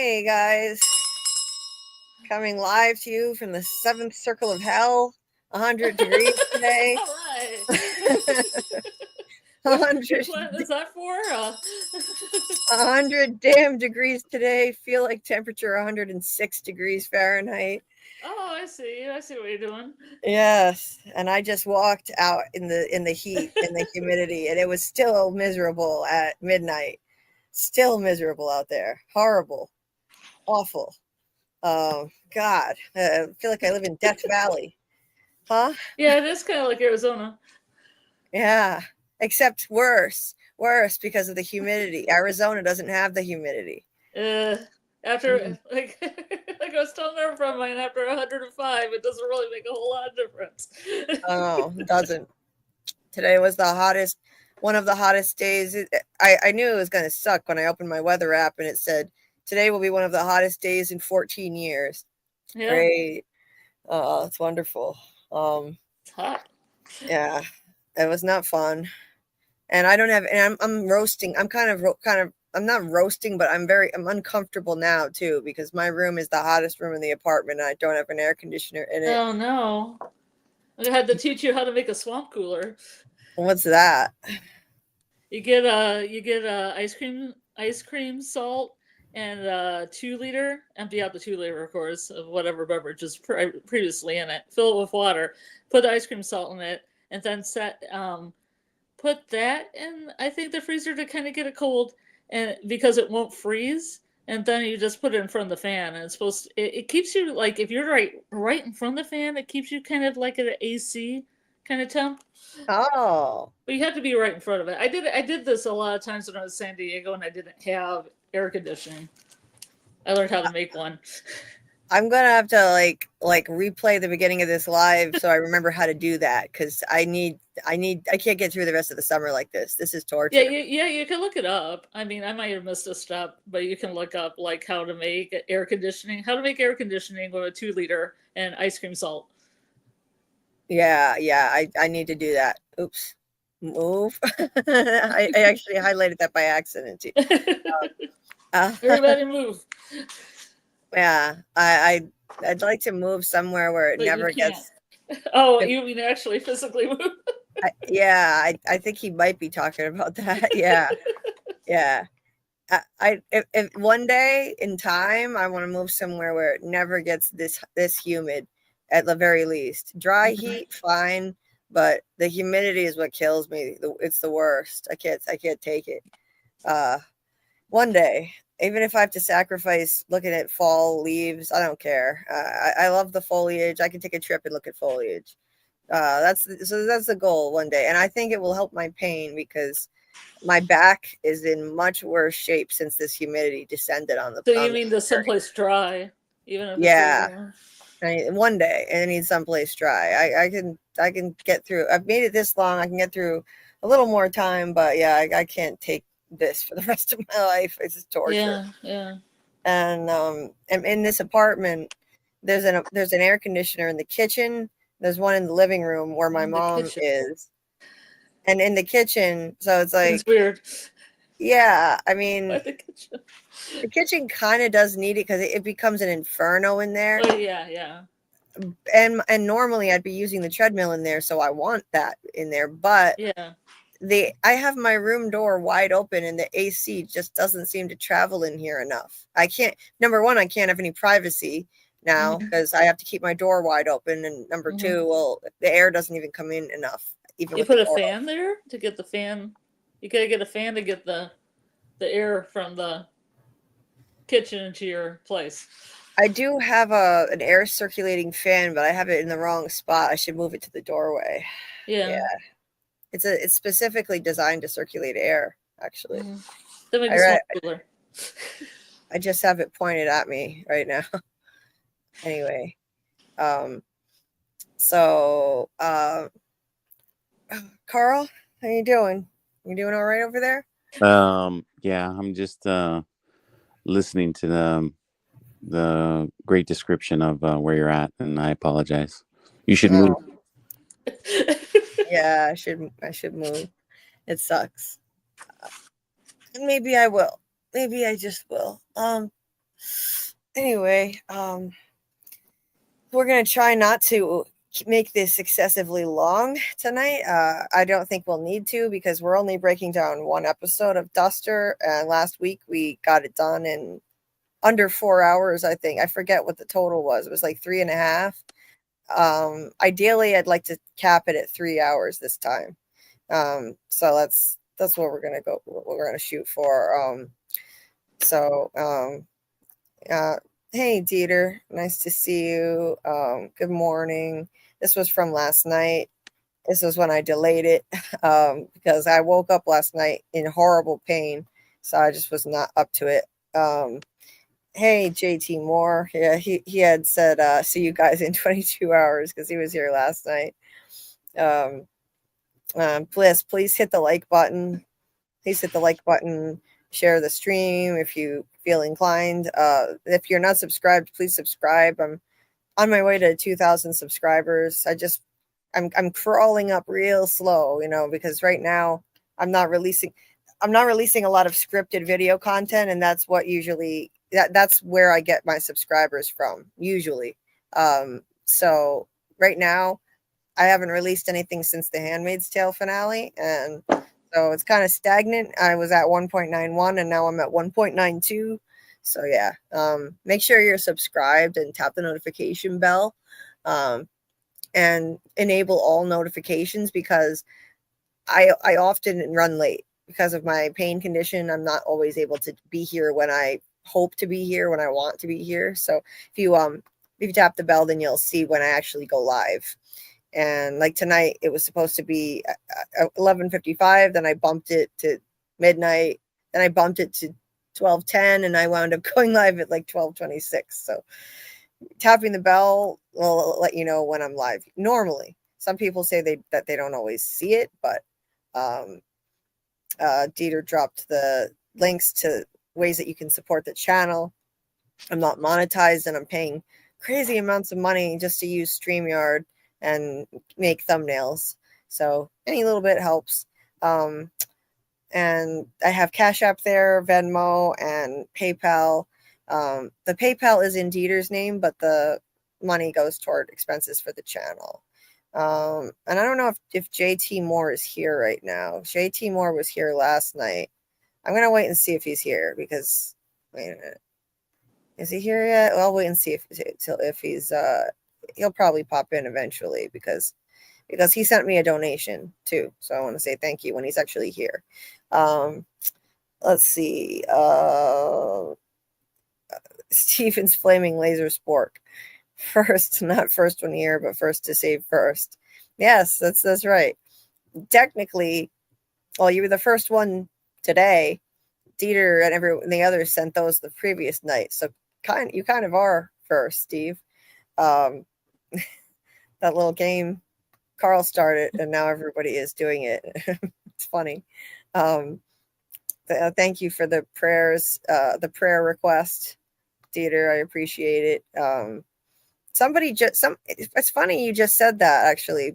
Hey guys, coming live to you from the seventh circle of hell. 100 degrees today. All right. 100, What is that for? 100 damn degrees today. Feel like temperature 106 degrees Fahrenheit. Oh, I see. I see what you're doing. Yes, and I just walked out in the heat and the humidity, and it was still miserable at midnight. Still miserable out there. Horrible, awful. God, I feel like I live in Death Valley. Huh? Yeah, it is kind of like Arizona. Yeah, except worse because of the humidity. Arizona doesn't have the humidity. After like like I was telling her from mine, after 105, it doesn't really make a whole lot of difference. Oh, it doesn't. Today was the hottest, one of the hottest days. I knew it was going to suck when I opened my weather app and it said today will be one of the hottest days in 14 years. Yeah. Great. Oh, it's wonderful. It's hot. Yeah, it was not fun. And I don't have, and I'm roasting. I'm kind of, I'm not roasting, but I'm uncomfortable now too, because my room is the hottest room in the apartment and I don't have an air conditioner in it. Oh no. I had to teach you how to make a swamp cooler. What's that? You get ice cream salt and 2 liter. Empty out the 2 liter, of course, of whatever beverage is previously in it. Fill it with water. Put the ice cream salt in it, and then put that in. I think the freezer to kind of get it cold, and because it won't freeze. And then you just put it in front of the fan, and it's supposed to, it keeps you, like, if you're right in front of the fan, it keeps you kind of like at an AC kind of temp. Oh, But you have to be right in front of it. I did this a lot of times when I was in San Diego and I didn't have air conditioning. I learned how to make one. I'm gonna have to like replay the beginning of this live so I remember how to do that, because I can't get through the rest of the summer like this. This is torture. Yeah, you can look it up. I mean, I might have missed a step, but you can look up like how to make air conditioning with a 2 liter and ice cream salt. Yeah, I need to do that. Oops, move. I actually highlighted that by accident too. Everybody move. Yeah, I'd like to move somewhere where it But never gets. Oh, you mean actually physically move? I think he might be talking about that. Yeah, yeah. If one day in time I want to move somewhere where it never gets this humid, at the very least. Dry heat, fine, but the humidity is what kills me. It's the worst. I can't take it. One day, even if I have to sacrifice looking at fall leaves, I don't care. I love the foliage. I can take a trip and look at foliage. That's the goal one day, and I think it will help my pain because my back is in much worse shape since this humidity descended on the. So you mean there's someplace dry, even if yeah. One day, and I need someplace dry. I can get through. I've made it this long. I can get through a little more time, but yeah, I can't take this for the rest of my life. It's just torture. Yeah. And in this apartment, there's an air conditioner in the kitchen. There's one in the living room where my mom is, and in the kitchen. So it's like, it's weird. Yeah, I mean, the kitchen kind of does need it because it becomes an inferno in there. Oh yeah. And normally I'd be using the treadmill in there, so I want that in there. But yeah, I have my room door wide open, and the AC just doesn't seem to travel in here enough. I can't. Number one, I can't have any privacy now because I have to keep my door wide open, and number two, well, the air doesn't even come in enough. Even you put a fan there to get the fan. You gotta get a fan to get the air from the kitchen into your place. I do have an air circulating fan, but I have it in the wrong spot. I should move it to the doorway. Yeah. It's specifically designed to circulate air, actually. That makes it cooler. I just have it pointed at me right now. Anyway, so Carl, how you doing? You doing all right over there? Yeah, I'm just listening to the great description of where you're at, and I apologize. You should move. Yeah, I should move. It sucks. Maybe I will. Maybe I just will. Anyway, we're gonna try not to make this excessively long tonight. I don't think we'll need to because we're only breaking down one episode of Duster, and last week we got it done in under 4 hours. I think I forget what the total was. It was like 3.5. Ideally, I'd like to cap it at 3 hours this time. So that's what we're gonna go. What we're gonna shoot for. Hey, Dieter, nice to see you. Good morning. This was from last night. This was when I delayed it because I woke up last night in horrible pain, so I just was not up to it. Hey, JT Moore. Yeah, he had said, see you guys in 22 hours because he was here last night. Please hit the like button. Please hit the like button. Share the stream if you feel inclined. If you're not subscribed, please subscribe. I'm on my way to 2,000 subscribers. I'm crawling up real slow, because right now I'm not releasing a lot of scripted video content, and that's what usually that's where I get my subscribers from usually. So right now I haven't released anything since the Handmaid's Tale finale, and so it's kind of stagnant. I was at 1.91 and now I'm at 1.92. So yeah, make sure you're subscribed and tap the notification bell, and enable all notifications because I often run late because of my pain condition. I'm not always able to be here when I hope to be here, when I want to be here. So if you tap the bell, then you'll see when I actually go live. And like tonight, it was supposed to be 11:55. Then I bumped it to midnight. Then I bumped it to 12:10, and I wound up going live at like 12:26. So tapping the bell will let you know when I'm live. Normally, some people say that they don't always see it, but Dieter dropped the links to ways that you can support the channel. I'm not monetized, and I'm paying crazy amounts of money just to use StreamYard and make thumbnails. So any little bit helps. And I have Cashapp there, Venmo, and PayPal. The PayPal is in Dieter's name, but the money goes toward expenses for the channel. And I don't know if JT Moore is here right now. JT Moore was here last night. I'm going to wait and see if he's here because, wait a minute. Is he here yet? Well, I'll wait and see if he's, he'll probably pop in eventually because he sent me a donation too. So I want to say thank you when he's actually here. Let's see. Steven's Flaming Laser Spork. First, not first one here, but first to save first. Yes, that's right. Technically, well, you were the first one today. Dieter and the others sent those the previous night. So you kind of are first, Steve. That little game Carl started, and now everybody is doing it. It's funny. Thank you for the prayers, the prayer request, Dieter. I appreciate it. It's funny you just said that actually,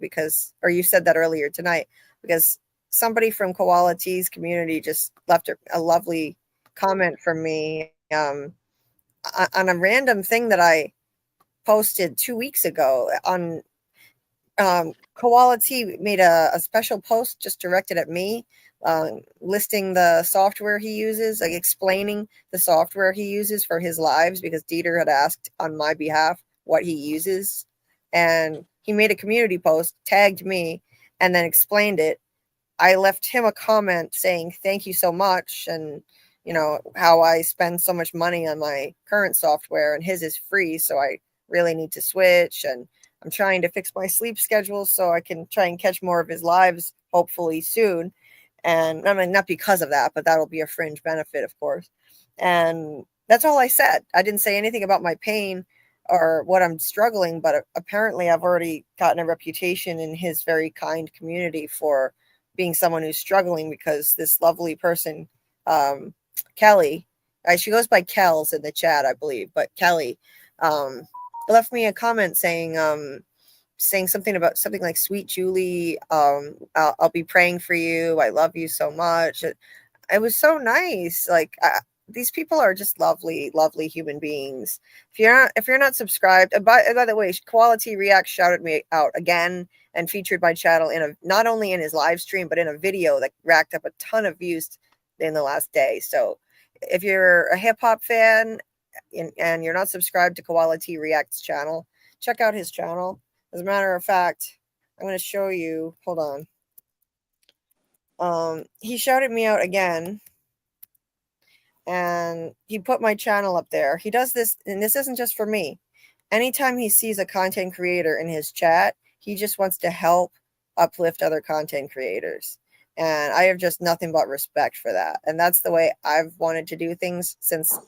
or you said that earlier tonight, because somebody from Koala Tea's community just left a lovely comment from me on a random thing that I posted 2 weeks ago on Koala Tea made a special post just directed at me, listing the software he uses, like explaining the software he uses for his lives, because Dieter had asked on my behalf what he uses, and he made a community post, tagged me, and then explained it. I left him a comment saying thank you so much, and how I spend so much money on my current software and his is free, so I really need to switch, and I'm trying to fix my sleep schedule so I can try and catch more of his lives hopefully soon. And I mean, not because of that, but that'll be a fringe benefit, of course. And that's all I said. I didn't say anything about my pain or what I'm struggling, but apparently I've already gotten a reputation in his very kind community for being someone who's struggling, because this lovely person, Kelly, she goes by Kells in the chat, I believe, but Kelly left me a comment saying something like, sweet Julie, I'll be praying for you. I love you so much. It was so nice. Like, these people are just lovely, lovely human beings. If you're not subscribed, by the way, Quality React shouted me out again and featured my channel not only in his live stream, but in a video that racked up a ton of views in the last day. So if you're a hip hop fan and you're not subscribed to Quality React's channel, check out his channel. As a matter of fact, I'm going to show you. Hold on. He shouted me out again, and he put my channel up there. He does this, and this isn't just for me. Anytime he sees a content creator in his chat, he just wants to help uplift other content creators. And I have just nothing but respect for that. And that's the way I've wanted to do things since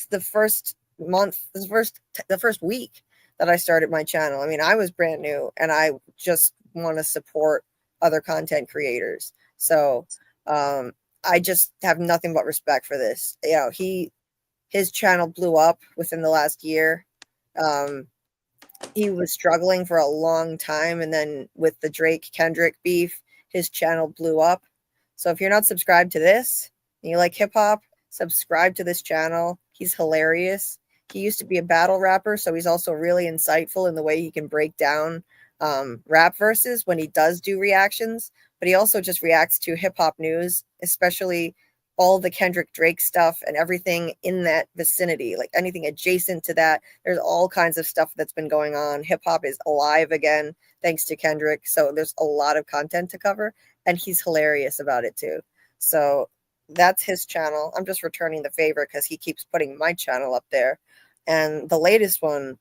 the first month, the first week that I started my channel. I mean, I was brand new, and I just want to support other content creators. So I just have nothing but respect for this. You know, his channel blew up within the last year. He was struggling for a long time, and then with the Drake Kendrick beef, his channel blew up. So if you're not subscribed to this and you like hip hop, subscribe to this channel. He's hilarious. He used to be a battle rapper, so he's also really insightful in the way he can break down rap verses when he does do reactions. But he also just reacts to hip hop news, especially all the Kendrick Drake stuff and everything in that vicinity, like anything adjacent to that. There's all kinds of stuff that's been going on. Hip hop is alive again, thanks to Kendrick. So there's a lot of content to cover, and he's hilarious about it too. So that's his channel. I'm just returning the favor because he keeps putting my channel up there. And the latest one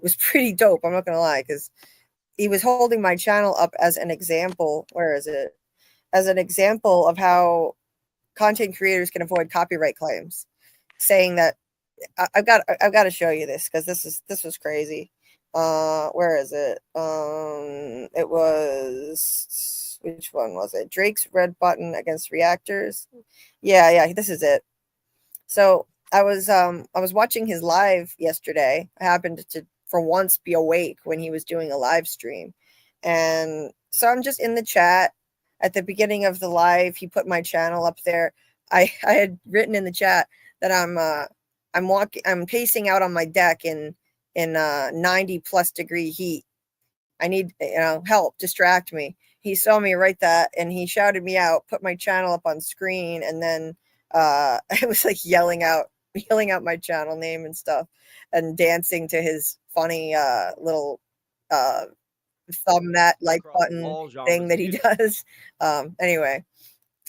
was pretty dope. I'm not going to lie, because he was holding my channel up as an example. Where is it? As an example of how content creators can avoid copyright claims, saying that I've got to show you this because this was crazy. Where is it? It was, which one was it? Drake's red button against reactors. Yeah, this is it. So I was watching his live yesterday. I happened to for once be awake when he was doing a live stream, and so I'm just in the chat. At the beginning of the live, he put my channel up there. I had written in the chat that I'm pacing out on my deck in 90+ degree heat. I need help, distract me. He saw me write that, and he shouted me out, put my channel up on screen, and then I was like yelling out my channel name and stuff, and dancing to his funny little thumb that like button thing that he does. Anyway,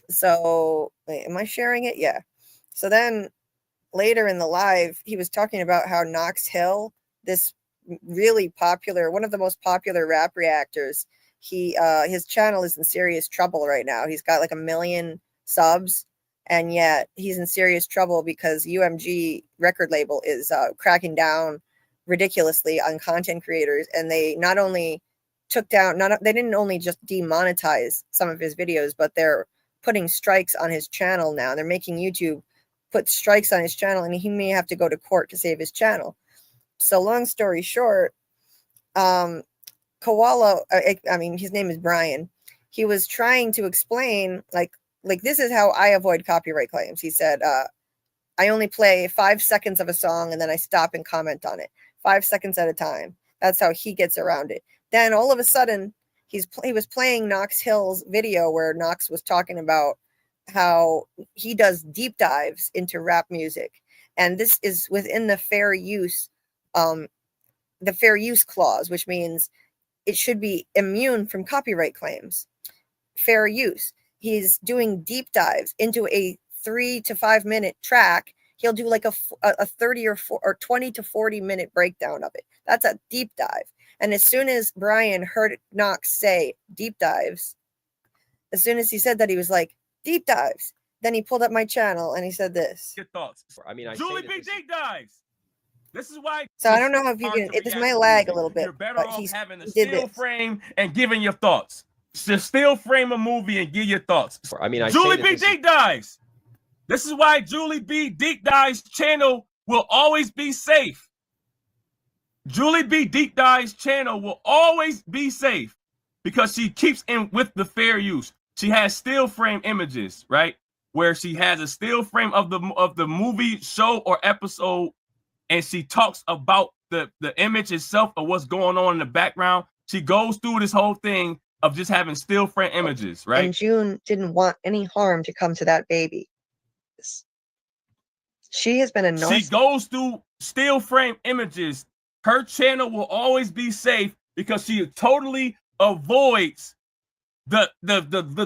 so wait, am I sharing it? Yeah. So then later in the live, he was talking about how Knox Hill, this really popular, one of the most popular rap reactors, his channel is in serious trouble right now. He's got like 1 million subs, and yet he's in serious trouble because UMG record label is cracking down ridiculously on content creators, and they not only they didn't only just demonetize some of his videos, but they're putting strikes on his channel now. They're making YouTube put strikes on his channel, and he may have to go to court to save his channel. So long story short, Koala, I mean, his name is Brian. He was trying to explain, like this is how I avoid copyright claims. He said, I only play 5 seconds of a song, and then I stop and comment on it 5 seconds at a time. That's how he gets around it. Then all of a sudden, he was playing Knox Hill's video where Knox was talking about how he does deep dives into rap music, and this is within the fair use clause, which means it should be immune from copyright claims. Fair use. He's doing deep dives into a 3 to 5 minute track. He'll do like a 30 or 20 to 40 minute breakdown of it. That's a deep dive. And as soon as Brian heard Knox say deep dives, as soon as he said that, he was like, deep dives. Then he pulled up my channel and he said this. Your thoughts. I mean, JulieBDeepDives. This is why. So I don't know if you can. This might lag a little bit. You're better off he having a did still this. frame and giving your thoughts. Just still frame a movie and give your thoughts. I mean, JulieBDeepDives. This is why JulieBDeepDives channel will always be safe. JulieBDeepDives channel will always be safe because she keeps in with the fair use. She has still frame images, right? where she has a still frame of the movie, show, or episode, and she talks about the image itself of what's going on in the background. She goes through this whole thing of just having still frame images, right? And June didn't want any harm to come to that baby. She has been a She goes through still frame images. Her channel will always be safe because she totally avoids the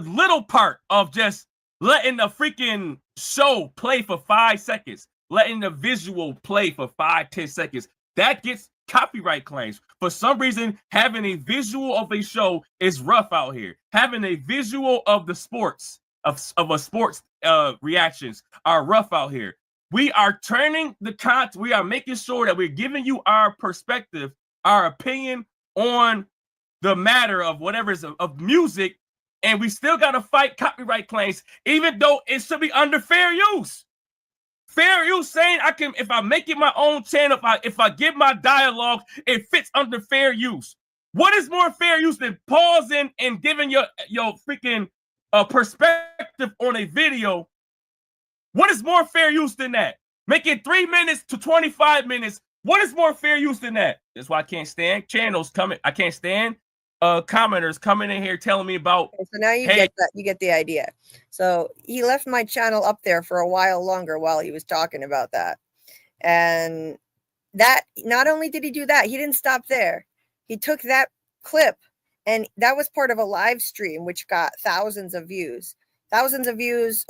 little part of just letting the freaking show play for 5 seconds, letting the visual play for 5-10 seconds. That gets copyright claims. For some reason, having a visual of a show is rough out here. Having a visual of the sports, of a sports reactions are rough out here. We are turning the content. We are making sure that we're giving you our perspective, our opinion on the matter of whatever is of music, and we still got to fight copyright claims, even though it should be under fair use. Fair use saying I can, if I make it my own channel, if I give my dialogue, it fits under fair use. What is more fair use than pausing and giving your freaking perspective on a video? What is more fair use than that? Make it 3 minutes to 25 minutes. What is more fair use than that? That's why I can't stand channels coming. I can't stand commenters coming in here telling me about. Okay, so now you get that. You get the idea. So he left my channel up there for a while longer while he was talking about that. And that, not only did he do that, he didn't stop there. He took that clip, and that was part of a live stream, which got thousands of views. Thousands of views,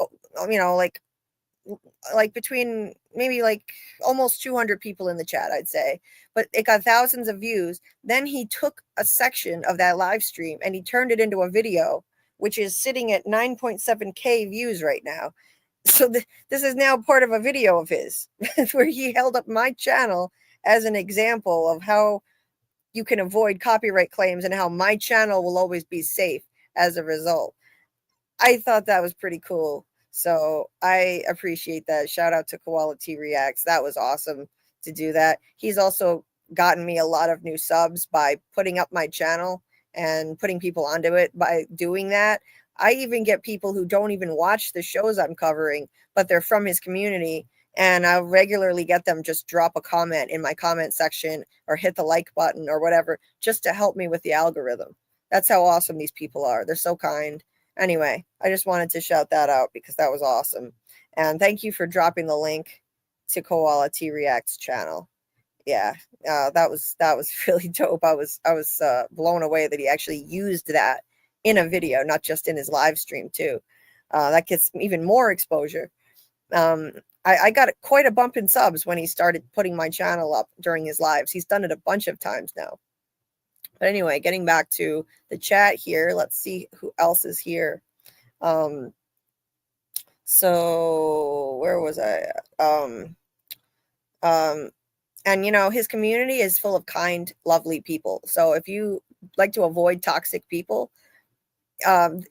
you know, like between maybe like almost 200 people in the chat, I'd say, but it got thousands of views. Then he took a section of that live stream and he turned it into a video, which is sitting at 9.7K views right now. So this is now part of a video of his where he held up my channel as an example of how you can avoid copyright claims and how my channel will always be safe as a result. I thought that was pretty cool. So I appreciate that. Shout out to Koala T Reacts. That was awesome to do that. He's also gotten me a lot of new subs by putting up my channel and putting people onto it by doing that. I even get people who don't even watch the shows I'm covering, but they're from his community. And I'll regularly get them just drop a comment in my comment section or hit the like button or whatever, just to help me with the algorithm. That's how awesome these people are. They're so kind. Anyway, I just wanted to shout that out because that was awesome. And thank you for dropping the link to Koala T Reacts channel. Yeah, that was really dope. I was blown away that he actually used that in a video, not just in his live stream too. That gets even more exposure. I got quite a bump in subs when he started putting my channel up during his lives. He's done it a bunch of times now. But anyway, getting back to the chat here, let's see who else is here. So where was I? And you know, his community is full of kind, lovely people. So if you like to avoid toxic people,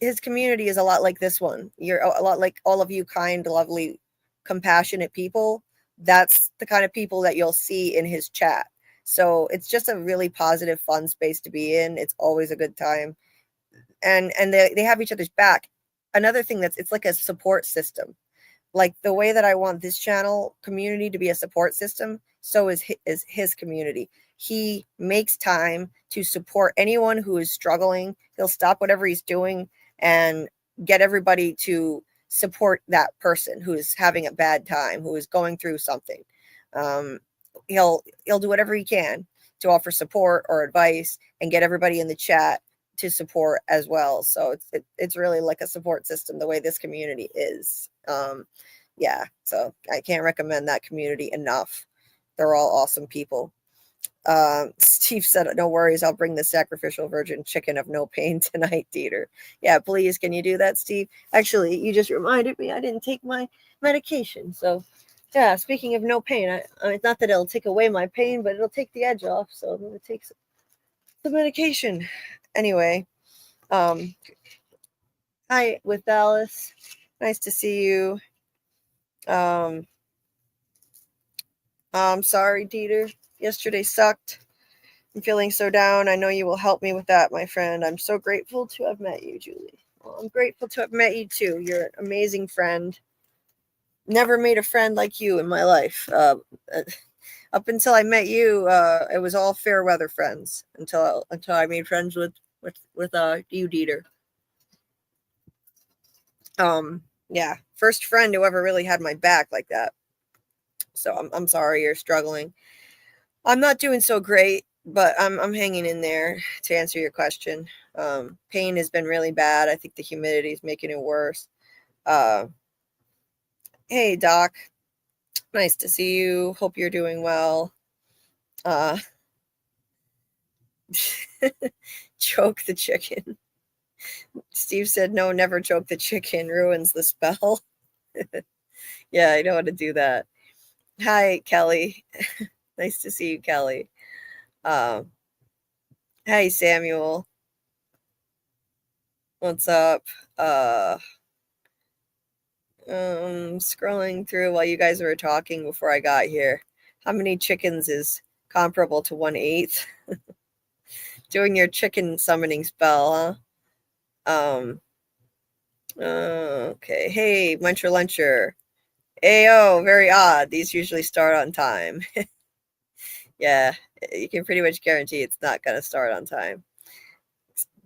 his community is a lot like this one. You're a lot like all of you kind, lovely, compassionate people. That's the kind of people that you'll see in his chat. So it's just a really positive, fun space to be in. It's always a good time. And they have each other's back. Another thing it's like a support system. Like the way that I want this channel community to be a support system, so is his community. He makes time to support anyone who is struggling. He'll stop whatever he's doing and get everybody to support that person who is having a bad time, who is going through something. He'll do whatever he can to offer support or advice and get everybody in the chat to support as well. So it's really like a support system the way this community is. Yeah, so I can't recommend that community enough. They're all awesome people. Steve said, no worries, I'll bring the sacrificial virgin chicken of no pain tonight, Dieter. Yeah, please, can you do that, Steve? Actually, you just reminded me I didn't take my medication. So yeah, speaking of no pain, I not that it'll take away my pain, but it'll take the edge off. So I'm going to take the medication. Anyway, hi, with Dallas. Nice to see you. I'm sorry, Dieter. Yesterday sucked. I'm feeling so down. I know you will help me with that, my friend. I'm so grateful to have met you, Julie. Well, I'm grateful to have met you too. You're an amazing friend. Never made a friend like you in my life. Up until I met you, it was all fair weather friends until I made friends with you, Dieter. Yeah, first friend who ever really had my back like that. So I'm sorry you're struggling. I'm not doing so great, but I'm hanging in there to answer your question. Pain has been really bad. I think the humidity is making it worse. Hey, Doc. Nice to see you. Hope you're doing well. Choke the chicken. Steve said, no, never choke the chicken. Ruins the spell. Yeah, I know how to do that. Hi, Kelly. Nice to see you, Kelly. Hi, Samuel. What's up? Scrolling through while you guys were talking before I got here. How many chickens is comparable to 1/8? Doing your chicken summoning spell, huh? Okay. Hey, Muncher Luncher. Ayo, very odd. These usually start on time. Yeah, you can pretty much guarantee it's not going to start on time.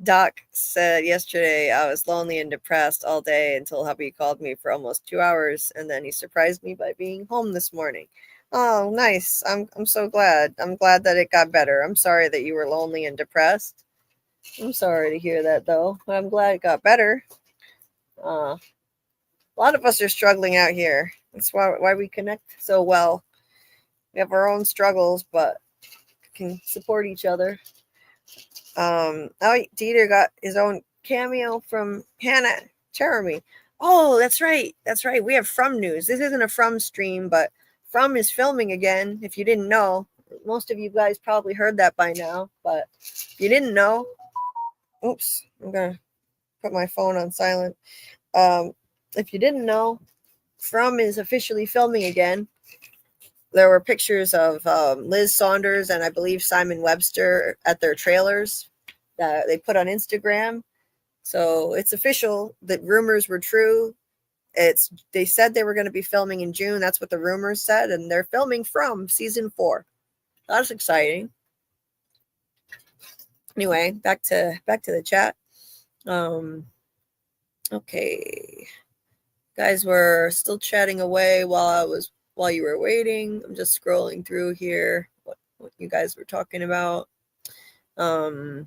Doc said yesterday I was lonely and depressed all day until hubby called me for almost 2 hours, and then he surprised me by being home this morning. Oh, nice. I'm so glad. I'm glad that it got better. I'm sorry that you were lonely and depressed. I'm sorry to hear that, though. I'm glad it got better. A lot of us are struggling out here. That's why we connect so well. We have our own struggles, but can support each other. Dieter got his own cameo from Hannah Jeremy. Oh, that's right. That's right. We have From news. This isn't a From stream, but From is filming again. If you didn't know, most of you guys probably heard that by now. But if you didn't know, oops, I'm gonna put my phone on silent. If you didn't know, From is officially filming again. There were pictures of Liz Saunders and I believe Simon Webster at their trailers that they put on Instagram. So it's official that rumors were true. They said they were going to be filming in June. That's what the rumors said, and they're filming From season 4. That's exciting. Anyway, back to the chat. Okay, guys, we're still chatting away while you were waiting. I'm just scrolling through here what you guys were talking about. Let's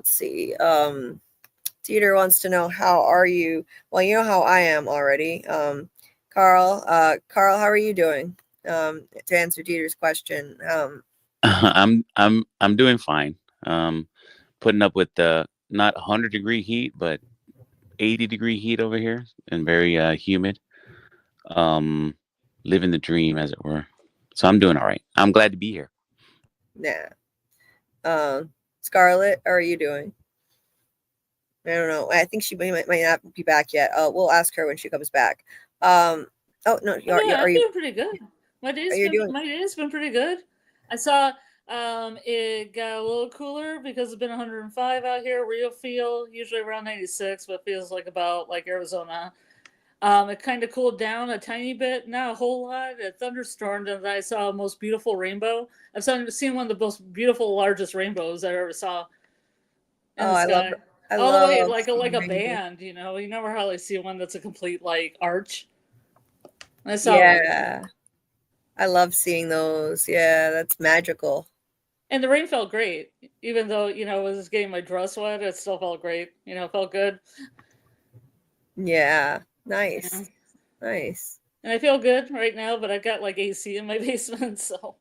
see. Dieter wants to know, how are you? Well, you know how I am already. Carl, how are you doing? To answer Dieter's question. I'm doing fine. Putting up with the not 100-degree heat, but 80-degree heat over here, and very humid. Living the dream, as it were. So I'm doing all right. I'm glad to be here. Yeah. Scarlet, how are you doing? I don't know. I think she might not be back yet. We'll ask her when she comes back. Oh no, I'm doing pretty good. My day's been pretty good. I saw it got a little cooler because it's been 105 out here. Real feel usually around 96, but feels like about like Arizona. It kind of cooled down a tiny bit, not a whole lot. It thunderstormed, and I saw a most beautiful rainbow. I've seen one of the most beautiful, largest rainbows I ever saw in the sky. I love the way like a band. You know, you never hardly see one that's a complete like arch. I saw one. I love seeing those. Yeah, that's magical. And the rain felt great, even though I was getting my dress wet. It still felt great. It felt good. Yeah. Nice. Yeah. Nice. And I feel good right now, but I've got like AC in my basement, so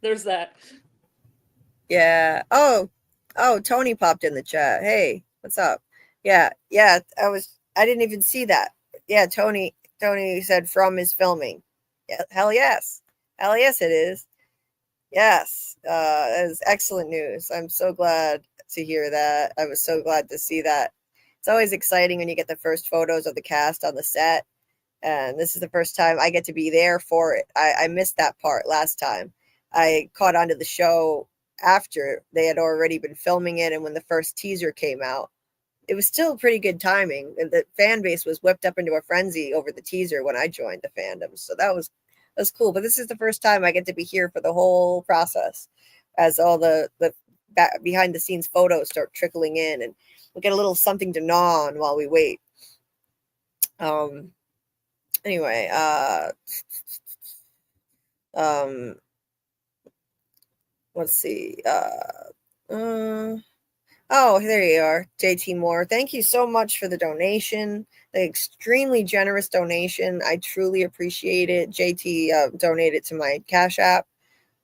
there's that. Yeah. Oh, Tony popped in the chat. Hey, what's up? Yeah. I didn't even see that. Yeah, Tony said From is filming. Yeah, hell yes. Hell yes, it is. Yes. That is excellent news. I'm so glad to hear that. I was so glad to see that. It's always exciting when you get the first photos of the cast on the set. And this is the first time I get to be there for it. I missed that part last time. I caught onto the show after they had already been filming it and when the first teaser came out. it was still pretty good timing. The fan base was whipped up into a frenzy over the teaser when I joined the fandom. So that was cool. But this is the first time I get to be here for the whole process, as all the behind the scenes photos start trickling in, and we'll get a little something to gnaw on while we wait. Anyway, let's see. Oh, there you are, JT Moore. Thank you so much for the donation, the extremely generous donation. I truly appreciate it. JT donated to my Cash App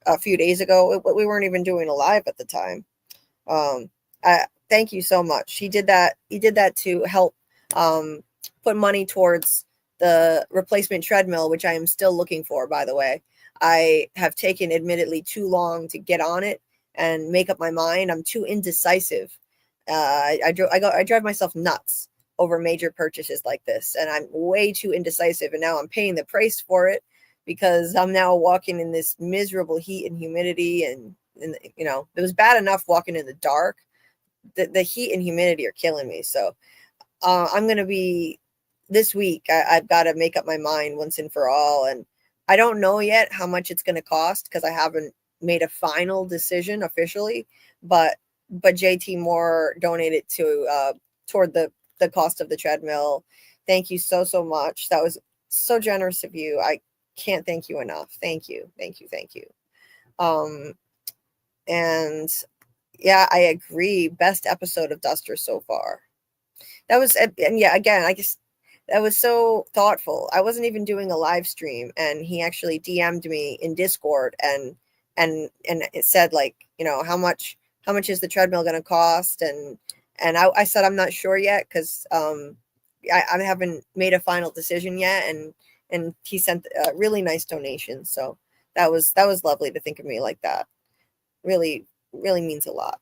a few days ago. We weren't even doing a live at the time. Thank you so much. He did that to help put money towards the replacement treadmill, which I am still looking for, by the way. I have taken admittedly too long to get on it and make up my mind. I'm too indecisive. I drive myself nuts over major purchases like this, and I'm way too indecisive. And now I'm paying the price for it because I'm now walking in this miserable heat and humidity, and you know, it was bad enough walking in the dark. The heat and humidity are killing me. So I'm gonna be this week. I've got to make up my mind once and for all, and I don't know yet how much it's going to cost because I haven't made a final decision officially, but JT Moore donated to toward the cost of the treadmill. Thank you so much. That was so generous of you. I can't thank you enough. Thank you. And yeah, I agree. Best episode of Duster so far. That was, and yeah, again, I just, that was so thoughtful. I wasn't even doing a live stream, and he actually DM'd me in Discord and it said, like, you know, how much is the treadmill going to cost? And I said, I'm not sure yet, because I haven't made a final decision yet. And he sent a really nice donation. So that was lovely to think of me like that. Really, really means a lot.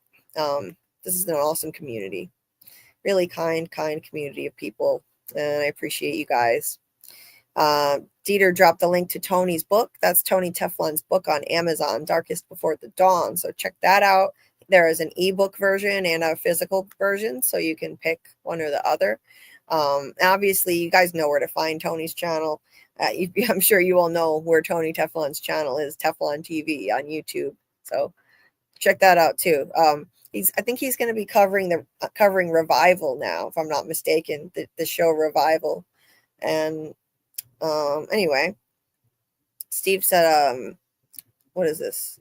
This is an awesome community, really kind community of people. And I appreciate you guys. Dieter dropped the link to Tony's book. That's Tony Teflon's book on Amazon, Darkest Before the Dawn. So check that out. There is an ebook version and a physical version, so you can pick one or the other. Obviously, you guys know where to find Tony's channel. I'm sure you all know where Tony Teflon's channel is, Teflon TV on YouTube. So check that out too. I think he's going to be covering Revival now, if I'm not mistaken, the show Revival. And anyway, Steve said, what is this?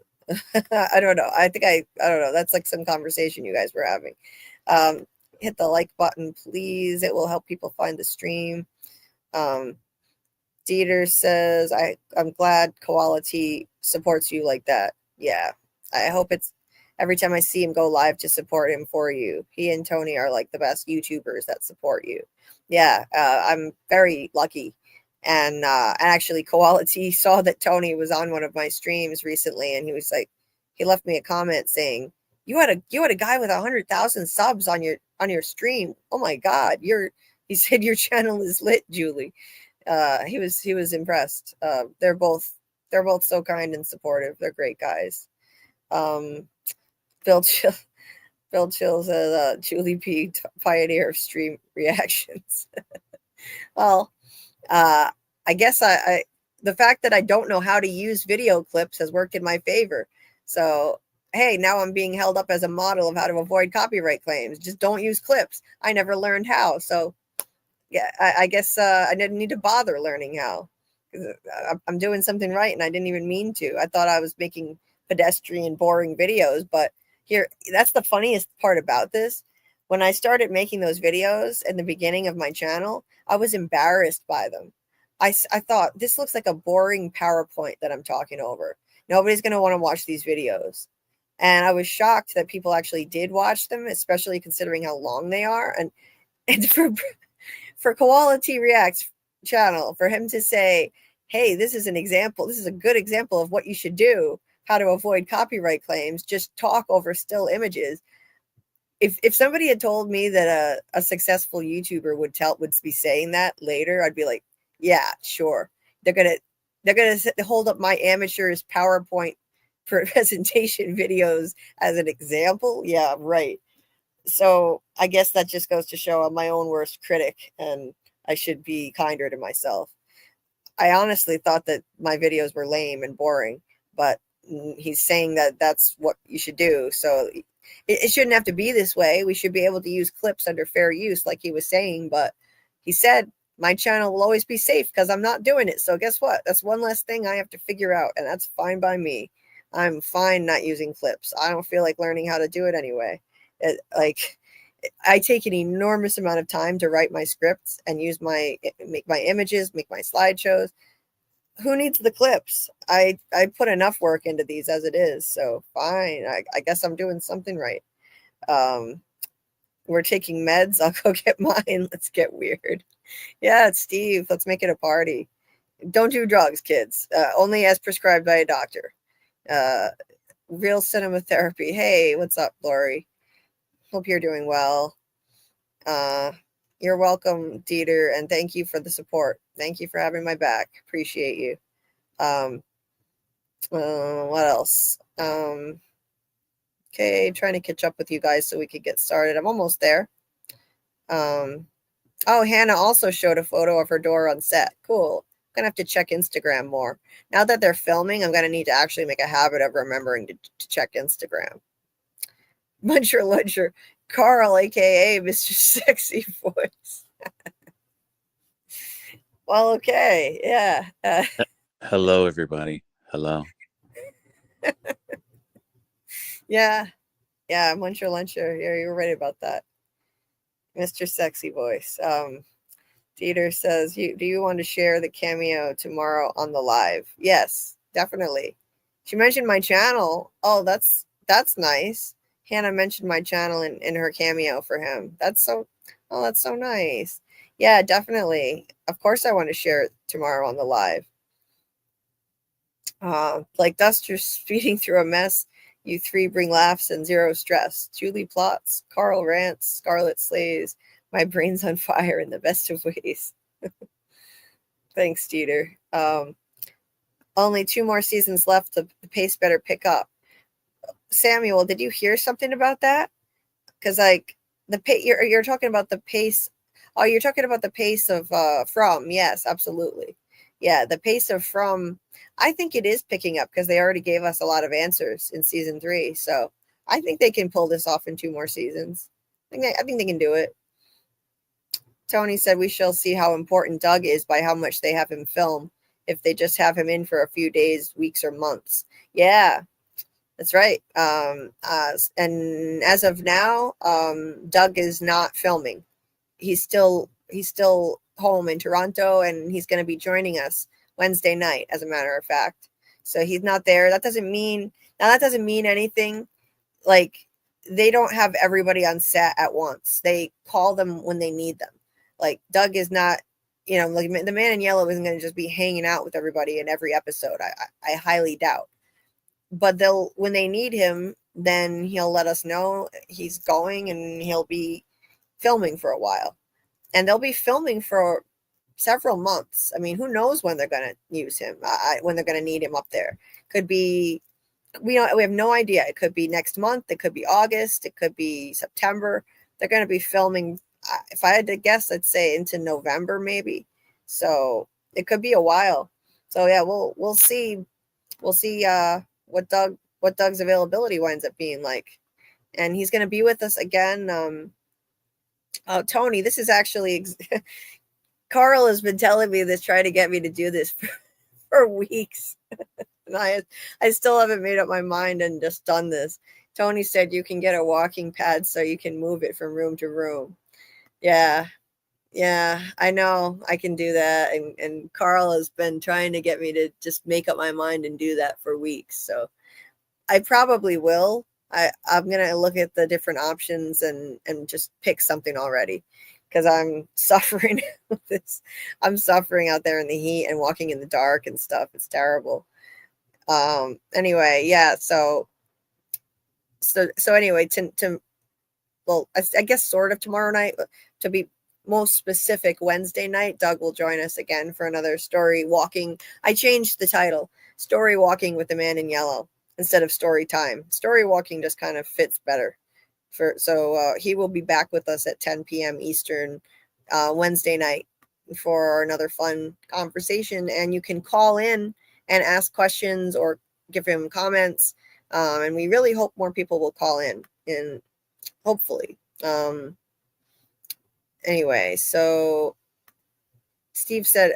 I don't know. I don't know. That's like some conversation you guys were having. Hit the like button, please. It will help people find the stream. Dieter says, I'm glad Koality supports you like that. Yeah. I hope it's every time I see him go live to support him for you. He and Tony are like the best YouTubers that support you. Yeah. I'm very lucky. And actually, Koality saw that Tony was on one of my streams recently, and he was like, he left me a comment saying, "You had a guy with 100,000 subs on your stream. Oh my God, he said your channel is lit, Julie." He was impressed. They're both so kind and supportive. They're great guys. Bill Chill says, Julie P, pioneer of stream reactions. Well. I guess the fact that I don't know how to use video clips has worked in my favor. So, hey, now I'm being held up as a model of how to avoid copyright claims. Just don't use clips. I never learned how. So, yeah, I guess I didn't need to bother learning how. I'm doing something right, and I didn't even mean to. I thought I was making pedestrian, boring videos. But here, that's the funniest part about this. When I started making those videos in the beginning of my channel, I was embarrassed by them. I thought, this looks like a boring PowerPoint that I'm talking over. Nobody's going to want to watch these videos. And I was shocked that people actually did watch them, especially considering how long they are. And for Koality Reacts channel, for him to say, hey, this is an example. This is a good example of what you should do, how to avoid copyright claims. Just talk over still images. If somebody had told me that a successful YouTuber would be saying that later, I'd be like, yeah, sure. They're gonna hold up my amateur's PowerPoint presentation videos as an example. Yeah, right. So I guess that just goes to show I'm my own worst critic, and I should be kinder to myself. I honestly thought that my videos were lame and boring, but he's saying that that's what you should do. So it shouldn't have to be this way. We should be able to use clips under fair use, like he was saying. But he said my channel will always be safe because I'm not doing it. So guess what? That's one less thing I have to figure out, and that's fine by me. I'm fine not using clips. I don't feel like learning how to do it anyway. I take an enormous amount of time to write my scripts and make my images, make my slideshows. Who needs the clips? I put enough work into these as it is. So fine. I guess I'm doing something right. We're taking meds. I'll go get mine. Let's get weird. Yeah, it's Steve. Let's make it a party. Don't do drugs, kids. Only as prescribed by a doctor. Real cinema therapy. Hey, what's up, Lori? Hope you're doing well. You're welcome, Dieter, and thank you for the support. Thank you for having my back. Appreciate you. What else? Okay, trying to catch up with you guys so we could get started. I'm almost there. Oh, Hannah also showed a photo of her door on set. Cool. I'm gonna have to check Instagram more. Now that they're filming, I'm gonna need to actually make a habit of remembering to check Instagram. Muncher, Carl, aka Mr. Sexy Voice. Well, okay, yeah. Hello, everybody. Hello. Yeah, Muncher. Yeah, you were right about that. Mr. Sexy Voice. Dieter says, do you want to share the cameo tomorrow on the live? Yes, definitely. She mentioned my channel. Oh, that's nice. Hannah mentioned my channel in her cameo for him. That's so nice. Yeah, definitely. Of course I want to share it tomorrow on the live. Like Duster speeding through a mess. You three bring laughs and zero stress. Julie plots, Carl rants, Scarlet slays. My brain's on fire in the best of ways. Thanks, Dieter. Only 2 more seasons left. The pace better pick up. Samuel, did you hear something about that? Because like you're talking about the pace. Oh, you're talking about the pace of From. Yes, absolutely. Yeah, the pace of From. I think it is picking up because they already gave us a lot of answers in season 3. So I think they can pull this off in 2 more seasons. I think they can do it. Tony said we shall see how important Doug is by how much they have him film. If they just have him in for a few days, weeks, or months. Yeah. That's right. And as of now, Doug is not filming. He's still home in Toronto, and he's going to be joining us Wednesday night, as a matter of fact. So he's not there. That doesn't mean anything. Like, they don't have everybody on set at once. They call them when they need them. Like, Doug is not, like the Man in Yellow isn't going to just be hanging out with everybody in every episode. I highly doubt. But when they need him, then he'll let us know he's going, and he'll be filming for a while. And they'll be filming for several months. I mean, who knows when they're going to use him, when they're going to need him up there. Could be, we have no idea. It could be next month. It could be August. It could be September. They're going to be filming, if I had to guess, I'd say into November maybe. So it could be a while. So yeah, we'll see. We'll see what Doug's availability winds up being like. And he's going to be with us again. Tony, this is actually Carl has been telling me this, trying to get me to do this for weeks. And I still haven't made up my mind and just done this. Tony said you can get a walking pad so you can move it from room to room. Yeah, I know I can do that. And Carl has been trying to get me to just make up my mind and do that for weeks. So I probably will. I'm going to look at the different options and just pick something already, because I'm suffering with this. I'm suffering out there in the heat and walking in the dark and stuff. It's terrible. Anyway, yeah. So anyway, I guess sort of tomorrow night, to be most specific, Wednesday night, Doug will join us again for another story walking. I changed the title, Story Walking with the Man in Yellow, instead of Story Time. Story Walking just kind of fits better He will be back with us at 10 p.m. Eastern Wednesday night for another fun conversation. And you can call in and ask questions or give him comments. And we really hope more people will call in, and hopefully. Anyway, so Steve said,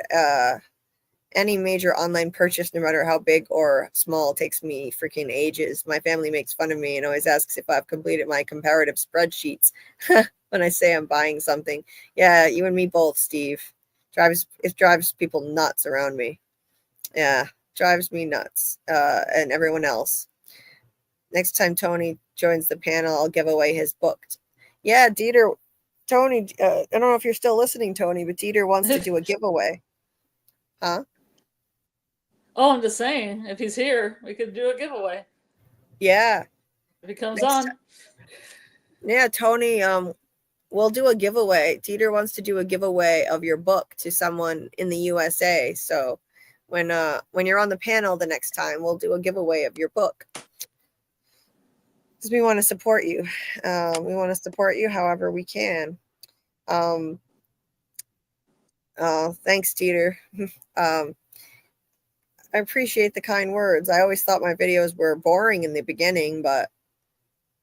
any major online purchase, no matter how big or small, takes me freaking ages. My family makes fun of me and always asks if I've completed my comparative spreadsheets when I say I'm buying something. Yeah, you and me both, Steve. It drives people nuts around me. Yeah, drives me nuts. And everyone else. Next time Tony joins the panel, I'll give away his book. Yeah, Tony, I don't know if you're still listening, Tony, but Dieter wants to do a giveaway. Huh? Oh, I'm just saying, if he's here, we could do a giveaway. Yeah. If he comes on. Yeah, Tony, we'll do a giveaway. Dieter wants to do a giveaway of your book to someone in the USA. So when you're on the panel the next time, we'll do a giveaway of your book. Because we want to support you. We want to support you however we can. Thanks, Dieter. I appreciate the kind words. I always thought my videos were boring in the beginning, but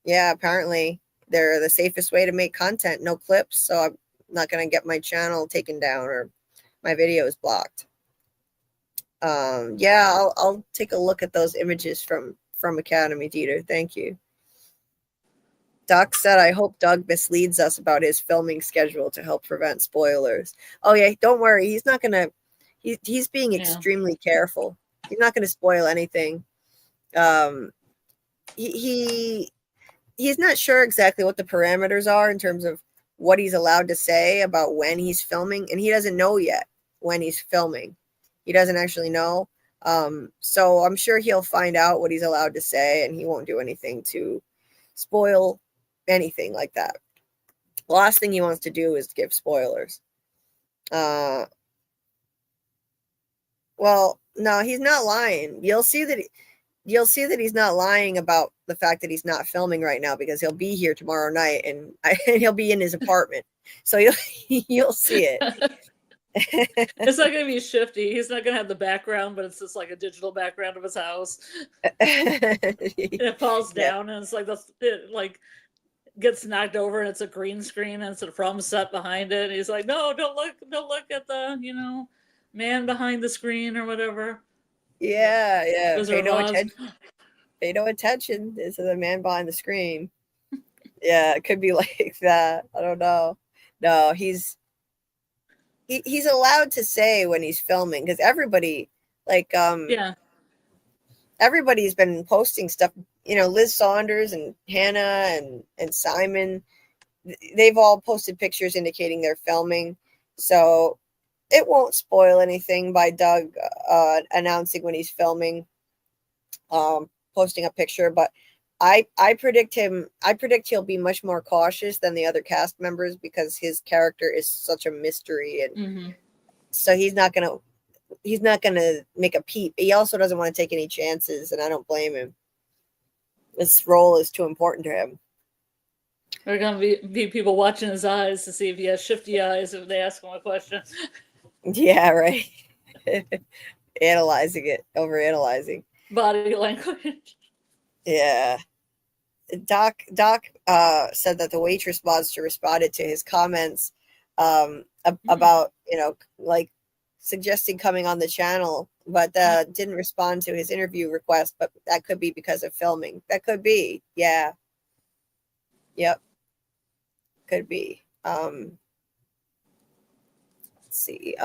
yeah, apparently they're the safest way to make content. No clips, so I'm not going to get my channel taken down or my videos blocked. Yeah, I'll take a look at those images from FROMacademy, Dieter. Thank you. Doc said, I hope Doug misleads us about his filming schedule to help prevent spoilers. Oh yeah, don't worry. He's not going to, he's being extremely careful. He's not going to spoil anything. He's not sure exactly what the parameters are in terms of what he's allowed to say about when he's filming, and he doesn't know yet when he's filming. He doesn't actually know. So I'm sure he'll find out what he's allowed to say, and he won't do anything to spoil anything like that. The last thing he wants to do is give spoilers. Well, no, he's not lying. You'll see that he's not lying about the fact that he's not filming right now, because he'll be here tomorrow night and he'll be in his apartment. So you'll see it. It's not going to be shifty. He's not going to have the background, but it's just like a digital background of his house. And it falls down, and it's like it like gets knocked over, and it's a green screen, and it's a From set behind it. And he's like, no, don't look at the man behind the screen or whatever. Yeah. Pay no attention to the man behind the screen. Yeah, it could be like that. I don't know. No, he's allowed to say when he's filming, because everybody everybody's been posting stuff. Liz Saunders and Hannah and Simon, they've all posted pictures indicating they're filming. So it won't spoil anything by Doug announcing when he's filming, posting a picture. But I predict he'll be much more cautious than the other cast members, because his character is such a mystery, and so he's not gonna make a peep. He also doesn't want to take any chances, and I don't blame him. This role is too important to him. There are going to be people watching his eyes to see if he has shifty eyes if they ask him a question. Yeah, right. Overanalyzing. Body language. Yeah. Doc said that the waitress monster responded to his comments about, like suggesting coming on the channel, but didn't respond to his interview request. But that could be because of filming. That could be. Yeah. Yep. Could be. Let's see.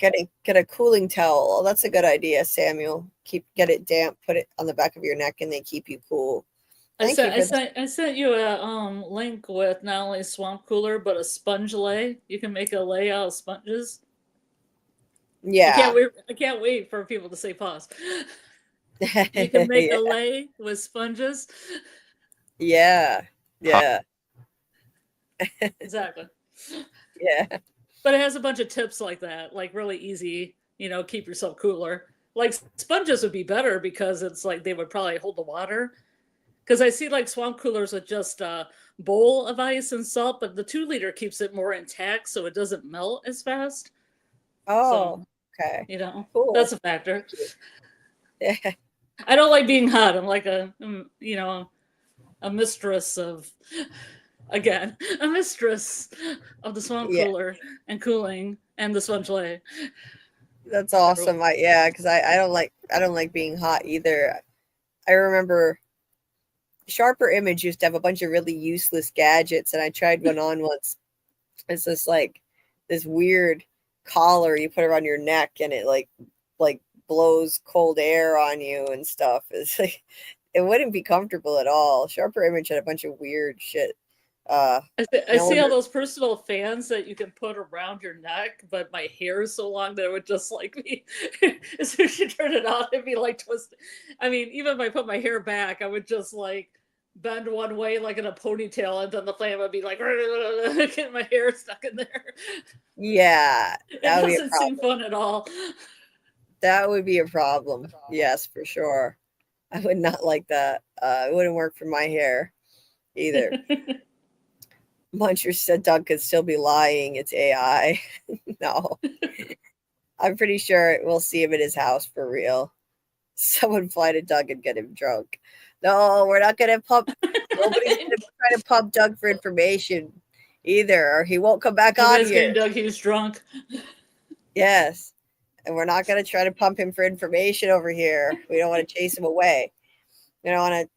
Get a cooling towel. Oh, that's a good idea, Samuel. Get it damp, put it on the back of your neck, and they keep you cool. I sent you a link with not only swamp cooler but a sponge lay. You can make a lay out of sponges. Yeah. I can't wait for people to say pause. You can make a lay with sponges. Yeah. Exactly. Yeah. But it has a bunch of tips like that, like really easy, keep yourself cooler. Like sponges would be better because it's like they would probably hold the water. Because I see like swamp coolers with just a bowl of ice and salt, but the 2-liter keeps it more intact so it doesn't melt as fast. Oh, okay. Cool. That's a factor. Yeah. I don't like being hot. I'm like a mistress of, again, a mistress of the swamp cooler and cooling and the sponge lay. That's awesome. Because I don't like being hot either. I remember Sharper Image used to have a bunch of really useless gadgets, and I tried one on once. It's just like this weird collar you put around your neck, and it like blows cold air on you and stuff. It's like it wouldn't be comfortable at all. Sharper Image had a bunch of weird shit. I see all those personal fans that you can put around your neck, but my hair is so long that it would just like be as soon as you turn it on, it'd be like twisted. I mean, even if I put my hair back, I would just like bend one way like in a ponytail, and then the fan would be like getting my hair stuck in there. Yeah, it doesn't seem fun at all. That would be a problem. Yes, for sure. I would not like that. It wouldn't work for my hair either. Muncher said Doug could still be lying. It's AI. No. I'm pretty sure we'll see him at his house for real. Someone fly to Doug and get him drunk. No, we're not going to pump. Nobody's going to try to pump Doug for information either, or he won't come back on here. Doug, he's drunk. Yes. And we're not going to try to pump him for information over here. We don't want to chase him away. We don't want to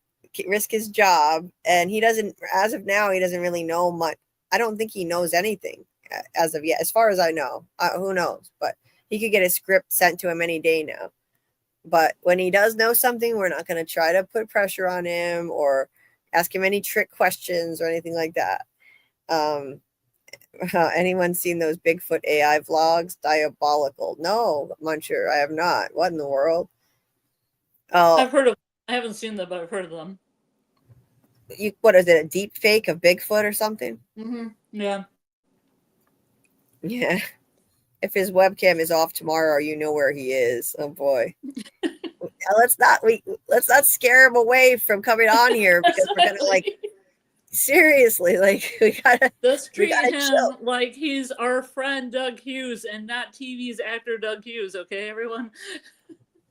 risk his job, and he doesn't, as of now, he doesn't really know much. I don't think he knows anything as of yet, as far as I know. Who knows? But he could get a script sent to him any day now. But when he does know something, we're not going to try to put pressure on him or ask him any trick questions or anything like that. Anyone seen those Bigfoot AI vlogs? Diabolical. No, Muncher, I have not. What in the world? Oh, I've heard of. I haven't seen them, but I've heard of them. What is it? A deep fake of Bigfoot or something? Mm-hmm. Yeah. Yeah. If his webcam is off tomorrow, you know where he is. Oh boy. let's not scare him away from coming on here, because we're gonna like seriously, like let's treat him chill. like he's our friend Doug Hughes and not TV's actor Doug Hughes. Okay, everyone.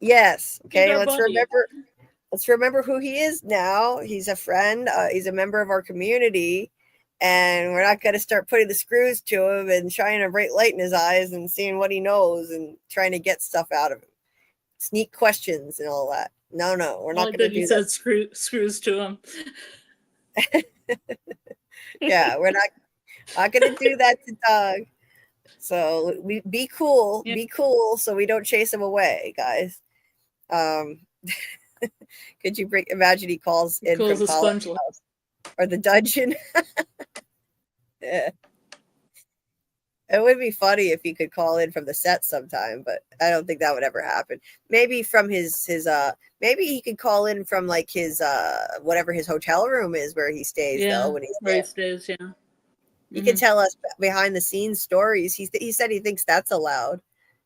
Yes. Okay. Let's remember who he is now. He's a friend. He's a member of our community, and we're not going to start putting the screws to him and shining a bright light in his eyes and seeing what he knows and trying to get stuff out of him. Sneak questions and all that. No, we're not going to do that. You said screws to him. Yeah, we're not going to do that to Doug. So we be cool. Yep. Be cool so we don't chase him away, guys. Could you imagine he calls in from the College House or the dungeon? Yeah. It would be funny if he could call in from the set sometime, but I don't think that would ever happen. Maybe from his maybe he could call in from like his whatever his hotel room is where he stays, though, when he's there. Where he stays, yeah. He can tell us behind the scenes stories. He said he thinks that's allowed.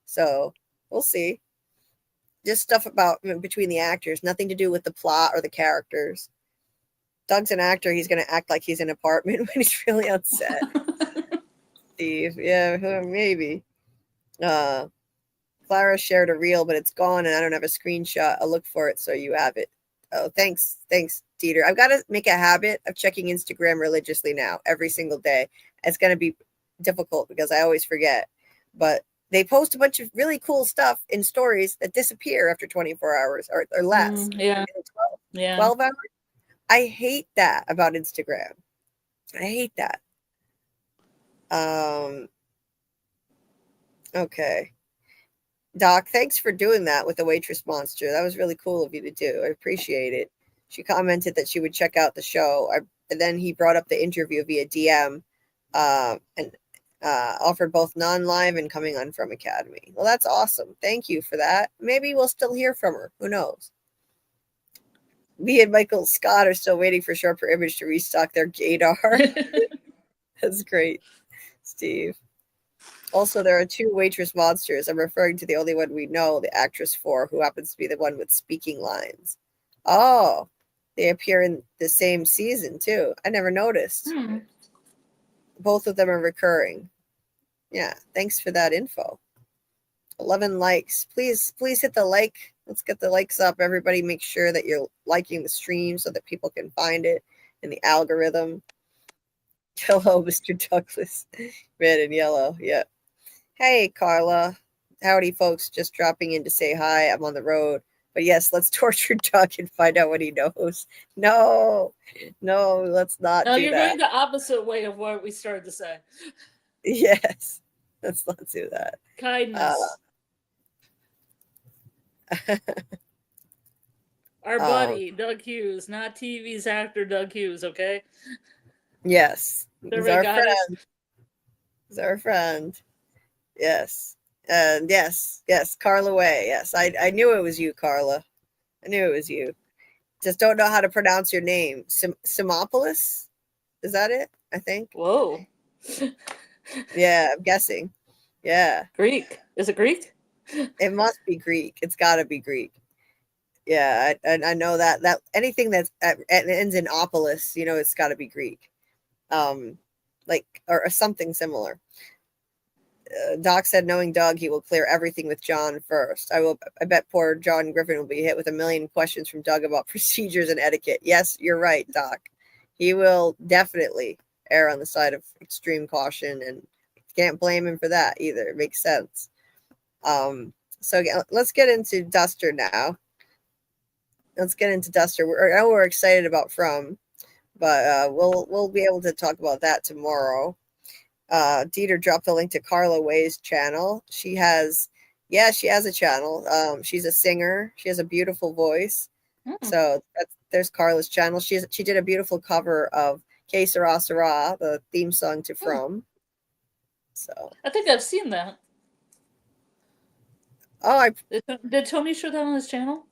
So we'll see. Just stuff about between the actors, nothing to do with the plot or the characters. Doug's an actor. He's going to act like he's in an apartment when he's really on set. Steve, yeah, maybe. Clara shared a reel, but it's gone, and I don't have a screenshot. I'll look for it so you have it. Oh, thanks, Dieter. I've got to make a habit of checking Instagram religiously now, every single day. It's going to be difficult because I always forget, but they post a bunch of really cool stuff in stories that disappear after 24 hours or less. 12 hours. I hate that about Instagram. I hate that. Okay. Doc, thanks for doing that with the waitress monster. That was really cool of you to do. I appreciate it. She commented that she would check out the show. And then he brought up the interview via DM and offered both non-live and coming on FROMacademy. Well, that's awesome. Thank you for that. Maybe we'll still hear from her. Who knows? Me and Michael Scott are still waiting for Sharper Image to restock their gaydar. That's great, Steve. Also, there are 2 waitress monsters. I'm referring to the only one we know, the actress for, who happens to be the one with speaking lines. Oh, they appear in the same season too. I never noticed. Both of them are recurring. Yeah, thanks for that info. 11 likes. Please hit the like. Let's get the likes up. Everybody make sure that you're liking the stream so that people can find it in the algorithm. Hello, Mr. Douglas. Red and yellow. Yeah. Hey, Carla. Howdy, folks. Just dropping in to say hi. I'm on the road. But yes, let's torture Doug and find out what he knows. No, let's not do that. No, you're going the opposite way of what we started to say. Yes, let's not do that. Kindness. Our buddy, Doug Hughes, not TV's actor Doug Hughes, okay? Yes. He's our friend. He's our friend. Yes. And yes, Carla Way. Yes, I knew it was you, Carla. I knew it was you. Just don't know how to pronounce your name. Simopolis? Is that it? I think. Whoa. Yeah, I'm guessing. Yeah. Greek. Is it Greek? It must be Greek. It's got to be Greek. Yeah, I know that anything that ends in opolis, it's got to be Greek. Like or something similar. Doc said, knowing Doug, he will clear everything with John first. I bet poor John Griffin will be hit with a million questions from Doug about procedures and etiquette. Yes, you're right, Doc. He will definitely err on the side of extreme caution, and can't blame him for that either. It makes sense. So let's get into Duster now. Let's get into Duster. I know we're excited about From, but we'll be able to talk about that tomorrow. Dieter dropped the link to Carla Way's channel. She has a channel. She's a singer. She has a beautiful voice. So there's Carla's channel. She did a beautiful cover of Que Sera Sera, the theme song to From. So I think I've seen that. Oh, did Tony show that on his channel?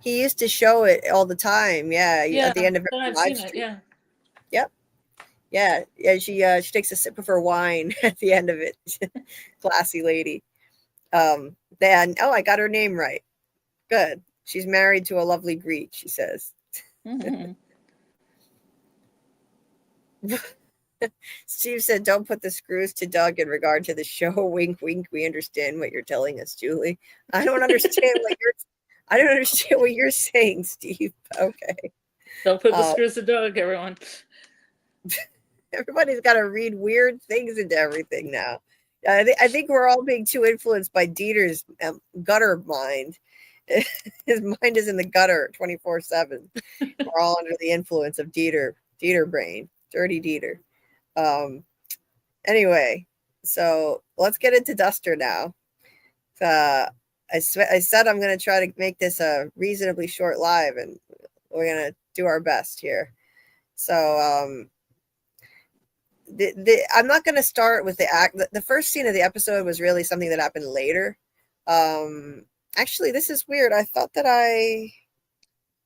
He used to show it all the time. Yeah, at the end of every live stream. Yeah. Yep. Yeah. She takes a sip of her wine at the end of it. Classy lady. Then I got her name right. Good. She's married to a lovely Greek, she says. Steve said, "Don't put the screws to Doug in regard to the show." Wink, wink. We understand what you're telling us, Julie. I don't understand what you're saying, Steve. Okay. Don't put the screws to Doug, everyone. Everybody's got to read weird things into everything now. I think we're all being too influenced by Dieter's gutter mind. His mind is in the gutter 24/7. We're all under the influence of Dieter brain, dirty Dieter. Anyway, so let's get into Duster now. I said I'm going to try to make this a reasonably short live, and we're going to do our best here. So I'm not going to start with the act. The first scene of the episode was really something that happened later. Actually, this is weird. I thought that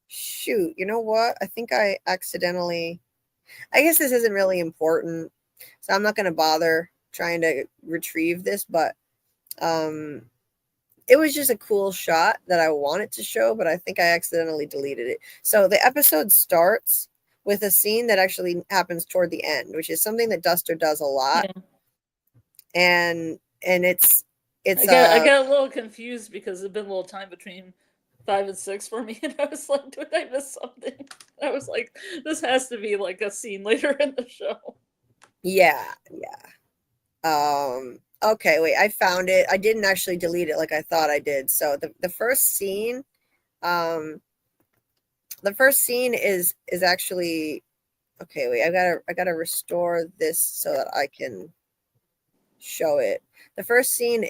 shoot, you know what? I think I accidentally, I guess this isn't really important, so I'm not going to bother trying to retrieve this, but it was just a cool shot that I wanted to show, but I think I accidentally deleted it. So the episode starts with a scene that actually happens toward the end, which is something that Duster does a lot. Yeah. And it's I got a little confused because there's been a little time between 5 and 6 for me, and I was like, did I miss something? I was like, this has to be like a scene later in the show. Yeah. Okay, wait, I found it. I didn't actually delete it like I thought I did. So the first scene, is actually, okay, wait, I gotta restore this so that I can show it. The first scene,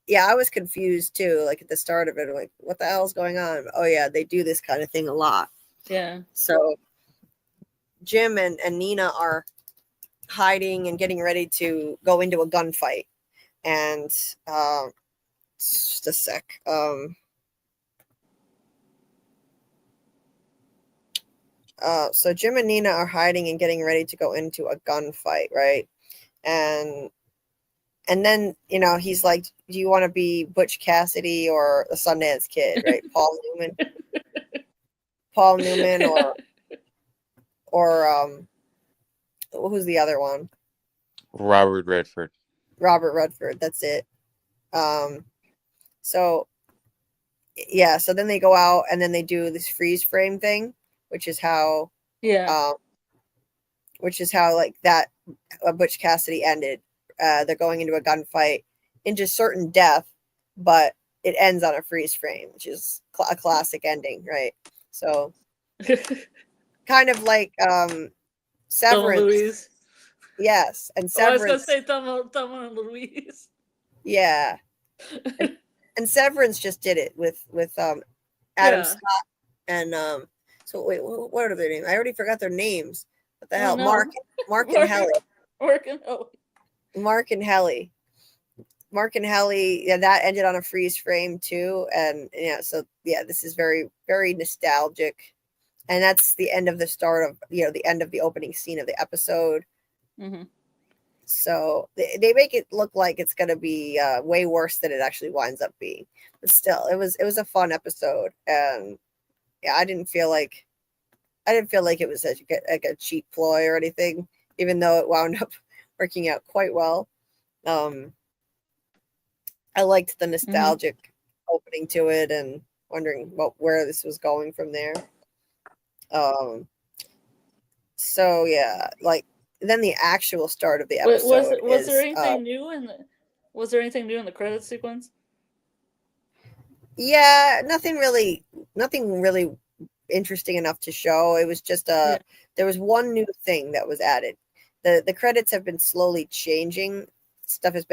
yeah, I was confused too, like at the start of it, like, what the hell's going on? Oh yeah, they do this kind of thing a lot. Yeah. So Jim and Nina are hiding and getting ready to go into a gunfight. And just a sec. So Jim and Nina are hiding and getting ready to go into a gunfight, right? And And then, you know, he's like, do you want to be Butch Cassidy or the Sundance Kid, right? Paul Newman or who's the other one? Robert Redford. Robert Redford, that's it. So yeah, so then they go out and then they do this freeze frame thing, which is how like that Butch Cassidy ended. They're going into a gunfight, into certain death, but it ends on a freeze frame, which is a classic ending, right? So kind of like Severance. Louise. Yes, and Oh, I was Severance. gonna say Thelma and Louise. Yeah. And Severance just did it with Adam Scott and so wait, what are their names? I already forgot their names. What the hell? No. Mark and Helly. Mark and Helly. Yeah, that ended on a freeze frame too. And yeah, so yeah, this is very, very nostalgic. And that's the end of the start of, you know, the end of the opening scene of the episode. Mm-hmm. So they make it look like it's going to be way worse than it actually winds up being. But still, it was a fun episode. And yeah, I didn't feel like it was like a cheap ploy or anything, even though it wound up working out quite well. I liked the nostalgic opening to it and wondering where this was going from there. So yeah, like then the actual start of the episode was there anything new in the credit sequence? Yeah, nothing really interesting enough to show. It was just there was one new thing that was added. The credits have been slowly changing. Stuff has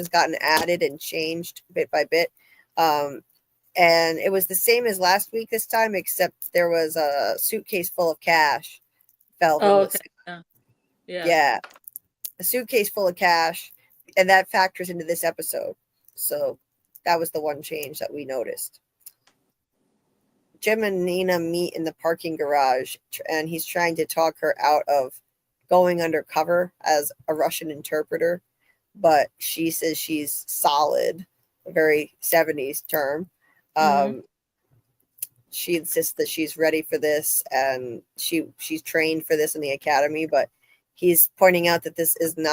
gotten added and changed bit by bit. And it was the same as last week this time, except there was a suitcase full of cash fell from the sky. Yeah. A suitcase full of cash, and that factors into this episode. So that was the one change that we noticed. Jim and Nina meet in the parking garage, and he's trying to talk her out of going undercover as a Russian interpreter, but she says she's solid, a very 70s term. She insists that she's ready for this, and she's trained for this in the academy, but he's pointing out that this isn't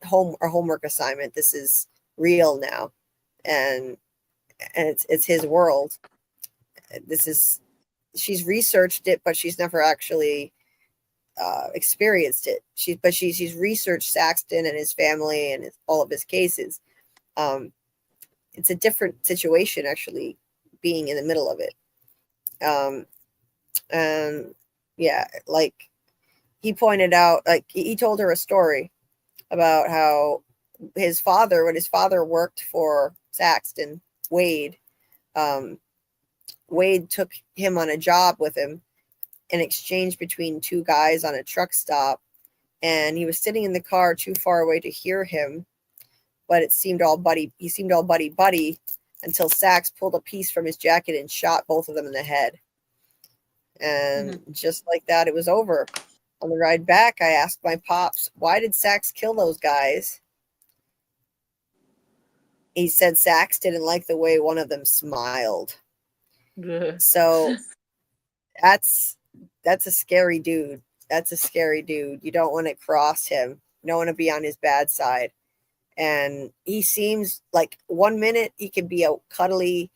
homework assignment. This is real now, and it's his world. She's researched it, but she's never actually experienced it. She's researched Saxton and his family and all of his cases. It's a different situation actually being in the middle of it. And yeah, like he pointed out, like he told her a story about how when his father worked for Saxton, Wade took him on a job with him in exchange between two guys on a truck stop, and he was sitting in the car too far away to hear him, but he seemed all buddy until Sax pulled a piece from his jacket and shot both of them in the head. And just like that, it was over. On the ride back, I asked my pops, why did Sax kill those guys? He said Sax didn't like the way one of them smiled. So that's a scary dude. That's a scary dude. You don't want to cross him. You don't want to be on his bad side. And he seems like 1 minute he could be a cuddly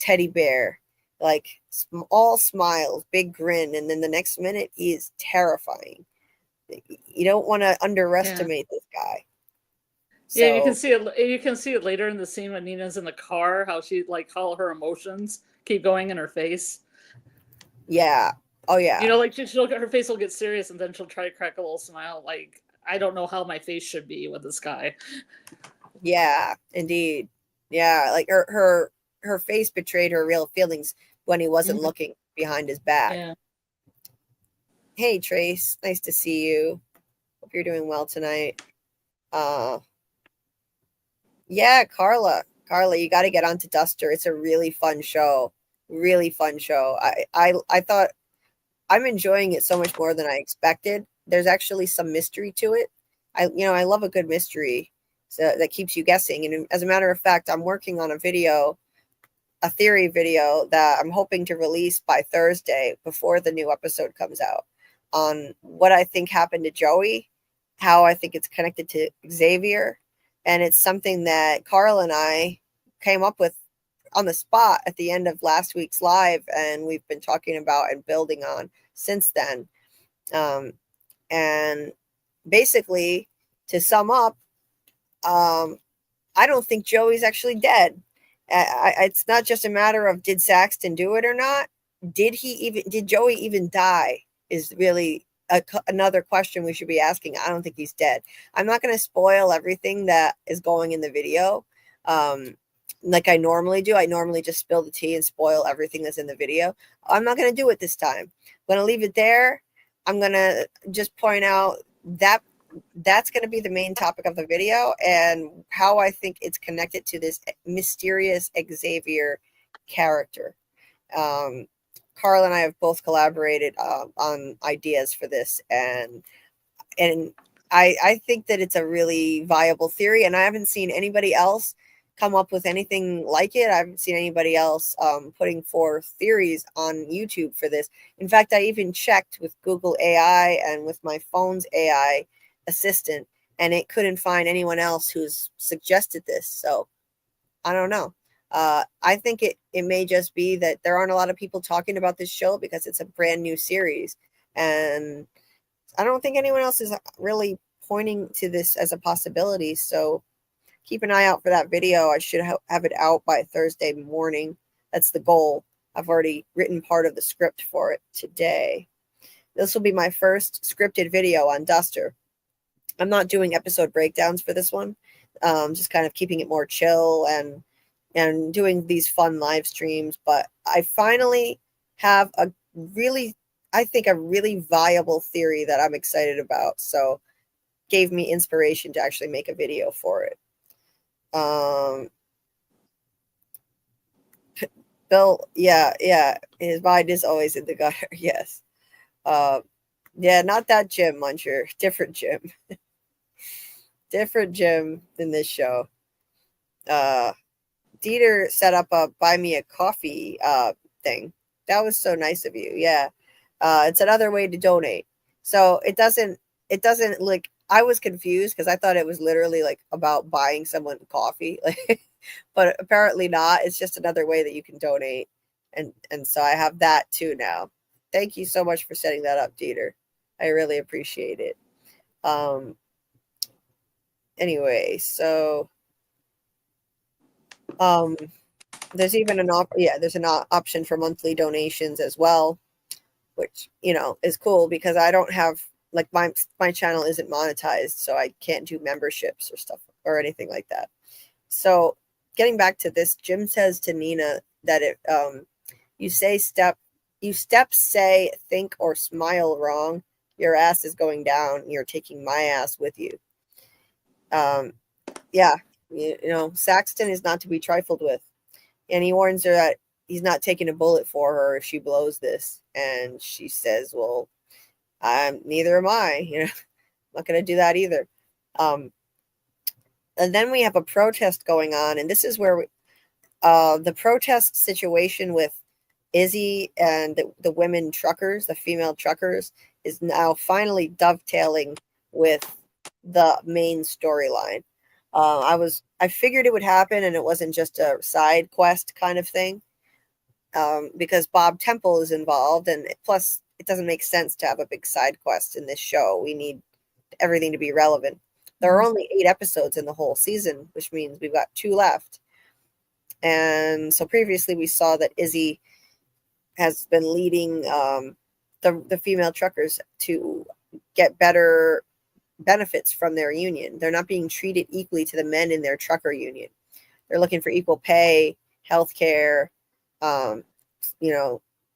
teddy bear, like all smiles, big grin, and then the next minute he is terrifying. You don't want to underestimate this guy. Yeah, you can see it. You can see it later in the scene when Nina's in the car, how all her emotions keep going in her face. Yeah. Oh yeah. You know, like her face will get serious, and then she'll try to crack a little smile. Like, I don't know how my face should be with this guy. Yeah, indeed. Yeah, like her face betrayed her real feelings when he wasn't looking behind his back. Yeah. Hey Trace, nice to see you. Hope you're doing well tonight. Yeah, Carla, you got to get onto Duster. It's a really fun show. Really fun show. I thought I'm enjoying it so much more than I expected. There's actually some mystery to it. I love a good mystery that keeps you guessing. And as a matter of fact, I'm working on a theory video that I'm hoping to release by Thursday before the new episode comes out, on what I think happened to Joey, how I think it's connected to Xavier. And it's something that Carl and I came up with on the spot at the end of last week's live, and we've been talking about and building on since then. And basically, to sum up, I don't think Joey's actually dead. It's not just a matter of did Saxton do it or not. Did Joey even die? Is really another question we should be asking. I don't think he's dead. I'm not going to spoil everything that is going in the video, like I normally do. I normally just spill the tea and spoil everything that's in the video. I'm not going to do it this time. I'm going to leave it there. I'm going to just point out that that's going to be the main topic of the video, and how I think it's connected to this mysterious Xavier character. Carl and I have both collaborated on ideas for this, and I think that it's a really viable theory, and I haven't seen anybody else come up with anything like it. I haven't seen anybody else putting forth theories on YouTube for this. In fact, I even checked with Google AI and with my phone's AI assistant, and it couldn't find anyone else who's suggested this. So I don't know. I think it may just be that there aren't a lot of people talking about this show because it's a brand new series, and I don't think anyone else is really pointing to this as a possibility. So keep an eye out for that video. I should have it out by Thursday morning. That's the goal. I've already written part of the script for it today. This will be my first scripted video on Duster. I'm not doing episode breakdowns for this one. Just kind of keeping it more chill and doing these fun live streams. But I finally have a really viable theory that I'm excited about. So gave me inspiration to actually make a video for it. Bill, yeah, his mind is always in the gutter. Yes. Yeah, not that Jim Muncher, different Jim. Different Jim in this show. Dieter set up a buy me a coffee thing. That was so nice of you. Yeah. It's another way to donate. So it doesn't like, I was confused because I thought it was literally like about buying someone coffee, like, but apparently not. It's just another way that you can donate, and so I have that too now. Thank you so much for setting that up, Dieter. I really appreciate it. Anyway, so there's even an option for monthly donations as well, which is cool because I don't have, like, my channel isn't monetized, so I can't do memberships or stuff or anything like that. So getting back to this, Jim says to Nina that you say, think, or smile wrong, your ass is going down. You're taking my ass with you. Yeah, Saxton is not to be trifled with, and he warns her that he's not taking a bullet for her if she blows this, and she says, "Well, neither am I. I'm not going to do that either." And then we have a protest going on, and this is where the protest situation with Izzy and the women truckers, the female truckers, is now finally dovetailing with the main storyline. I figured it would happen, and it wasn't just a side quest kind of thing, because Bob Temple is involved, and plus it doesn't make sense to have a big side quest in this show. We need everything to be relevant. There are only 8 episodes in the whole season, which means we've got 2 left. And so previously we saw that Izzy has been leading the female truckers to get better benefits from their union. They're not being treated equally to the men in their trucker union. They're looking for equal pay, health care,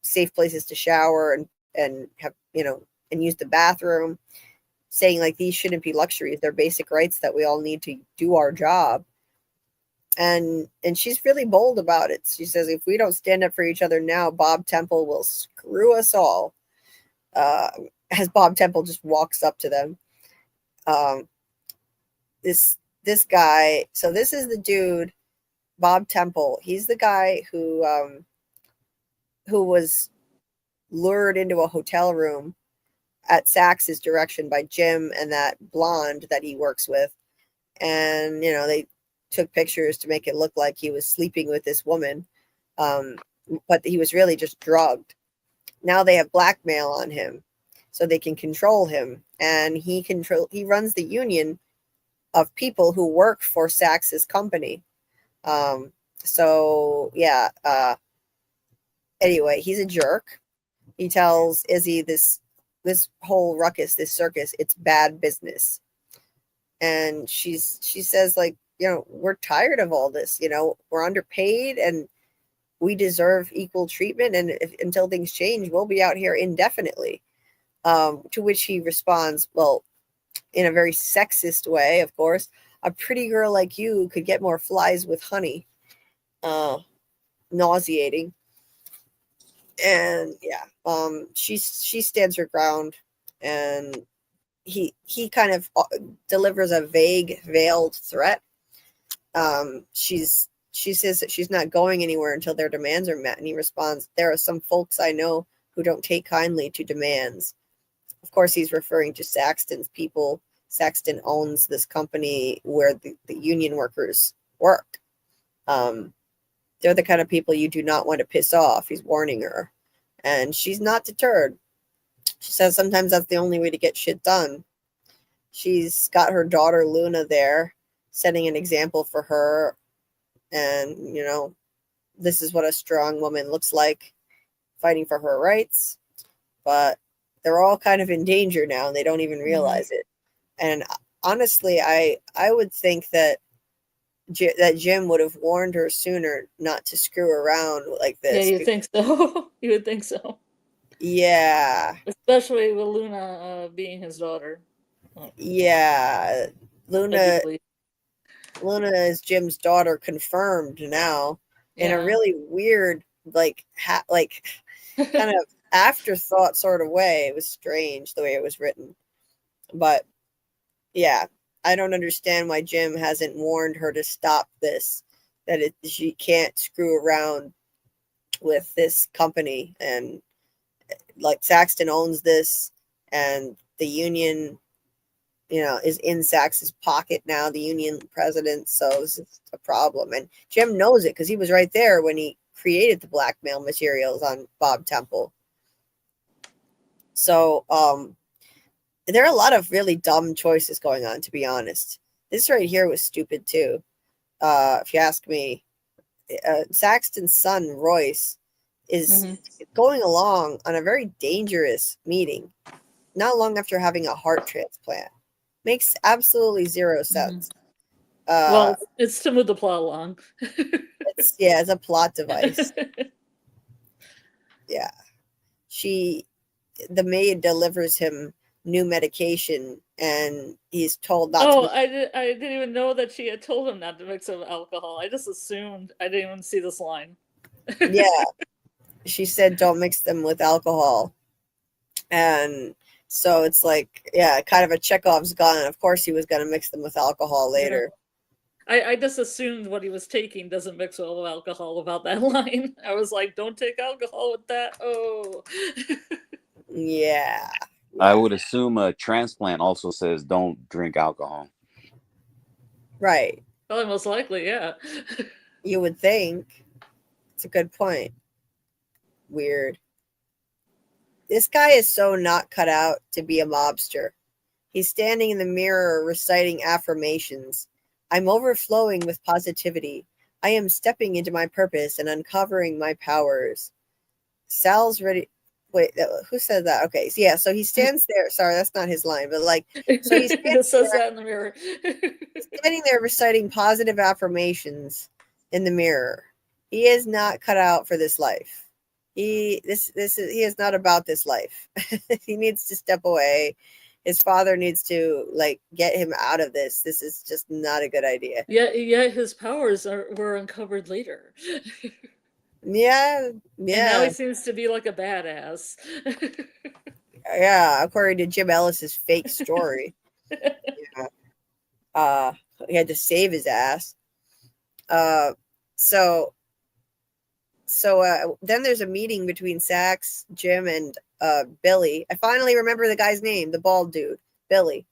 safe places to shower and have, and use the bathroom, saying like these shouldn't be luxuries. They're basic rights that we all need to do our job. And she's really bold about it. She says, if we don't stand up for each other now, Bob Temple will screw us all. As Bob Temple just walks up to them. this guy. So this is the dude, Bob Temple. He's the guy who was lured into a hotel room at Sax's direction by Jim and that blonde that he works with. And, they took pictures to make it look like he was sleeping with this woman. But he was really just drugged. Now they have blackmail on him so they can control him. And he runs the union of people who work for Sax's company. Anyway, he's a jerk. He tells Izzy this whole ruckus, this circus, it's bad business. And she says, like, we're tired of all this. We're underpaid and we deserve equal treatment. And until things change, we'll be out here indefinitely. To which he responds, well, in a very sexist way, of course, a pretty girl like you could get more flies with honey. Nauseating. And she stands her ground, and he kind of delivers a vague, veiled threat. She says that she's not going anywhere until their demands are met, and he responds, there are some folks I know who don't take kindly to demands. Of course, he's referring to Saxton's people. Saxton owns this company where the union workers work. They're the kind of people you do not want to piss off. He's warning her. And she's not deterred. She says sometimes that's the only way to get shit done. She's got her daughter Luna there, setting an example for her. And, this is what a strong woman looks like, fighting for her rights. But they're all kind of in danger now, and they don't even realize it. And honestly, I would think that Jim would have warned her sooner not to screw around like this. Yeah, you think so? You would think so. Yeah. Especially with Luna being his daughter. Yeah. Luna is Jim's daughter, confirmed now, in a really weird, kind of afterthought sort of way. It was strange the way it was written. But yeah, I don't understand why Jim hasn't warned her to stop this, that she can't screw around with this company. And like Saxton owns this, and the union, is in Sax's pocket now, the union president. So this is a problem. And Jim knows it because he was right there when he created the blackmail materials on Bob Temple. So, there are a lot of really dumb choices going on, to be honest. This right here was stupid too. If you ask me, Saxton's son, Royce, is going along on a very dangerous meeting, not long after having a heart transplant. Makes absolutely zero sense. Well, it's to move the plot along. It's a plot device. Yeah. The maid delivers him new medication, and he's told not to. I didn't even know that she had told him not to mix it with alcohol. I just assumed. I didn't even see this line. Yeah. She said don't mix them with alcohol. And so it's like, kind of a Chekhov's gun. Of course he was going to mix them with alcohol later. I just assumed what he was taking doesn't mix with alcohol about that line. I was like, don't take alcohol with that. Oh. Yeah. I would assume a transplant also says don't drink alcohol. Right. Probably most likely, yeah. You would think. It's a good point. Weird. This guy is so not cut out to be a mobster. He's standing in the mirror reciting affirmations. I'm overflowing with positivity. I am stepping into my purpose and uncovering my powers. Sal's ready. Wait, who said that? Okay, so he stands there. Sorry, that's not his line, but so he says that in the mirror. Standing there reciting positive affirmations in the mirror. He is not cut out for this life. He is not about this life. He needs to step away. His father needs to get him out of this. This is just not a good idea. Yeah, his powers were uncovered later. Yeah. And now he seems to be like a badass. Yeah, according to Jim Ellis's fake story. Yeah. He had to save his ass. So then there's a meeting between Sax, Jim, and Billy. I finally remember the guy's name, the bald dude, Billy.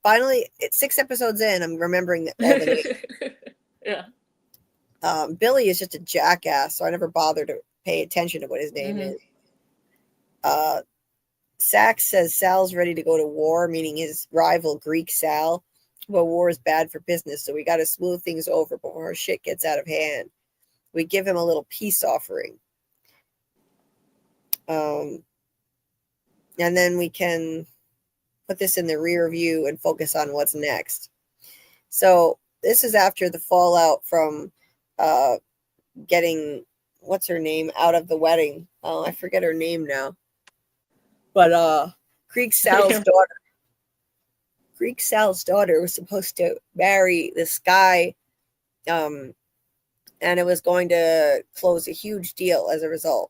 Finally, it's 6 episodes in. I'm remembering all the names. Yeah. Billy is just a jackass, so I never bothered to pay attention to what his name is. Sax says Sal's ready to go to war, meaning his rival Greek Sal. But war is bad for business, so we got to smooth things over before shit gets out of hand. We give him a little peace offering. And then we can put this in the rear view and focus on what's next. So this is after the fallout from getting, what's her name, out of the wedding. Oh, I forget her name now. But Greek Sal's daughter was supposed to marry this guy, and it was going to close a huge deal as a result.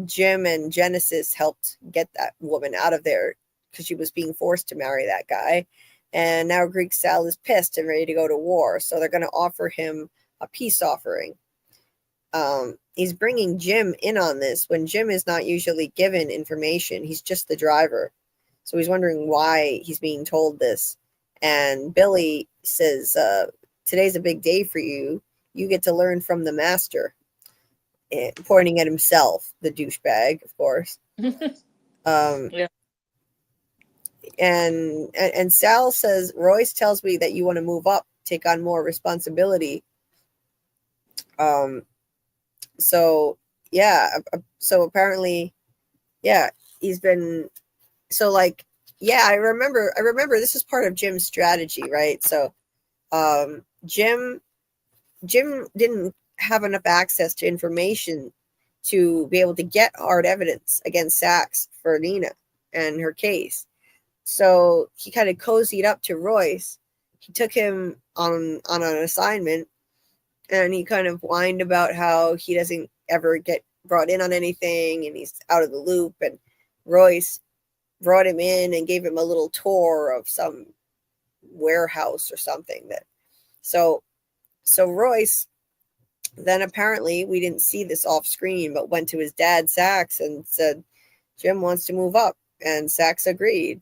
Jim and Genesis helped get that woman out of there because she was being forced to marry that guy. And now Greek Sal is pissed and ready to go to war. So they're going to offer him a peace offering. He's bringing Jim in on this when Jim is not usually given information. He's just the driver. So he's wondering why he's being told this. And Billy says, today's a big day for you. You get to learn from the master. Pointing at himself, the douchebag, of course. Yeah. And Sal says, Royce tells me that you want to move up, take on more responsibility. So apparently, yeah, he's been, so like, yeah, I remember this is part of Jim's strategy, right? So, Jim didn't have enough access to information to be able to get hard evidence against Sax for Nina and her case. So he kind of cozied up to Royce. He took him on an assignment, and he kind of whined about how he doesn't ever get brought in on anything and he's out of the loop. And Royce brought him in and gave him a little tour of some warehouse or something. So Royce, then apparently, we didn't see this off screen, but went to his dad, Sax, and said, Jim wants to move up. And Sax agreed.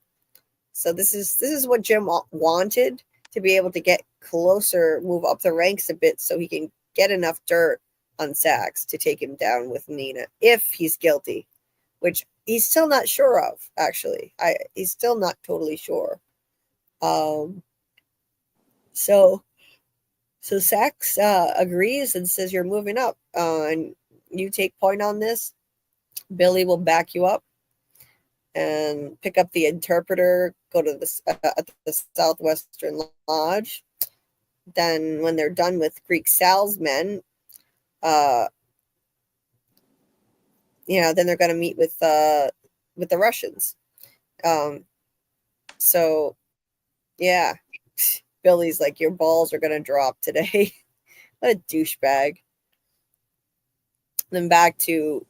So this is what Jim wanted, to be able to get closer, move up the ranks a bit so he can get enough dirt on Sax to take him down with Nina, if he's guilty, which he's still not sure of, actually. He's still not totally sure. So Sax agrees and says, you're moving up, and you take point on this. Billy will back you up and pick up the interpreter, go to the Southwestern Lodge. Then when they're done with Greek Sal's men, then they're going to meet with the Russians. So, yeah. Billy's like, your balls are going to drop today. What a douchebag. Then back to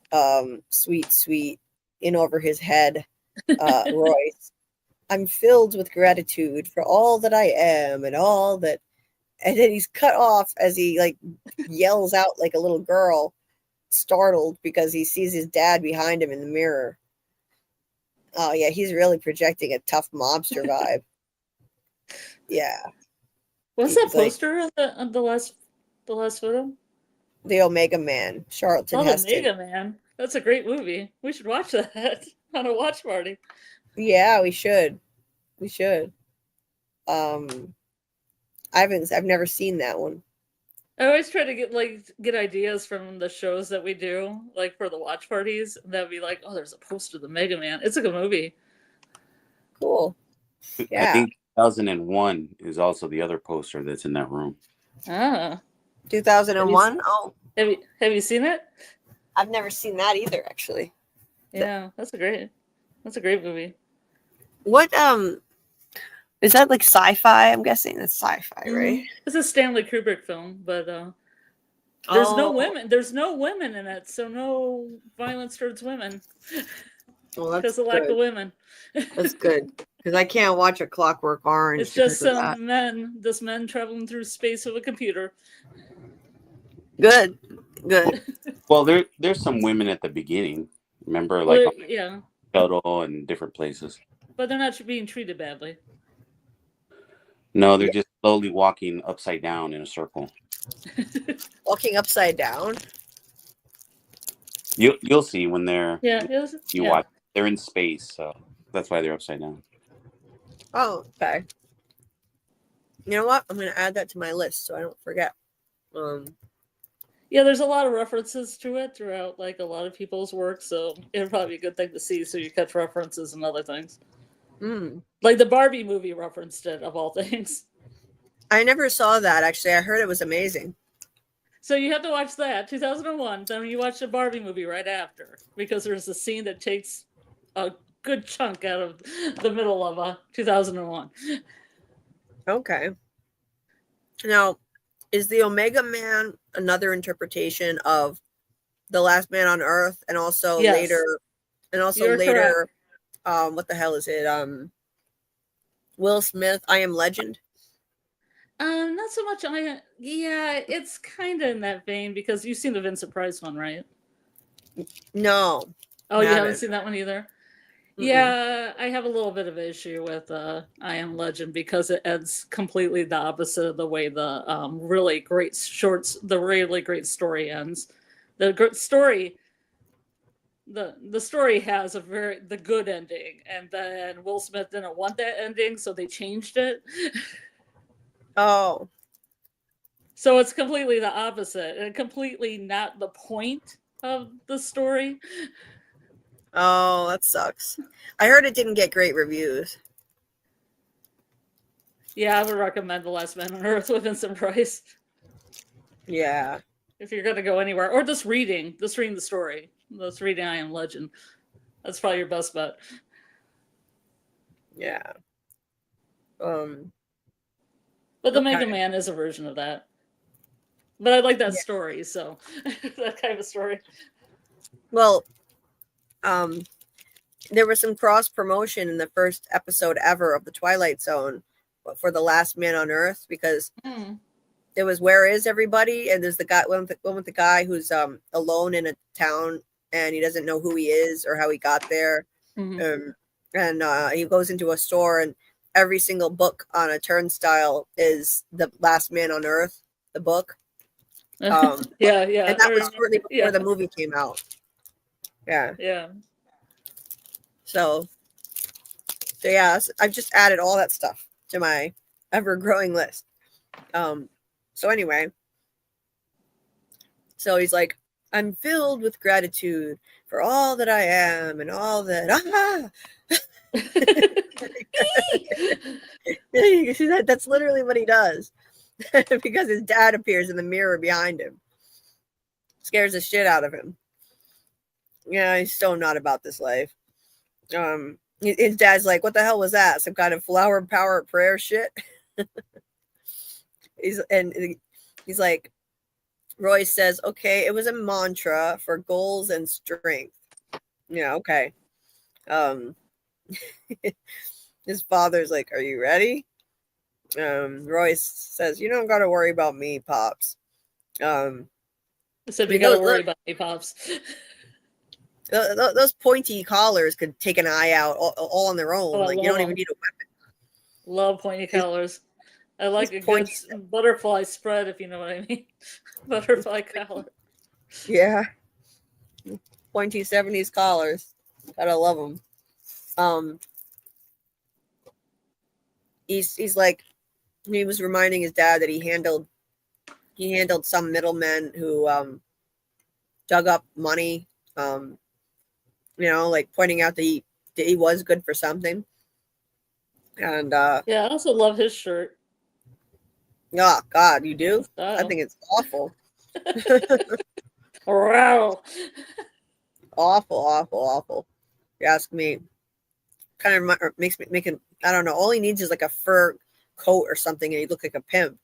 sweet, in over his head, Royce. I'm filled with gratitude for all that I am and all that. And then he's cut off as he like yells out like a little girl, startled because he sees his dad behind him in the mirror. Oh, yeah, he's really projecting a tough mobster vibe. Yeah. What's that poster on the last photo? The Omega Man, Charlton Heston. Omega Man. That's a great movie. We should watch that on a watch party. Yeah, we should. I've never seen that one. I always try to get ideas from the shows that we do, like for the watch parties. That'd be like, oh, there's a poster of the Mega Man. It's a good movie. Cool. Yeah. I think 2001 is also the other poster that's in that room. Ah. 2001? Oh. Have you seen it? I've never seen that either, actually. Yeah, that's a great movie. What is that, like sci-fi? I'm guessing it's sci-fi, right? It's a Stanley Kubrick film, but there's no women. There's no women in it, so no violence towards women. Well, that's because of lack of good. women. That's good because I can't watch A Clockwork Orange. It's just because of that. some men traveling through space with a computer. Good. Well, there's some women at the beginning. Remember, like Well, on yeah, shuttle and different places. but they're not being treated badly. No, they're Yeah. just slowly walking upside down in a circle. Walking upside down. You'll see when they're you yeah. watch. They're in space, so that's why they're upside down. Oh, okay. You know what? I'm gonna add that to my list so I don't forget. Yeah, there's a lot of references to it throughout, like a lot of people's work, so it'd probably be a good thing to see so you catch references and other things. Like the Barbie movie referenced it, of all things. I never saw that actually. I heard it was amazing. So you have to watch that, 2001. Then you watch the Barbie movie right after, because there's a scene that takes a good chunk out of the middle of 2001. Okay. Now, is the Omega Man another interpretation of the Last Man on Earth, and also Yes. later, You're correct. what the hell is it? Will Smith, I Am Legend. Not so much. Yeah, it's kind of in that vein because you've seen the Vincent Price one, right? No. Oh, you haven't seen that one either? Mm-mm. Yeah, I have a little bit of issue with I Am Legend because it ends completely the opposite of the way the really great story ends. The story has the good ending, and then Will Smith didn't want that ending, so they changed it. Oh. So it's completely the opposite and completely not the point of the story. Oh, that sucks. I heard it didn't get great reviews. Yeah, I would recommend The Last Man on Earth with Vincent Price. Yeah. If you're gonna go anywhere, or just reading the story, just reading I Am Legend. That's probably your best bet. Yeah. But the Mega Man is a version of that. But I like that story, so that kind of story. Well, there was some cross promotion in the first episode ever of the Twilight Zone for The Last Man on Earth, because there was Where Is Everybody, and there's the guy one with the guy who's alone in a town and he doesn't know who he is or how he got there. And he goes into a store and every single book on a turnstile is The Last Man on Earth, the book. Yeah. And that was shortly before the movie came out. Yeah. So yeah, I've just added all that stuff to my ever-growing list. So anyway, so he's like, I'm filled with gratitude for all that I am and all that. You see that? That's literally what he does. Because his dad appears in the mirror behind him. Scares the shit out of him. Yeah, he's so not about this life. His dad's like, what the hell was that? Some kind of flower power prayer shit? He's like, Royce says, okay, it was a mantra for goals and strength. Yeah, okay. His father's like, are you ready? Royce says, you don't got to worry about me, Pops. Except you got to worry about me, Pops. Those pointy collars could take an eye out all on their own. You don't even need a weapon. Love pointy collars. I like a good butterfly spread, if you know what I mean. Butterfly collar. Yeah. Pointy 70s collars. Gotta love them. He's like, he was reminding his dad that he handled some middlemen who dug up money. Like pointing out that he was good for something. And yeah, I also love his shirt. Oh God, you do? I think it's awful. Wow. Awful. You ask me. Kind of makes me I don't know. All he needs is like a fur coat or something, and he looks like a pimp.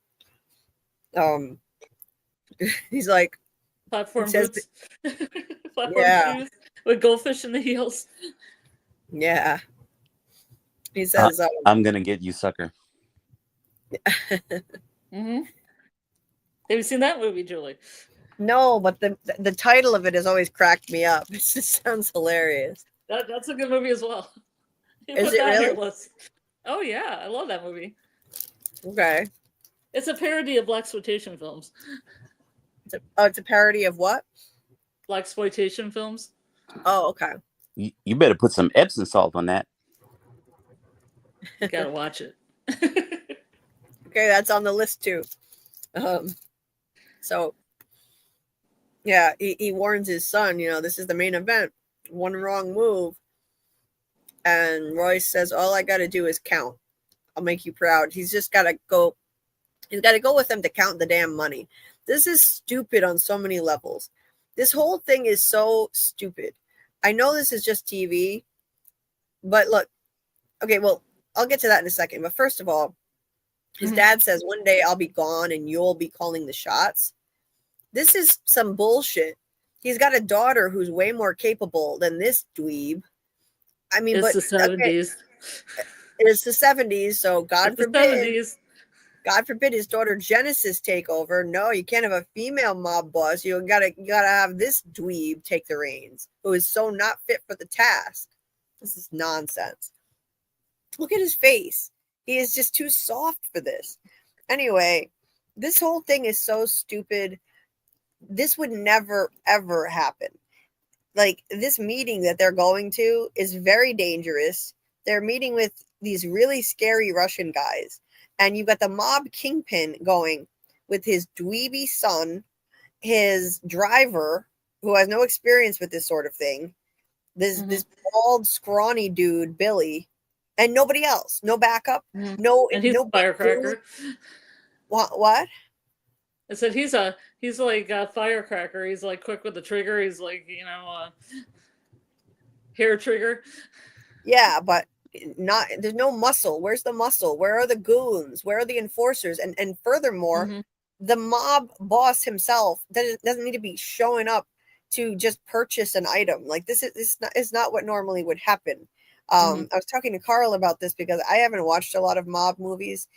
He's like platform boots. Platform shoes with goldfish in the heels. Yeah. He says, I'm gonna get you, sucker. Mm-hmm. Have you seen that movie, Julie? no, but the title of it has always cracked me up. It just sounds hilarious. That's a good movie as well. You Is put it that on your really? list. Oh yeah, I love that movie. Okay. It's a parody of blaxploitation films. It's a parody of what? Blaxploitation films. Oh, okay. You better put some Epsom salt on that. You gotta watch it. Okay, that's on the list too. So yeah, he warns his son, this is the main event. One wrong move. And Royce says, all I got to do is count. I'll make you proud. He's just got to go. He's got to go with them to count the damn money. This is stupid on so many levels. This whole thing is so stupid. I know this is just TV, but look, okay, well, I'll get to that in a second. But first of all, his dad says, one day I'll be gone and you'll be calling the shots. This is some bullshit. He's got a daughter who's way more capable than this dweeb. I mean, it's but the 70s. Okay, it's the 70s, so God forbid. 70s. God forbid his daughter Genesis take over. No, you can't have a female mob boss. You gotta have this dweeb take the reins, who is so not fit for the task. This is nonsense. Look at his face. He is just too soft for this. Anyway, this whole thing is so stupid. This would never, ever happen. Like, this meeting that they're going to is very dangerous. They're meeting with these really scary Russian guys. And you've got the mob kingpin going with his dweeby son, his driver, who has no experience with this sort of thing, this bald, scrawny dude, Billy, and nobody else. No backup. No, and he's no a firecracker. What? I said he's like a firecracker. He's like quick with the trigger. He's like, hair trigger. Yeah, but there's no muscle. Where's the muscle? Where are the goons? Where are the enforcers? And furthermore, the mob boss himself doesn't need to be showing up to just purchase an item. Like, this is not what normally would happen. I was talking to Carl about this because I haven't watched a lot of mob movies,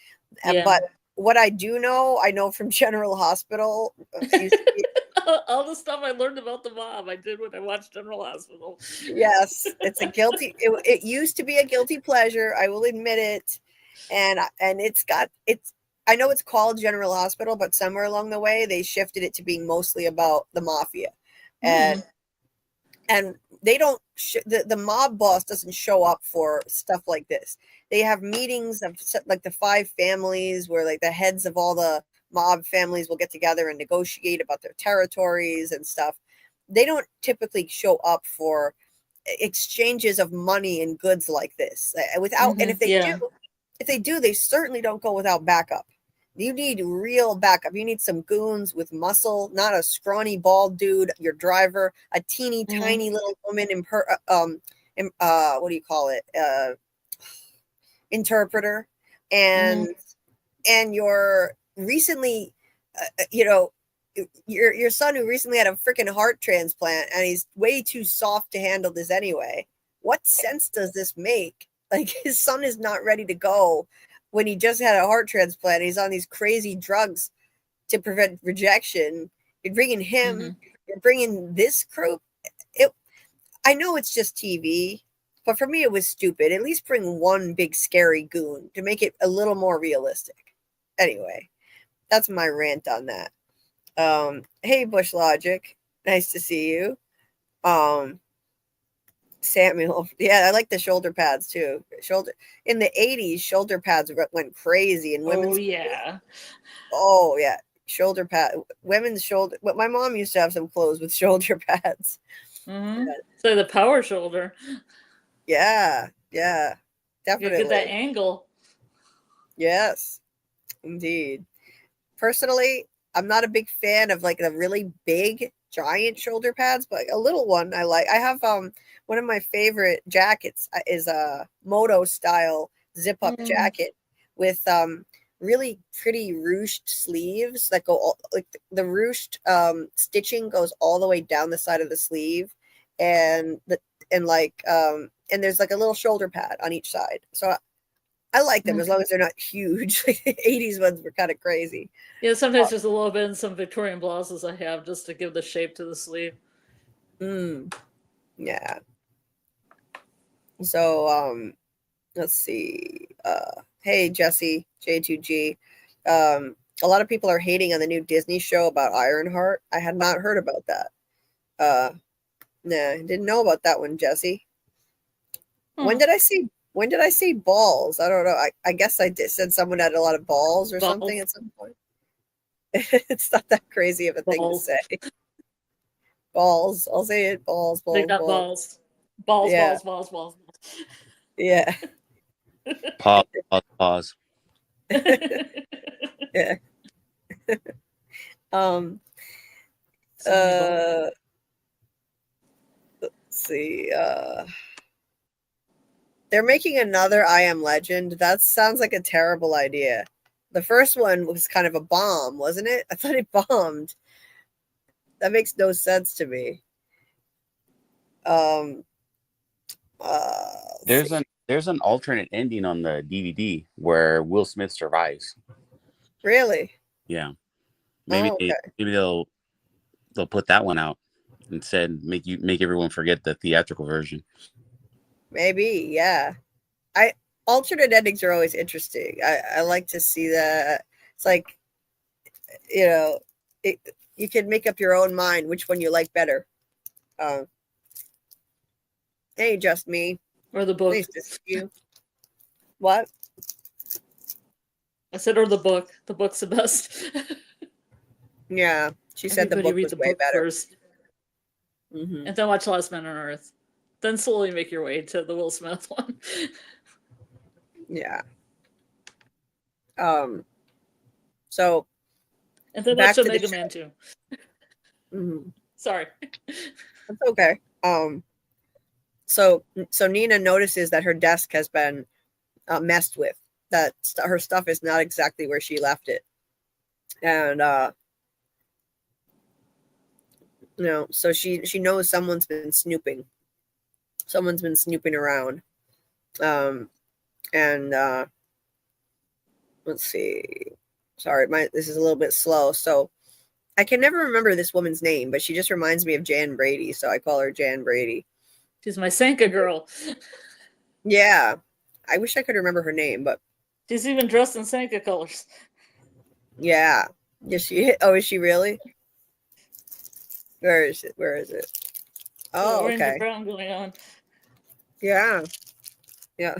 but what I do know, I know from General Hospital. All the stuff I learned about the mob, I did when I watched General Hospital. Yes, it's a guilty. It used to be a guilty pleasure. I will admit it, and it's. I know it's called General Hospital, but somewhere along the way they shifted it to being mostly about the mafia, and they don't. The mob boss doesn't show up for stuff like this. They have meetings of like the 5 families where like the heads of all the mob families will get together and negotiate about their territories and stuff. They don't typically show up for exchanges of money and goods like this without. And if they do, they certainly don't go without backup. You need real backup. You need some goons with muscle, not a scrawny bald dude, your driver, a teeny tiny little woman what do you call it? Interpreter, and your recently your son who recently had a freaking heart transplant, and he's way too soft to handle this anyway. What sense does this make? Like, his son is not ready to go when he just had a heart transplant. He's on these crazy drugs to prevent rejection. You're bringing him, you're bringing this group. I know it's just TV, but for me it was stupid. At least bring one big scary goon to make it a little more realistic. Anyway, that's my rant on that. Hey, Bush Logic, nice to see you. Samuel, yeah, I like the shoulder pads too. In the 80s, shoulder pads went crazy, and women's. Oh yeah, shoulder pad, women's shoulder. But my mom used to have some clothes with shoulder pads. So the power shoulder. Yeah, definitely. You get that angle. Yes, indeed. Personally, I'm not a big fan of like the really big giant shoulder pads, but a little one I like. I have one of my favorite jackets is a moto style zip up jacket with really pretty ruched sleeves that go like the ruched stitching goes all the way down the side of the sleeve, and and there's like a little shoulder pad on each side. So I like them as long as they're not huge. 80s ones were kind of crazy. Yeah, sometimes just a little bit in some Victorian blouses I have just to give the shape to the sleeve. Yeah. So let's see. Hey Jesse, J2G. A lot of people are hating on the new Disney show about Ironheart. I had not heard about that. Nah, didn't know about that one, Jesse. When did I see balls? I don't know. I guess I said someone had a lot of balls or something at some point. It's not that crazy of a thing to say. Balls. I'll say it. Balls. They got balls. Balls. Yeah. Balls. Yeah. Pause. Yeah. Let's see. They're making another I Am Legend. That sounds like a terrible idea. The first one was kind of a bomb, wasn't it? I thought it bombed. That makes no sense to me. There's an alternate ending on the DVD where Will Smith survives. Really? Yeah. Maybe they'll put that one out instead. Make everyone forget the theatrical version. Maybe, yeah. Alternate endings are always interesting. I like to see that. It's like, you can make up your own mind which one you like better. Hey, just me. Or the book. Nice to see you. What? I said, or the book. The book's the best. Yeah, she said the book was way better. First. And then watch Last Man on Earth. Then slowly make your way to the Will Smith one. Yeah. So. And then watch Omega Man 2. Sorry. That's okay. So Nina notices that her desk has been messed with. That her stuff is not exactly where she left it, and so she knows someone's been snooping. Someone's been snooping around, and let's see. Sorry, this is a little bit slow, so I can never remember this woman's name, but she just reminds me of Jan Brady, so I call her Jan Brady. She's my Sanka girl. Yeah. I wish I could remember her name, but she's even dressed in Sanka colors. Yeah. Is she really? Where is it? Oh, orange okay. And brown going on. Yeah. Yeah.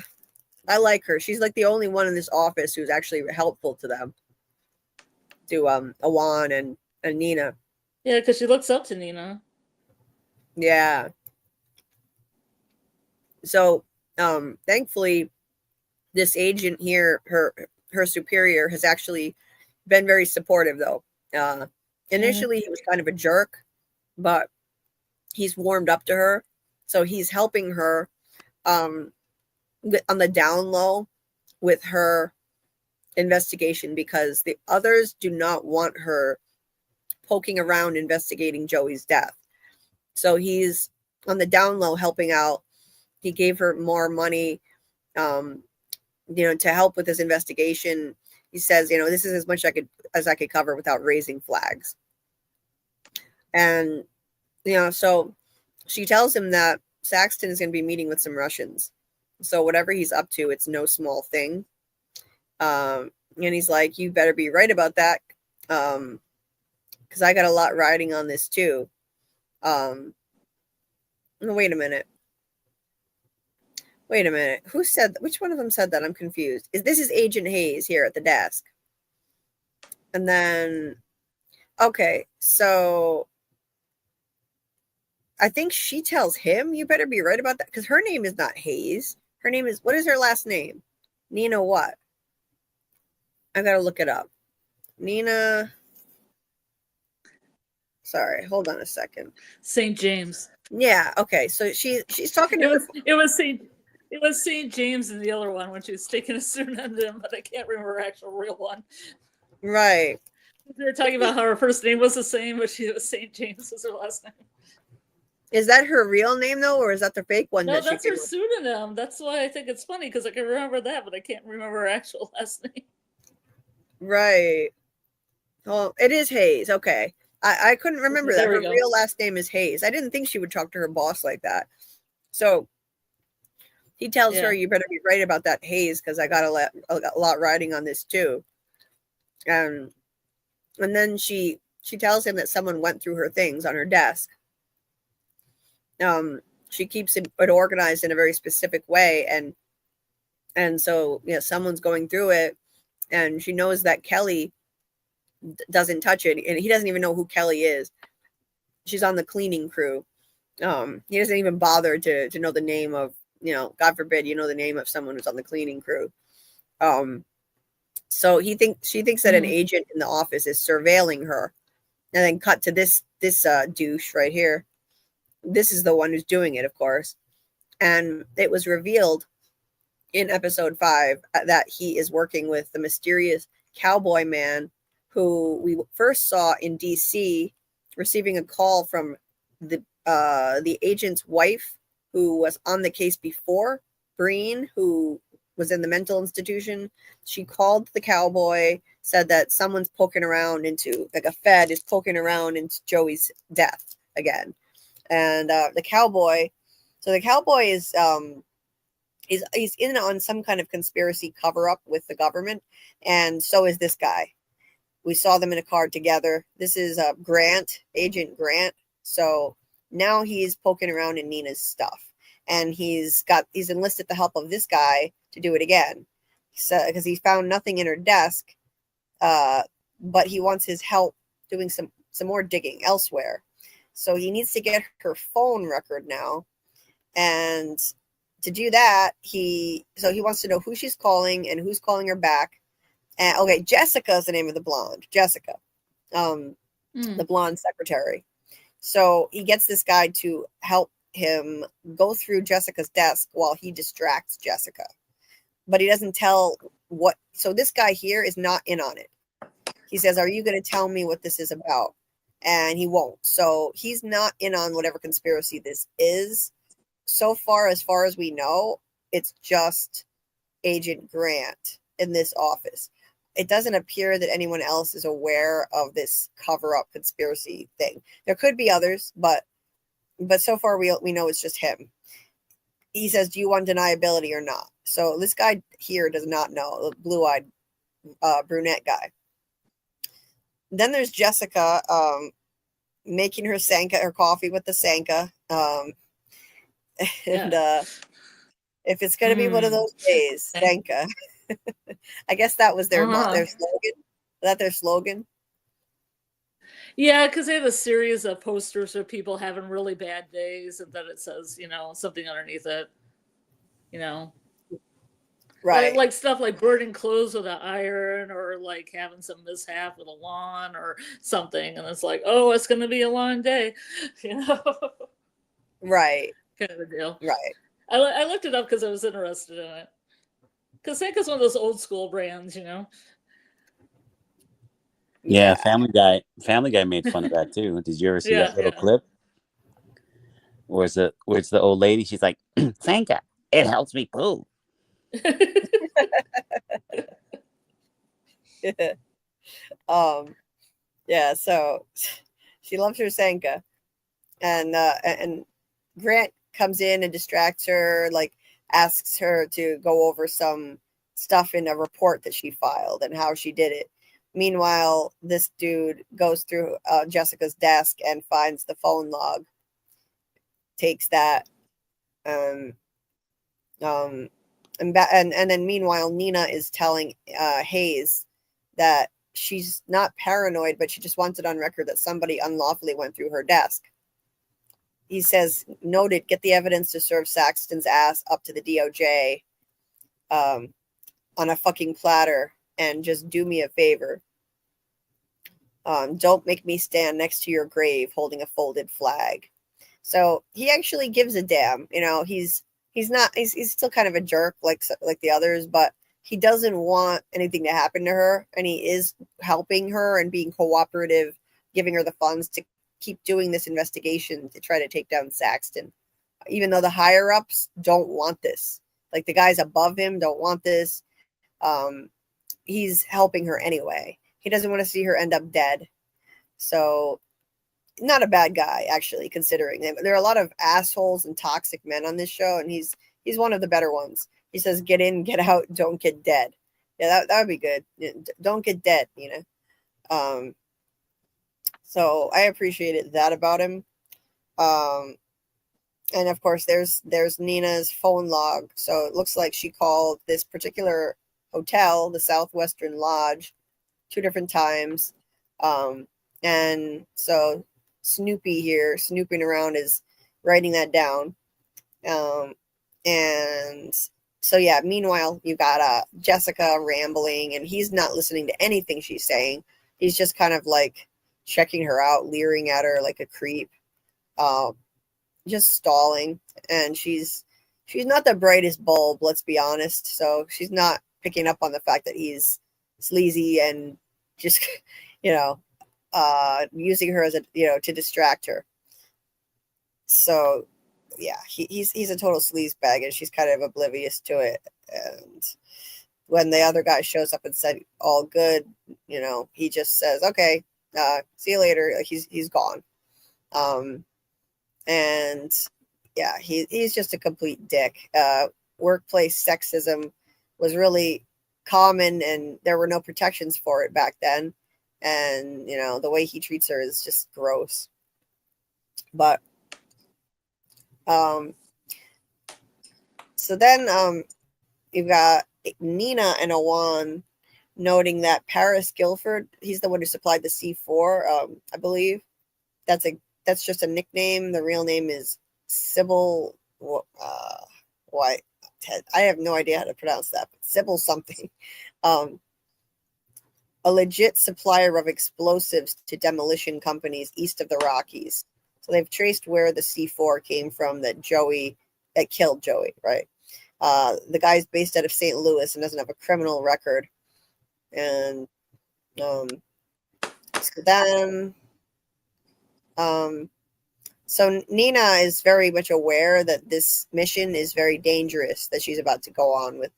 I like her. She's like the only one in this office who's actually helpful to them. To Awan and Nina. Yeah, because she looks up to Nina. Yeah. So, thankfully, this agent here, her superior, has actually been very supportive, though. Initially, he was kind of a jerk, but he's warmed up to her. So he's helping her on the down low with her investigation because the others do not want her poking around investigating Joey's death. So he's on the down low helping out. He gave her more money, to help with this investigation. He says, this is as much as I could cover without raising flags. And, so she tells him that Saxton is going to be meeting with some Russians. So whatever he's up to, it's no small thing. And he's like, you better be right about that. Because I got a lot riding on this too. Wait a minute. Who said that? Which one of them said that? I'm confused. This is Agent Hayes here at the desk. And then, okay, so I think she tells him, you better be right about that. Because her name is not Hayes. Her name is, what is her last name? Nina what? I got to look it up. Nina. Sorry, hold on a second. St. James. Yeah, okay. So she's talking to It was St. James in the other one when she was taking a pseudonym, but I can't remember her actual real one. Right. We were talking about how her first name was the same, but she was St. James was her last name. Is that her real name though, or is that the fake one? No, that that's she her pseudonym. That's why I think it's funny, because I can remember that, but I can't remember her actual last name. Right. Oh, it is Hayes. Okay. I couldn't remember that. There we Her go. real last name is Hayes. I didn't think she would talk to her boss like that. So he tells her, you better be right about that, Hayes, because I got a lot riding on this too. And then she tells him that someone went through her things on her desk. She keeps it organized in a very specific way, and so someone's going through it, and she knows that Kelly doesn't touch it, and he doesn't even know who Kelly is. She's on the cleaning crew. He doesn't even bother to know the name of, God forbid, the name of someone who's on the cleaning crew. So she thinks that an agent in the office is surveilling her, and then cut to this douche right here. This is the one who's doing it, of course. And it was revealed in episode 5 that he is working with the mysterious cowboy man who we first saw in DC, receiving a call from the agent's wife, who was on the case before, Breen, who was in the mental institution. She called the cowboy, said that someone's poking around into, like a Fed is poking around into Joey's death again. And the cowboy is he's in on some kind of conspiracy cover-up with the government, and so is this guy. We saw them in a car together. This is Grant, Agent Grant. So now he's poking around in Nina's stuff, and he's enlisted the help of this guy to do it again. So because he found nothing in her desk, but he wants his help doing some more digging elsewhere. So he needs to get her phone record now, and to do that, he wants to know who she's calling and who's calling her back. And okay, Jessica is the name of the blonde. Jessica, the blonde secretary. So he gets this guy to help him go through Jessica's desk while he distracts Jessica, but he doesn't tell what. So this guy here is not in on it. He says, "Are you going to tell me what this is about?" And he won't. So he's not in on whatever conspiracy this is. So far as we know, it's just Agent Grant in this office. It doesn't appear that anyone else is aware of this cover-up conspiracy thing. There could be others, but so far we know it's just him. He says, "Do you want deniability or not?" So this guy here does not know, the blue-eyed brunette guy. Then there's Jessica making her her coffee with the Sanka. And if it's going to be one of those days, Sanka. I guess that was their slogan. Is that their slogan? Yeah, because they have a series of posters of people having really bad days, and then it says, something underneath it. Right. Like stuff like burning clothes with an iron, or like having some mishap with a lawn or something, and it's like, oh, it's going to be a long day, Right. Kind of a deal. Right. I looked it up because I was interested in it. Because Sanka's one of those old school brands, Yeah, Family Guy made fun of that too. Did you ever see that little clip? Where it's the old lady, she's like, "Sanka, it helps me poo." Yeah, so she loves her Sanka, and Grant comes in and distracts her, like asks her to go over some stuff in a report that she filed and how she did it. Meanwhile, this dude goes through Jessica's desk and finds the phone log, takes that, and then meanwhile, Nina is telling Hayes that she's not paranoid, but she just wants it on record that somebody unlawfully went through her desk. He says, "Noted, get the evidence to serve Saxton's ass up to the DOJ on a fucking platter, and just do me a favor. Don't make me stand next to your grave holding a folded flag." So he actually gives a damn. He's still kind of a jerk like the others, but he doesn't want anything to happen to her, and he is helping her and being cooperative, giving her the funds keep doing this investigation to try to take down Saxton, even though the higher ups don't want this. Like the guys above him don't want this. He's helping her anyway. He doesn't want to see her end up dead. So not a bad guy, actually, considering there are a lot of assholes and toxic men on this show, and he's one of the better ones. He says, "Get in, get out, don't get dead." Yeah, that would be good. Don't get dead, So I appreciated that about him. And of course, there's Nina's phone log. So it looks like she called this particular hotel, the Southwestern Lodge, 2 different times. And so Snoopy here, snooping around, is writing that down. And so, yeah, meanwhile, you got Jessica rambling, and he's not listening to anything she's saying. He's just kind of like checking her out, leering at her like a creep, just stalling. And she's not the brightest bulb, let's be honest. So she's not picking up on the fact that he's sleazy and just, using her as to distract her. So yeah, he's a total sleazebag, and she's kind of oblivious to it. And when the other guy shows up and said all good, he just says, okay, see you later. Like he's gone. And yeah, he's just a complete dick. Workplace sexism was really common, and there were no protections for it back then. And the way he treats her is just gross. But so then you've got Nina and Awan noting that Paris Guilford, he's the one who supplied the C4, I believe. That's just a nickname. The real name is Sybil. Why? I have no idea how to pronounce that. But Sybil something. A legit supplier of explosives to demolition companies east of the Rockies. So they've traced where the C4 came from that killed Joey, right? The guy's based out of St. Louis and doesn't have a criminal record. And so then, so Nina is very much aware that this mission is very dangerous that she's about to go on with,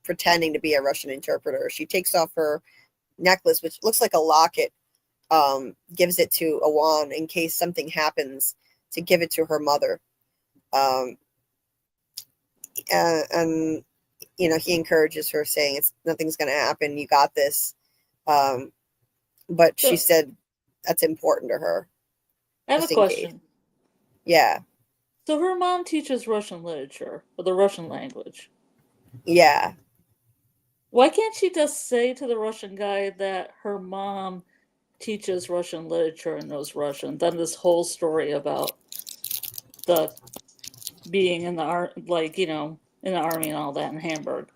pretending to be a Russian interpreter. She takes off her necklace, which looks like a locket, gives it to Awan in case something happens, to give it to her mother. And he encourages her, saying nothing's going to happen. You got this. But she said that's important to her. I have a question. Yeah. So her mom teaches Russian literature, or the Russian language. Yeah. Why can't she just say to the Russian guy that her mom teaches Russian literature and knows Russian? Then this whole story about the being in the in the army and all that in Hamburg.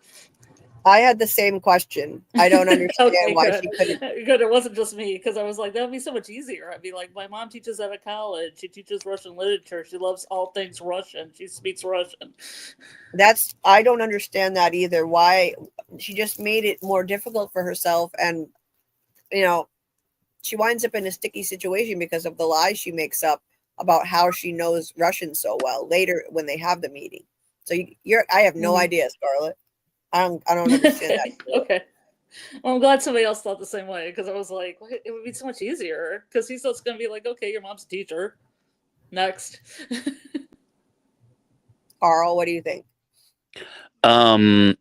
I had the same question. I don't understand why she couldn't. Good, it wasn't just me, because I was like, that would be so much easier. I'd be like, my mom teaches at a college. She teaches Russian literature. She loves all things Russian. She speaks Russian. I don't understand that either. Why she just made it more difficult for herself, and she winds up in a sticky situation because of the lies she makes up about how she knows Russian so well later when they have the meeting. So I have no idea, Scarlet. I don't understand that. Okay. Well, I'm glad somebody else thought the same way, because I was like, it would be so much easier, because he's just going to be like, okay, your mom's a teacher. Next. Carl, what do you think? I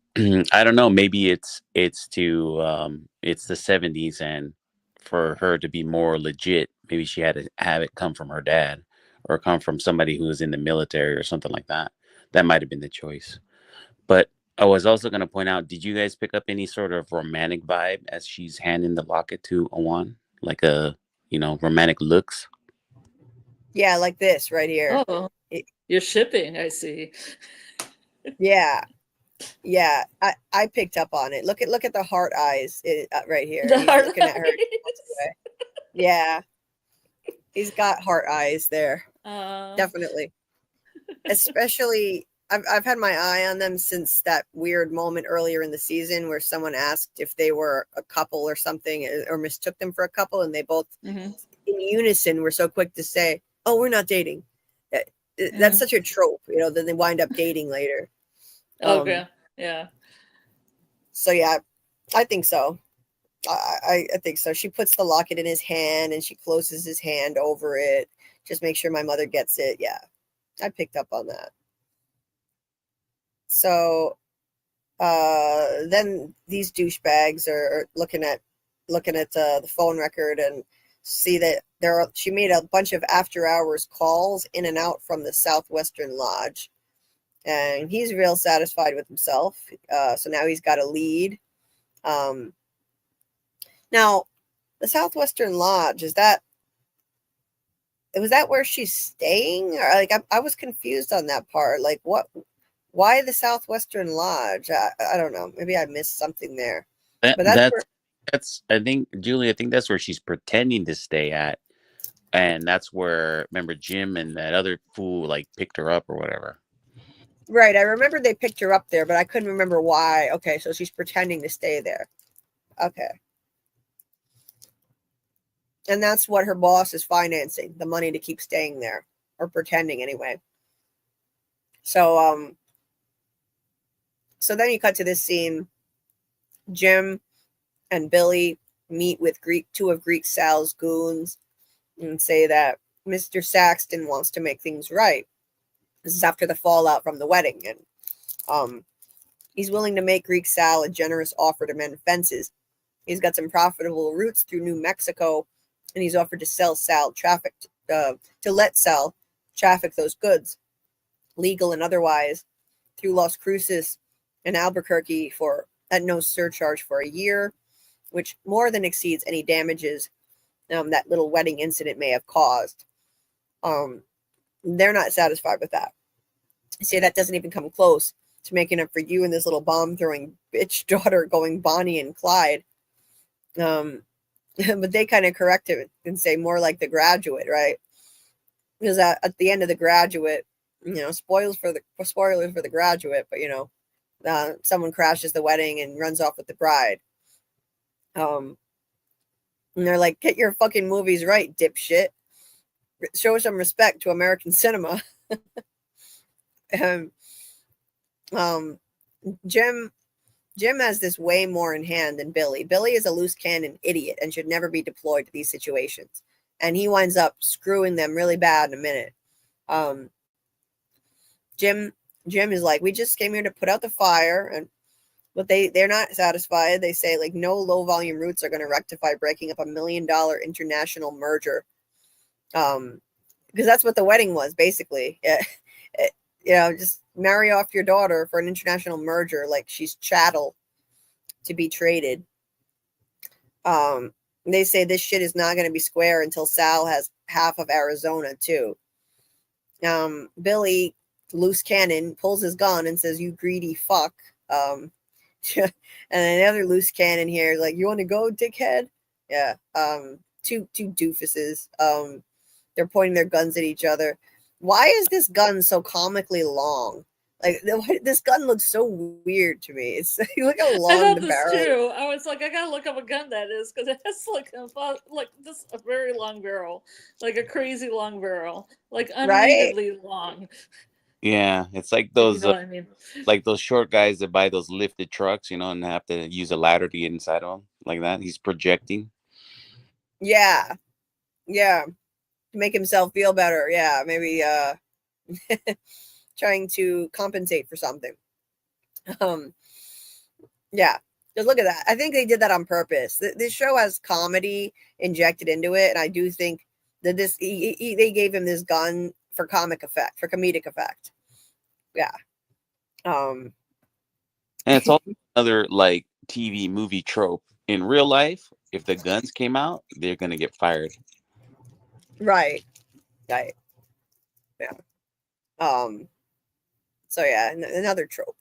don't know. Maybe it's the 70s, and for her to be more legit, maybe she had to have it come from her dad or come from somebody who was in the military or something like that. That might have been the choice. But I was also going to point out, did you guys pick up any sort of romantic vibe as she's handing the locket to Awan? Like romantic looks? Yeah, like this right here. Oh, you're shipping, I see. Yeah. I picked up on it. Look at the heart eyes right here. The He's heart looking at her. eyes. Yeah. He's got heart eyes there. Uh, Definitely. Especially, I've had my eye on them since that weird moment earlier in the season where someone asked if they were a couple or something, or mistook them for a couple, and they both, mm-hmm. in unison were so quick to say, "Oh, we're not dating." That's such a trope, you know. Then they wind up dating later. Okay. Yeah. So yeah, I think so. I think so. She puts the locket in his hand and she closes his hand over it. Just make sure my mother gets it. Yeah, I picked up on that. So then these douchebags are looking at the phone record and see that she made a bunch of after hours calls in and out from the Southwestern Lodge, and he's real satisfied with himself. So now he's got a lead. Now the Southwestern Lodge, was that where she's staying? Or like I was confused on that part. Like why the Southwestern Lodge? I don't know. Maybe I missed something there. But That's I think, Julie, I think that's where she's pretending to stay at. And that's where, remember, Jim and that other fool like picked her up or whatever. Right. I remember they picked her up there, but I couldn't remember why. Okay, so she's pretending to stay there. Okay. And that's what her boss is financing, the money to keep staying there, or pretending anyway. So so then you cut to this scene. Jim and Billy meet with two of Greek Sal's goons and say that Mr. Saxton wants to make things right. This is after the fallout from the wedding, and he's willing to make Greek Sal a generous offer to mend fences. He's got some profitable routes through New Mexico, and he's offered to sell Sal to let Sal traffic those goods, legal and otherwise, through Las Cruces and Albuquerque at no surcharge for a year, which more than exceeds any damages that little wedding incident may have caused. They're not satisfied with that. They say that doesn't even come close to making up for you and this little bomb-throwing bitch daughter going Bonnie and Clyde. But they kind of correct it and say more like The Graduate, right? Because at the end of The Graduate, you know, spoilers for The Graduate, but you know, someone crashes the wedding and runs off with the bride. And they're like, get your fucking movies right, dipshit. Show some respect to American cinema. Jim has this way more in hand than Billy. Billy is a loose cannon idiot and should never be deployed to these situations. And he winds up screwing them really bad in a minute. Jim is like, we just came here to put out the fire, but they're not satisfied. They say like no low volume routes are going to rectify breaking up $1 million international merger. Because that's what the wedding was basically. You know, just marry off your daughter for an international merger, like she's chattel to be traded. They say this shit is not going to be square until Sal has half of Arizona too. Billy, loose cannon, pulls his gun and says, "You greedy fuck." And another loose cannon here is like, "You want to go, dickhead?" Yeah. Two doofuses. They're pointing their guns at each other. Why is this gun so comically long? Like this gun looks so weird to me. It's look how long I thought the this barrel. too. I was like, I gotta look up what gun that is because it has a very long barrel, like a crazy long barrel, like unbelievably long. Yeah, it's like those, you know what I mean? like those short guys that buy those lifted trucks, you know, and have to use a ladder to get inside of them, like that. He's projecting. Yeah, to make himself feel better. Yeah, maybe trying to compensate for something. Yeah, just look at that. I think they did that on purpose. This show has comedy injected into it, and I do think that they gave him this gun for comedic effect. Yeah. And it's also another like TV movie trope. In real life, if the guns came out, they're gonna get fired. Right. Yeah. So yeah, another trope.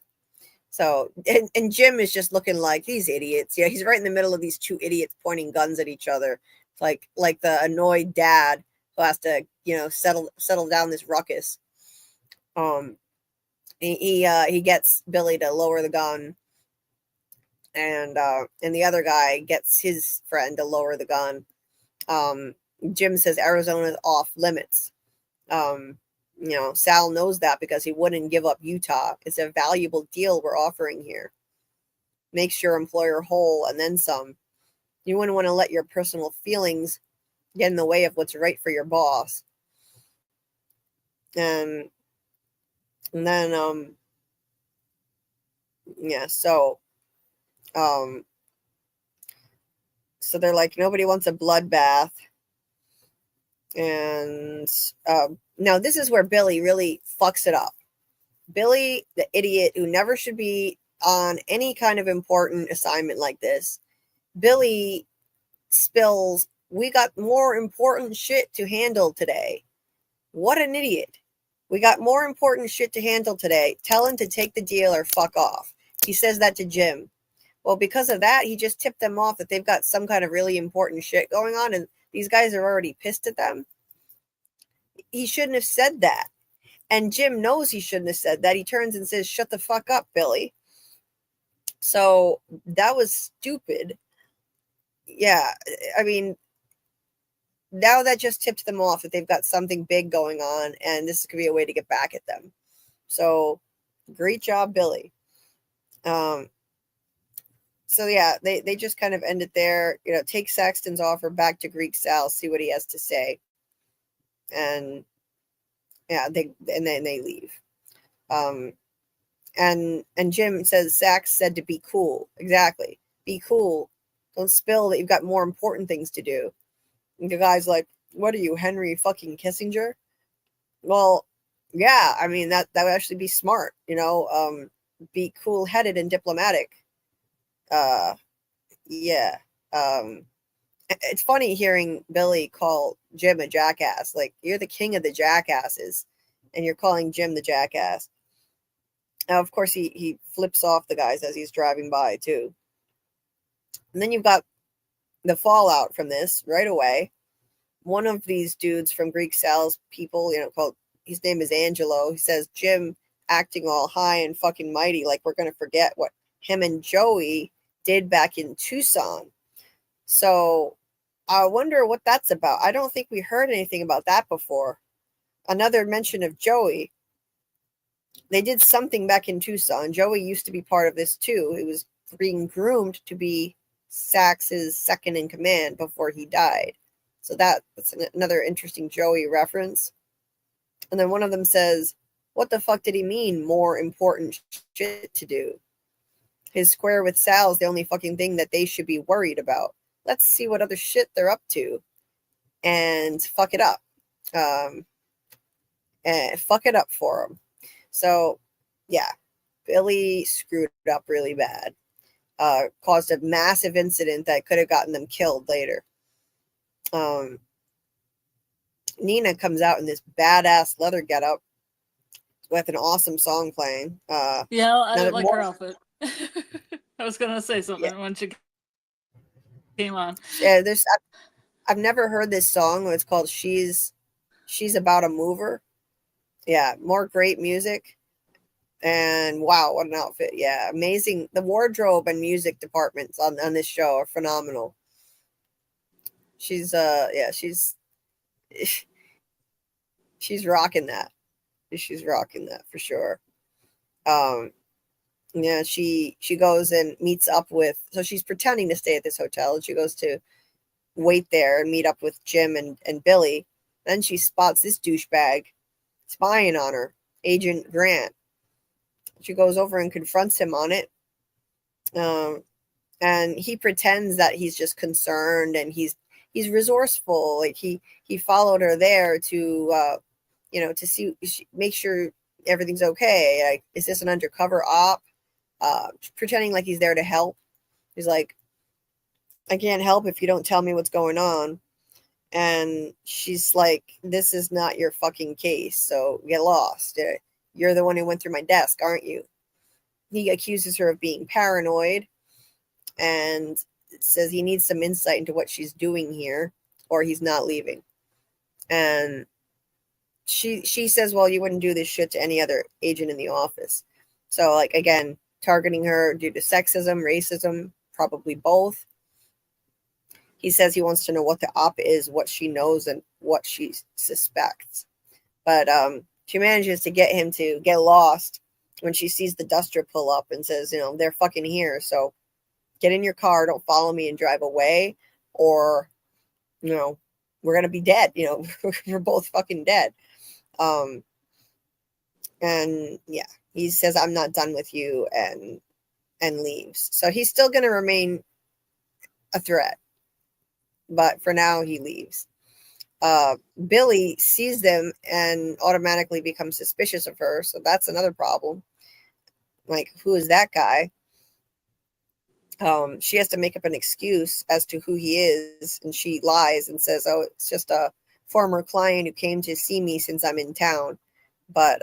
So and Jim is just looking like these idiots. Yeah, he's right in the middle of these two idiots pointing guns at each other, like the annoyed dad who has to, you know, settle down this ruckus. He gets Billy to lower the gun, and the other guy gets his friend to lower the gun. Jim says Arizona's off limits. Sal knows that because he wouldn't give up Utah. It's a valuable deal we're offering here. Makes your employer whole and then some. You wouldn't want to let your personal feelings get in the way of what's right for your boss. And then so they're like, nobody wants a bloodbath. And now this is where Billy really fucks it up. Billy, the idiot who never should be on any kind of important assignment like this, Billy spills, we got more important shit to handle today. What an idiot. We got more important shit to handle today. Tell him to take the deal or fuck off. He says that to Jim. Well, because of that, he just tipped them off that they've got some kind of really important shit going on, and these guys are already pissed at them. He shouldn't have said that. And Jim knows he shouldn't have said that. He turns and says, shut the fuck up, Billy. So that was stupid. Yeah, I mean, now that just tipped them off that they've got something big going on, and this could be a way to get back at them. So great job, Billy. So yeah, they just kind of end it there. Take Saxton's offer back to Greek Sal, see what he has to say. And yeah, then they leave. And Jim says Sax said to be cool. Exactly. Be cool. Don't spill that you've got more important things to do. And the guy's like, what are you, Henry fucking Kissinger? Well, yeah, I mean, that would actually be smart, be cool-headed and diplomatic. Yeah. It's funny hearing Billy call Jim a jackass. Like, you're the king of the jackasses, and you're calling Jim the jackass. Now, of course, he flips off the guys as he's driving by, too. And then you've got the fallout from this right away. One of these dudes from Greek Sal's people, his name is Angelo. He says, Jim acting all high and fucking mighty, like we're going to forget what him and Joey did back in Tucson. So I wonder what that's about. I don't think we heard anything about that before. Another mention of Joey. They did something back in Tucson. Joey used to be part of this too. He was being groomed to be Sax's second in command before he died. So that's another interesting Joey reference. And then one of them says, what the fuck did he mean, more important shit to do? His square with Sal is the only fucking thing that they should be worried about. Let's see what other shit they're up to and fuck it up. And fuck it up for them. So, yeah, Billy screwed up really bad. Caused a massive incident that could have gotten them killed later. Nina comes out in this badass leather getup with an awesome song playing. Yeah, I like her outfit. I was gonna say something when she came on. Yeah, I've never heard this song. It's called She's About a Mover. Yeah, more great music. And wow, what an outfit. Yeah, amazing. The wardrobe and music departments on this show are phenomenal. She's rocking that. She's rocking that for sure. Yeah, she goes and meets up with, so she's pretending to stay at this hotel, and she goes to wait there and meet up with Jim and Billy. Then she spots this douchebag spying on her, Agent Grant. She goes over and confronts him on it. And he pretends that he's just concerned, and he's resourceful. Like he followed her there to to see, make sure everything's okay. Like, is this an undercover op? Pretending like he's there to help. He's like, I can't help if you don't tell me what's going on. And she's like, this is not your fucking case, so get lost. You're the one who went through my desk, aren't you? He accuses her of being paranoid and says he needs some insight into what she's doing here, or he's not leaving. And she says, well, you wouldn't do this shit to any other agent in the office. So, like, again, targeting her due to sexism, racism, probably both. he says he wants to know what the op is, what she knows, and what she suspects. But she manages to get him to get lost when she sees the Duster pull up and says, they're fucking here. So get in your car, don't follow me and drive away, or, we're going to be dead. We're both fucking dead. And yeah, he says, I'm not done with you, and leaves. So he's still going to remain a threat. But for now, he leaves. Billy sees them and automatically becomes suspicious of her. So that's another problem. Like, who is that guy? She has to make up an excuse as to who he is. And she lies and says, oh, it's just a former client who came to see me since I'm in town. But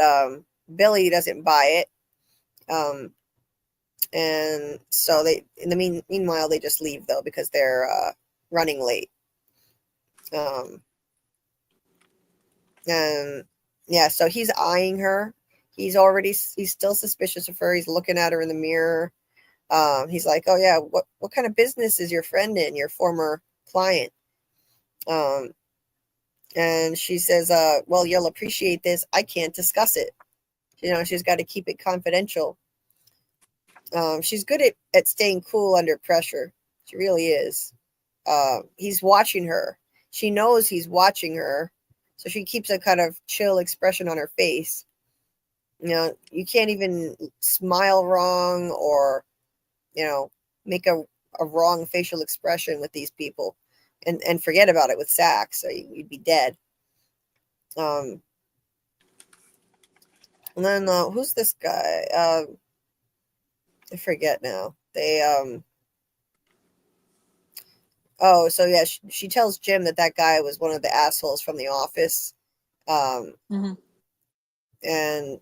Billy doesn't buy it. And so they, in the meanwhile, they just leave though, because they're running late. And yeah, so he's eyeing her. He's still suspicious of her. He's looking at her in the mirror. He's like, oh yeah, what kind of business is your friend in, your former client? And she says, well, you'll appreciate this. I can't discuss it. She's got to keep it confidential. She's good at staying cool under pressure. She really is. He's watching her. She knows he's watching her. So she keeps a kind of chill expression on her face. You can't even smile wrong or, make a wrong facial expression with these people and forget about it with Sax. So you'd be dead. And then who's this guy? I forget now. They oh, so yeah, she tells Jim that guy was one of the assholes from the office. Mm-hmm. And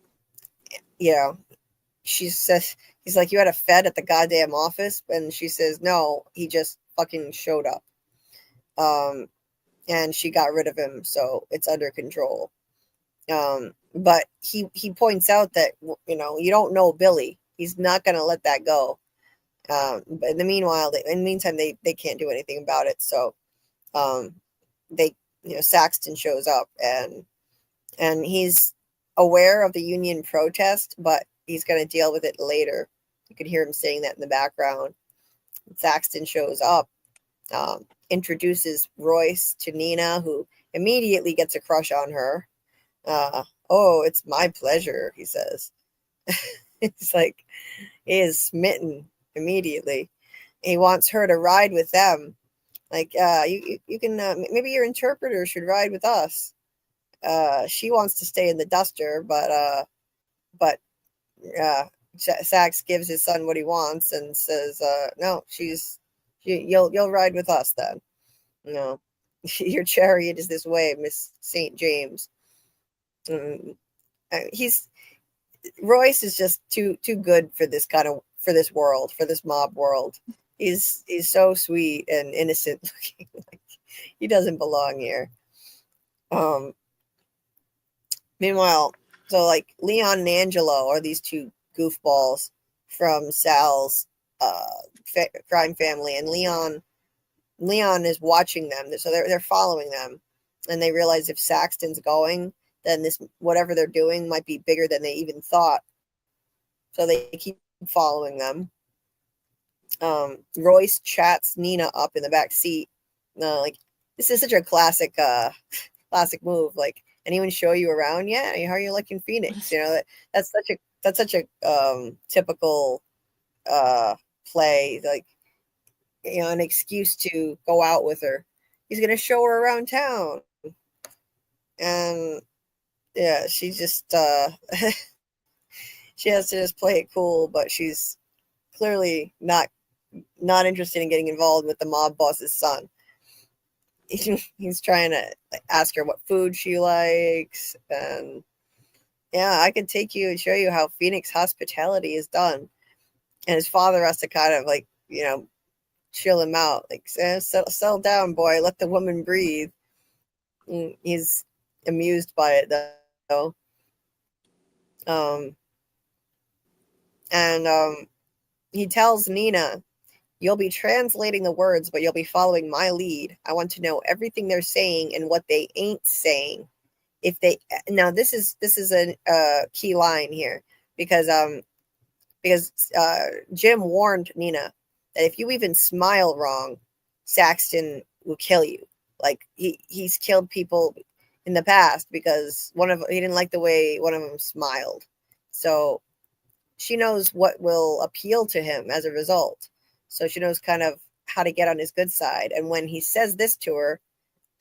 she says, he's like, you had a Fed at the goddamn office? And she says, no, he just fucking showed up. And she got rid of him, so it's under control. But he points out that, you don't know Billy. He's not going to let that go. But in the meantime, they can't do anything about it. So, Saxton shows up and he's aware of the union protest, but he's going to deal with it later. You can hear him saying that in the background. Saxton shows up, introduces Royce to Nina, who immediately gets a crush on her. Oh, it's my pleasure, he says. It's like, he is smitten immediately. He wants her to ride with them. Like, you can, maybe your interpreter should ride with us. She wants to stay in the Duster, but Sax gives his son what he wants and says, no, you'll ride with us then. Your chariot is this way, Miss St. James. Royce is just too good for this world, for this mob world. He's so sweet and innocent looking. Like, he doesn't belong here. Meanwhile, so like Leon and Angelo are these two goofballs from Sal's crime family, and Leon is watching them. So they're following them, and they realize if Saxton's going, then this whatever they're doing might be bigger than they even thought. So they keep following them. Royce chats Nina up in the back seat. Like, this is such a classic move. Like, anyone show you around? Yeah, how are you liking Phoenix? That's such a typical play. Like, an excuse to go out with her. He's gonna show her around town, and yeah, she just she has to just play it cool, but she's clearly not interested in getting involved with the mob boss's son. He's trying to ask her what food she likes, and yeah, I can take you and show you how Phoenix hospitality is done. And his father has to kind of like, chill him out, like, settle down, boy, let the woman breathe. And he's amused by it though. And he tells Nina You'll be translating the words, but you'll be following my lead. I want to know everything they're saying and what they ain't saying. If they now this is a key line here because Jim warned Nina that if you even smile wrong, Saxton will kill you. Like he's killed people in the past because he didn't like the way one of them smiled. So she knows what will appeal to him as a result. So she knows kind of how to get on his good side. And when he says this to her,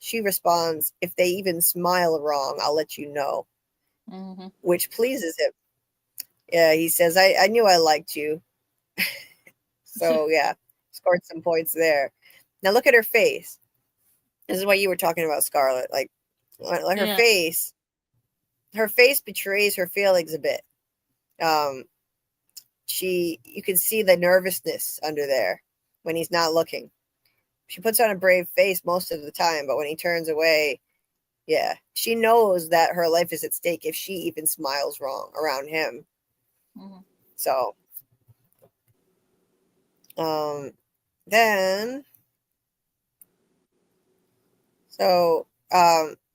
she responds, if they even smile wrong, I'll let you know, which pleases him. Yeah, he says, I knew I liked you. So, yeah, scored some points there. Now, look at her face. This is what you were talking about, Scarlet. Like her face betrays her feelings a bit. You can see the nervousness under there when he's not looking. She puts on a brave face most of the time, but when he turns away, yeah, she knows that her life is at stake if she even smiles wrong around him. So,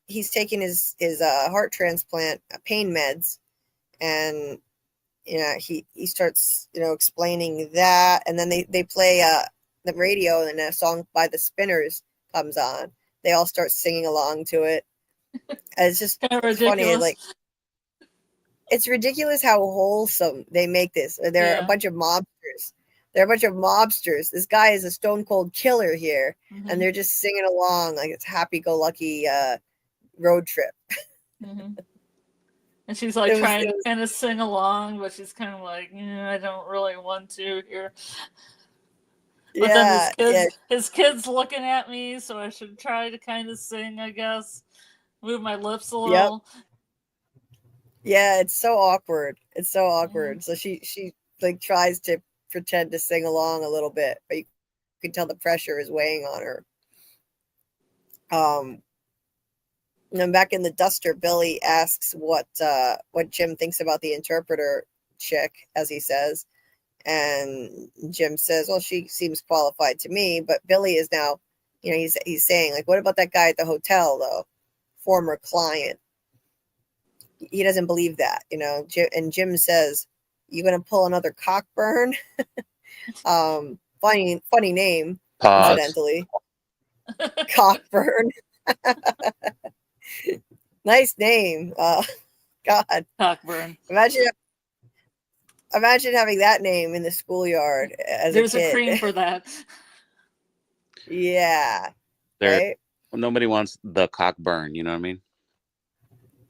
he's taking his heart transplant pain meds, and he starts explaining that, and then they play the radio, and a song by the Spinners comes on. They all start singing along to it. And it's just funny. It's ridiculous how wholesome they make this. They're a bunch of mobsters. This guy is a stone cold killer here, and they're just singing along like it's happy-go-lucky road trip. And she's like trying to kind of sing along, but she's kind of like, I don't really want to here. But then his kid's looking at me, so I should try to kind of sing, I guess. Move my lips a little. Yep. Yeah, it's so awkward. So she like tries to pretend to sing along a little bit, but you can tell the pressure is weighing on her. And then back in the Duster, Billy asks what Jim thinks about the interpreter chick, as he says. And Jim says, well, she seems qualified to me, but Billy is now, he's saying, like, what about that guy at the hotel, though? Former client. He doesn't believe that, and Jim says, you going to pull another Cockburn? Funny name, Pause. incidentally. Cockburn. Nice name. God. Cockburn. Imagine having that name in the schoolyard as There's a kid. a cream for that. Yeah. Right? Nobody wants the Cockburn, you know what I mean?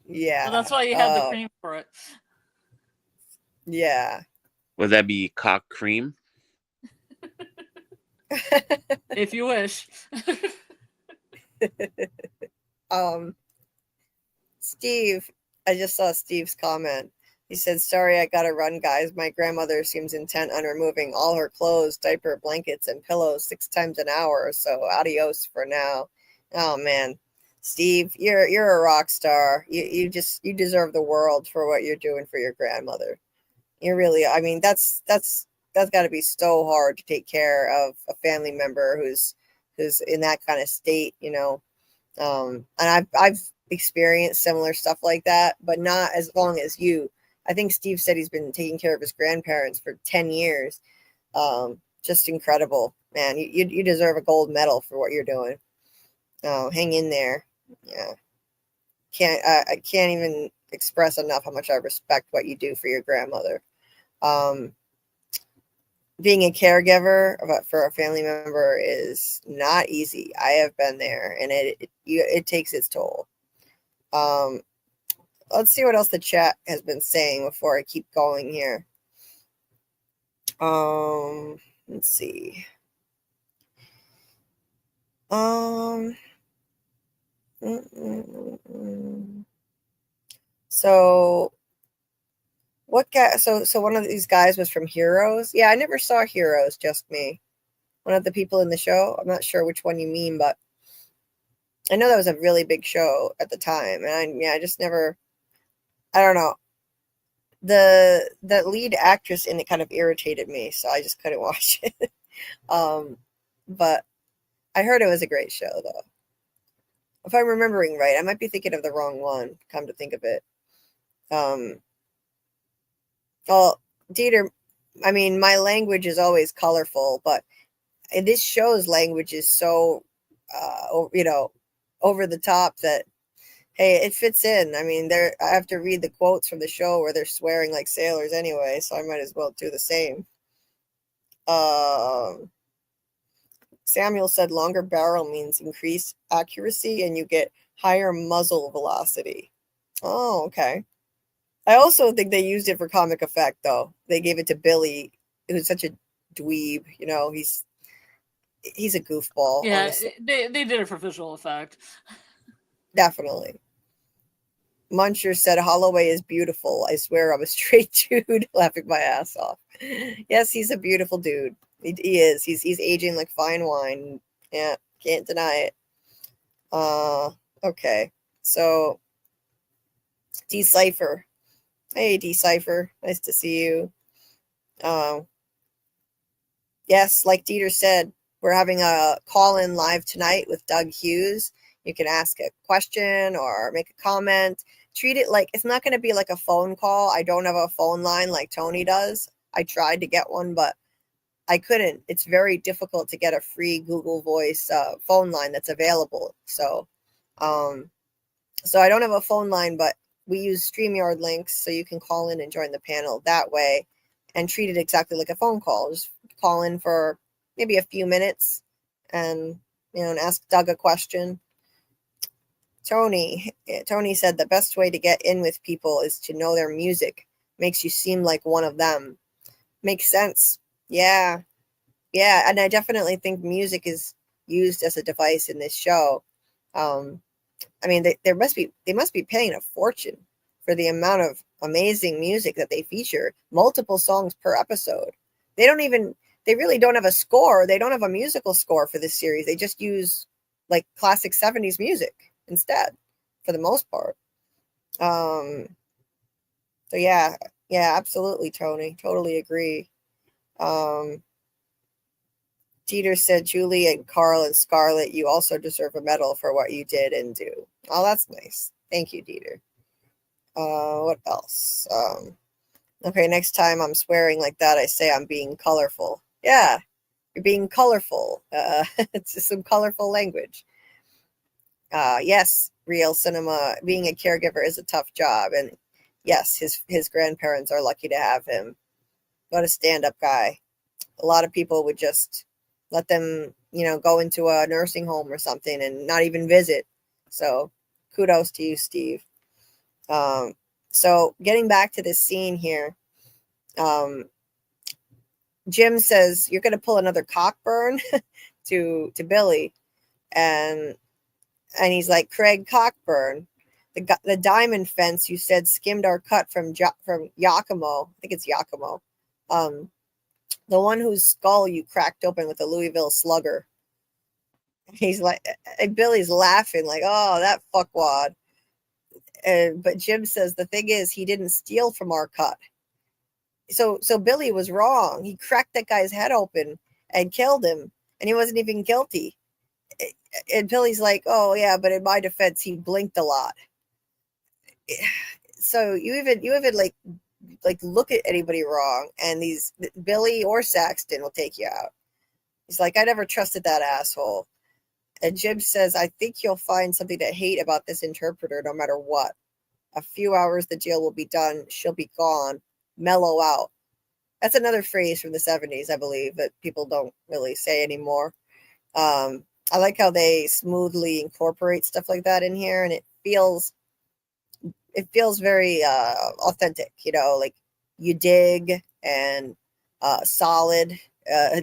Yeah. Well, that's why you have the cream for it. Yeah. Would that be cock cream? If you wish. Steve, I just saw Steve's comment. He said, sorry, I gotta run, guys. My grandmother seems intent on removing all her clothes, diaper, blankets, and pillows 6 times an hour, so adios for now. Oh, man. Steve, you're a rock star. You deserve the world for what you're doing for your grandmother. You really, I mean, that's got to be so hard to take care of a family member who's in that kind of state, And I've experienced similar stuff like that, but not as long as you. I think Steve said he's been taking care of his grandparents for 10 years. Just incredible, man. You deserve a gold medal for what you're doing. Hang in there. Yeah. I can't even express enough how much I respect what you do for your grandmother. Being a caregiver for a family member is not easy. I have been there, and it takes its toll. Let's see what else the chat has been saying before I keep going here. Let's see. So what guy? So one of these guys was from Heroes. Yeah, I never saw Heroes. Just me. One of the people in the show. I'm not sure which one you mean, but I know that was a really big show at the time, and I just never. I don't know. The lead actress in it kind of irritated me, so I just couldn't watch it. But I heard it was a great show, though. If I'm remembering right, I might be thinking of the wrong one, come to think of it. Well, Dieter, I mean, my language is always colorful, but this show's language is so, over the top that, hey, it fits in. I mean, I have to read the quotes from the show where they're swearing like sailors anyway, so I might as well do the same. Samuel said longer barrel means increased accuracy and you get higher muzzle velocity. Oh, okay. I also think they used it for comic effect, though. They gave it to Billy, who's such a dweeb. He's a goofball. Yeah, honestly. they did it for visual effect. Definitely. Muncher said Holloway is beautiful. I swear I'm a straight dude, laughing my ass off. Yes, he's a beautiful dude. He is. He's aging like fine wine. Yeah, can't deny it. Okay. So Decipher. Hey, Decipher. Nice to see you. Yes, like Dieter said, we're having a call-in live tonight with Doug Hughes. You can ask a question or make a comment. Treat it like it's not going to be like a phone call. I don't have a phone line like Tony does. I tried to get one, but I couldn't. It's very difficult to get a free Google Voice phone line that's available. So I don't have a phone line, but we use StreamYard links, so you can call in and join the panel that way and treat it exactly like a phone call. Just call in for maybe a few minutes and ask Doug a question. Tony said the best way to get in with people is to know their music. Makes you seem like one of them. Makes sense. Yeah. Yeah, and I definitely think music is used as a device in this show. I mean, they must be paying a fortune for the amount of amazing music that they feature. Multiple songs per episode. They really don't have a score. They don't have a musical score for this series. They just use like classic 70s music instead, for the most part. So yeah, absolutely, Tony. Totally agree. Dieter said, Julie and Carl and Scarlet, you also deserve a medal for what you did and do. Oh, that's nice. Thank you, Dieter. What else? Okay, next time I'm swearing like that, I say I'm being colorful. Yeah, you're being colorful. It's just some colorful language. Yes, real cinema. Being a caregiver is a tough job. And yes, his grandparents are lucky to have him. What a stand-up guy. A lot of people would just let them, go into a nursing home or something and not even visit. So kudos to you, Steve. So getting back to this scene here, Jim says, you're going to pull another Cockburn to Billy. And he's like, Craig Cockburn, the diamond fence you said skimmed our cut from Yakimo. I think it's Yakimo. The one whose skull you cracked open with a Louisville Slugger. He's like, and Billy's laughing like, oh, that fuckwad. But Jim says the thing is he didn't steal from our cut. So Billy was wrong. He cracked that guy's head open and killed him, and he wasn't even guilty. And Billy's like, oh yeah, but in my defense, he blinked a lot. So you even like look at anybody wrong, and these Billy or Saxton will take you out. He's like, I never trusted that asshole. And Jim says, I think you'll find something to hate about this interpreter no matter what. A few hours, the deal will be done. She'll be gone. Mellow out. That's another phrase from the 70s, I believe, that people don't really say anymore. I like how they smoothly incorporate stuff like that in here, and it feels very authentic, like you dig and solid.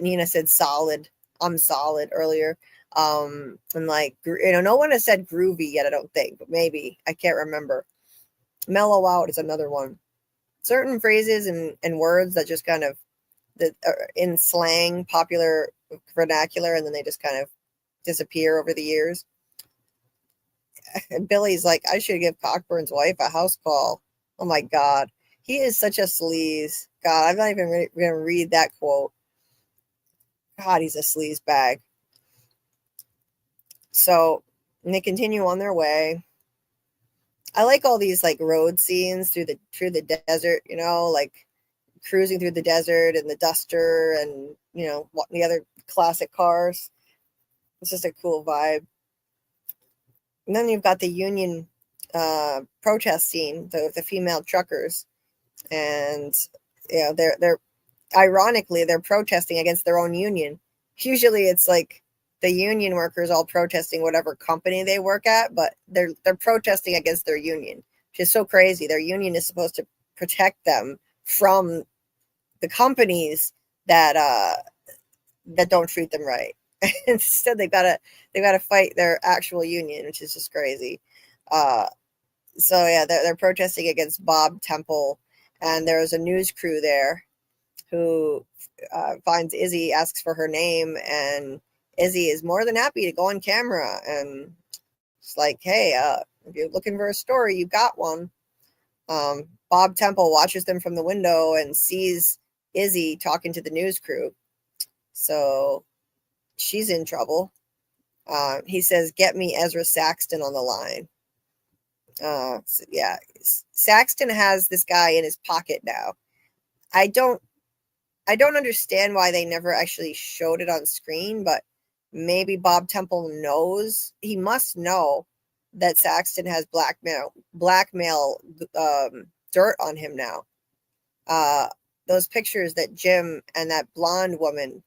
Nina said solid. I'm solid earlier. And like, no one has said groovy yet, I don't think, but maybe. I can't remember. Mellow out is another one. Certain phrases and words that just kind of that are in slang, popular vernacular, and then they just kind of disappear over the years. And Billy's like, I should give Cockburn's wife a house call. Oh my God. He is such a sleaze. God, I'm not even going to read that quote. God, he's a sleaze bag. So and they continue on their way. I like all these like road scenes through the desert, you know, like cruising through the desert and the Duster and, you know, the other classic cars. It's just a cool vibe. And then you've got the union protest scene, the female truckers, and you know they're ironically they're protesting against their own union. Usually it's like the union workers all protesting whatever company they work at, but they're protesting against their union, which is so crazy. Their union is supposed to protect them from the companies that don't treat them right. Instead, they gotta fight their actual union, which is just crazy. So yeah, they're protesting against Bob Temple, and there's a news crew there who finds Izzy, asks for her name, and Izzy is more than happy to go on camera, and it's like, hey, if you're looking for a story, you got one. Bob Temple watches them from the window and sees Izzy talking to the news crew, so she's in trouble. He says, get me Ezra Saxton on the line. So yeah, Saxton has this guy in his pocket now. I don't understand why they never actually showed it on screen, but maybe Bob Temple knows. He must know that Saxton has blackmail dirt on him now. Those pictures that Jim and that blonde woman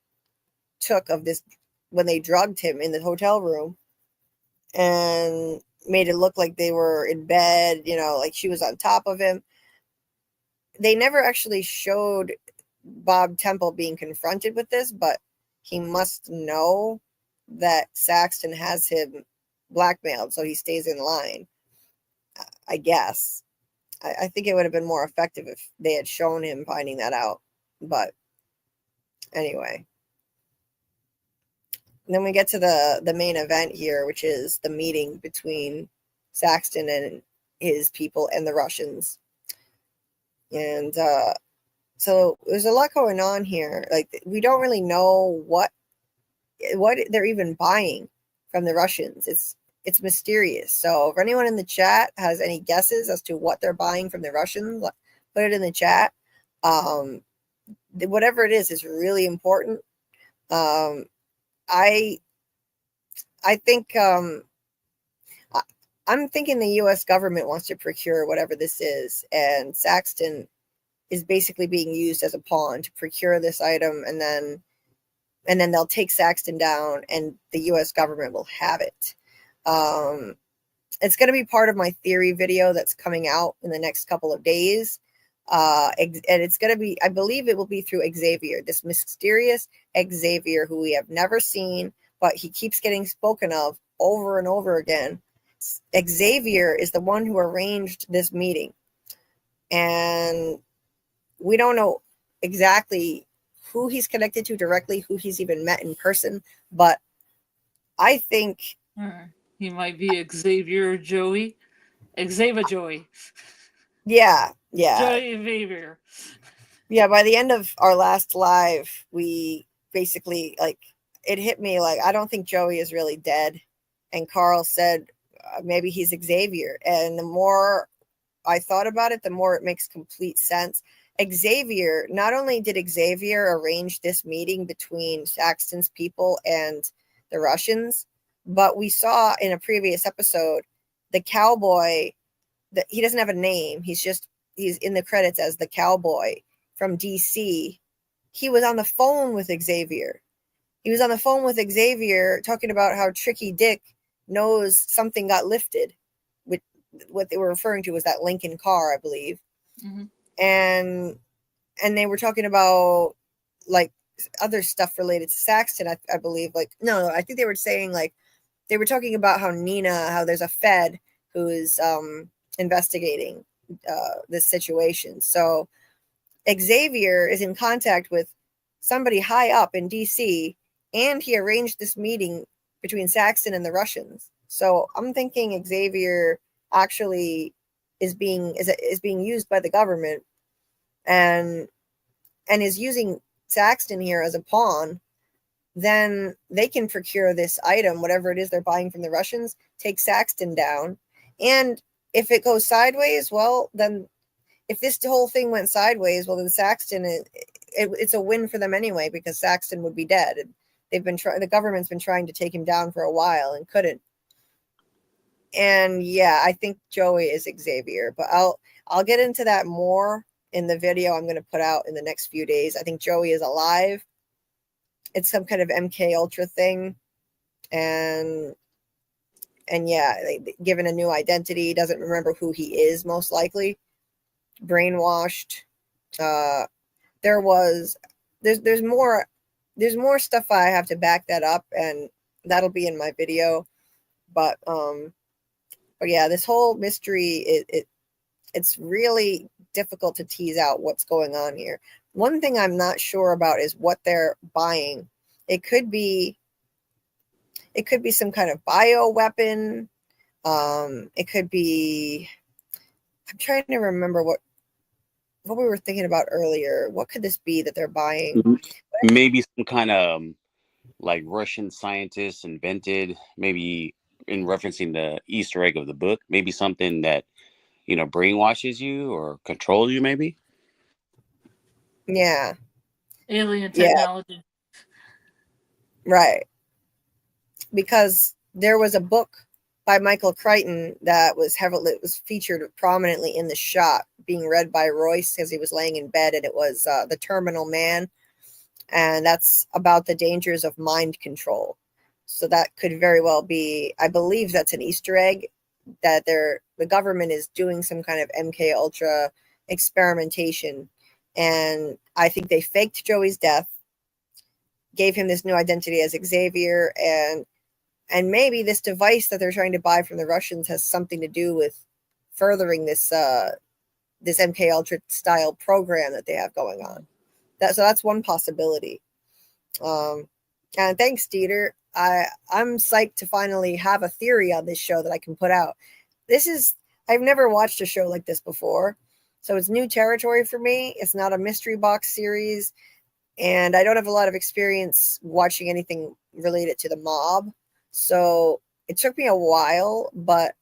took of this when they drugged him in the hotel room and made it look like they were in bed, you know, like she was on top of him. They never actually showed Bob Temple being confronted with this, but he must know that Saxton has him blackmailed, so he stays in line, I guess. I think it would have been more effective if they had shown him finding that out. But anyway. And then we get to the main event here, which is the meeting between Saxton and his people and the Russians. And so there's a lot going on here. Like, we don't really know what they're even buying from the Russians. It's mysterious. So if anyone in the chat has any guesses as to what they're buying from the Russians, put it in the chat. Whatever it is really important. I think I'm thinking the U.S. government wants to procure whatever this is, and Saxton is basically being used as a pawn to procure this item, and then they'll take Saxton down, and the U.S. government will have it. It's going to be part of my theory video that's coming out in the next couple of days. And it's going to be, I believe it will be through Xavier, this mysterious Xavier who we have never seen, but he keeps getting spoken of over and over again. Xavier is the one who arranged this meeting, and we don't know exactly who he's connected to directly, who he's even met in person, but I think he might be Xavier Joey. Xavier Joey. Yeah. Joey Xavier. Yeah, by the end of our last live, we basically, like, it hit me like, I don't think Joey is really dead. And Carl said, maybe he's Xavier. And the more I thought about it, the more it makes complete sense. Xavier, not only did Xavier arrange this meeting between Saxton's people and the Russians, but we saw in a previous episode, the cowboy, that he doesn't have a name. He's in the credits as the cowboy from DC. He was on the phone with Xavier. He was on the phone with Xavier talking about how Tricky Dick knows something got lifted. With what they were referring to was that Lincoln car, I believe. Mm-hmm. And they were talking about like other stuff related to Saxton, I believe. Like, no, I think they were saying, like, they were talking about how there's a Fed who is investigating this situation. So Xavier is in contact with somebody high up in DC, and he arranged this meeting between Saxton and the Russians. So I'm thinking Xavier actually is being used by the government and is using Saxton here as a pawn then they can procure this item, whatever it is they're buying from the Russians, take Saxton down. And if it goes sideways, well, then if this whole thing went sideways, well, then Saxton, it's a win for them anyway, because Saxton would be dead. And the government's been trying to take him down for a while and couldn't. And yeah, I think Joey is Xavier, but I'll get into that more in the video I'm going to put out in the next few days. I think Joey is alive. It's some kind of MK Ultra thing. And yeah, given a new identity, doesn't remember who he is, most likely. Brainwashed. There's more stuff I have to back that up, and that'll be in my video. But yeah, this whole mystery, it's really difficult to tease out what's going on here. One thing I'm not sure about is what they're buying. It could be some kind of bio weapon. It could be, I'm trying to remember what we were thinking about earlier. What could this be that they're buying? Maybe some kind of like Russian scientists invented, maybe in referencing the Easter egg of the book, maybe something that, brainwashes you or controls you, maybe. Yeah. Alien technology. Yeah. Right. Because there was a book by Michael Crichton that was featured prominently in the shot, being read by Royce as he was laying in bed, and it was The Terminal Man, and that's about the dangers of mind control. So that could very well be, I believe that's an Easter egg, that the government is doing some kind of MK Ultra experimentation, and I think they faked Joey's death, gave him this new identity as Xavier, and maybe this device that they're trying to buy from the Russians has something to do with furthering this MK Ultra style program that they have going on. So that's one possibility. And thanks, Dieter. I'm psyched to finally have a theory on this show that I can put out. I've never watched a show like this before, so it's new territory for me. It's not a mystery box series, and I don't have a lot of experience watching anything related to the mob. So it took me a while, but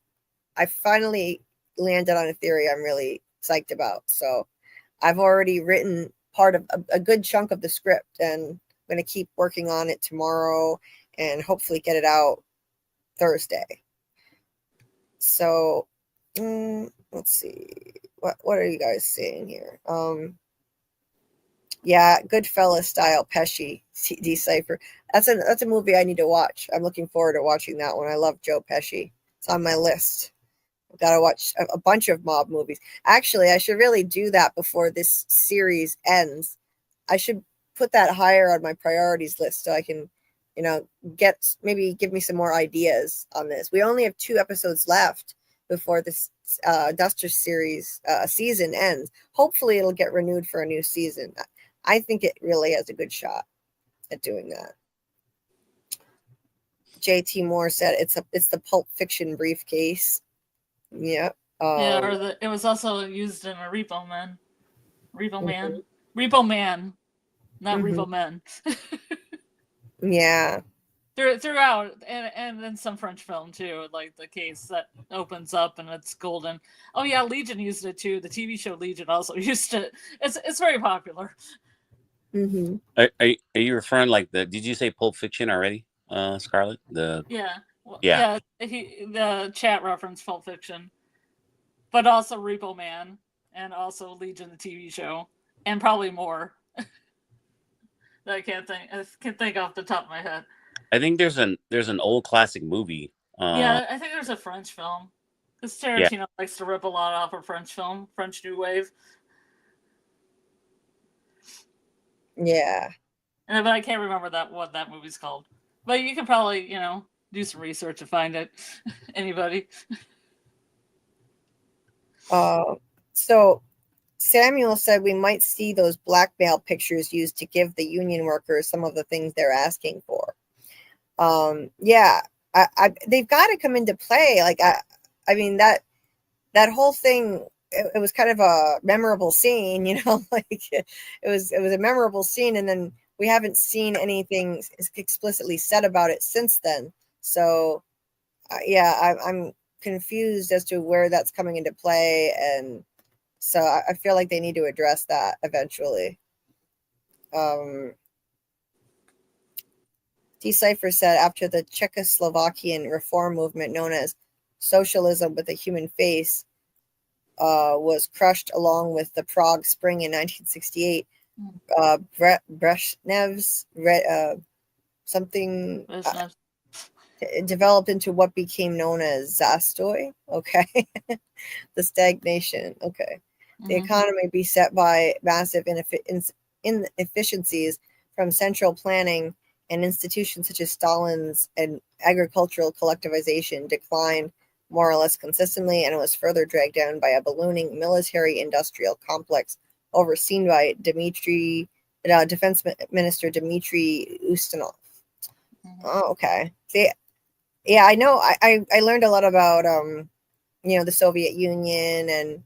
I finally landed on a theory I'm really psyched about. So I've already written part of a good chunk of the script, and I'm going to keep working on it tomorrow and hopefully get it out Thursday. So let's see. What are you guys saying here? Yeah, Goodfellas style Pesci Decipher. That's a movie I need to watch. I'm looking forward to watching that one. I love Joe Pesci. It's on my list. I've got to watch a bunch of mob movies. Actually, I should really do that before this series ends. I should put that higher on my priorities list so I can, give me some more ideas on this. We only have 2 episodes left before this DUSTER series season ends. Hopefully, it'll get renewed for a new season. I think it really has a good shot at doing that. JT Moore said it's the Pulp Fiction briefcase. Yeah. It was also used in a Repo Man. Repo Man, not Repo Men. Yeah. Throughout, and then some French film too, like the case that opens up and it's golden. Oh yeah, Legion used it too. The TV show Legion also used it. It's very popular. Mm-hmm. Are you referring did you say Pulp Fiction already, Scarlet? The chat referenced Pulp Fiction, but also Repo Man and also Legion, the TV show, and probably more that I can't think off the top of my head. I think there's an old classic movie. I think there's a French film. Because Tarantino likes to rip a lot off of French film, French New Wave. Yeah. But I can't remember what that movie's called. But you can probably, do some research to find it. Anybody. So Samuel said we might see those blackmail pictures used to give the union workers some of the things they're asking for. They've got to come into play. I mean that whole thing. It was kind of a memorable scene, it was a memorable scene, and then we haven't seen anything explicitly said about it since then. So, yeah, I'm confused as to where that's coming into play, and so I feel like they need to address that eventually. Decipher said after the Czechoslovakian reform movement known as socialism with a human face was crushed along with the Prague Spring in 1968, Brezhnev's something developed into what became known as Zastoy. Okay. The stagnation. Okay. The economy beset by massive inefficiencies from central planning and institutions such as Stalin's and agricultural collectivization declined more or less consistently, and it was further dragged down by a ballooning military-industrial complex overseen by Defense Minister Dmitry Ustinov. Oh, okay. See, yeah, I know. I learned a lot about the Soviet Union and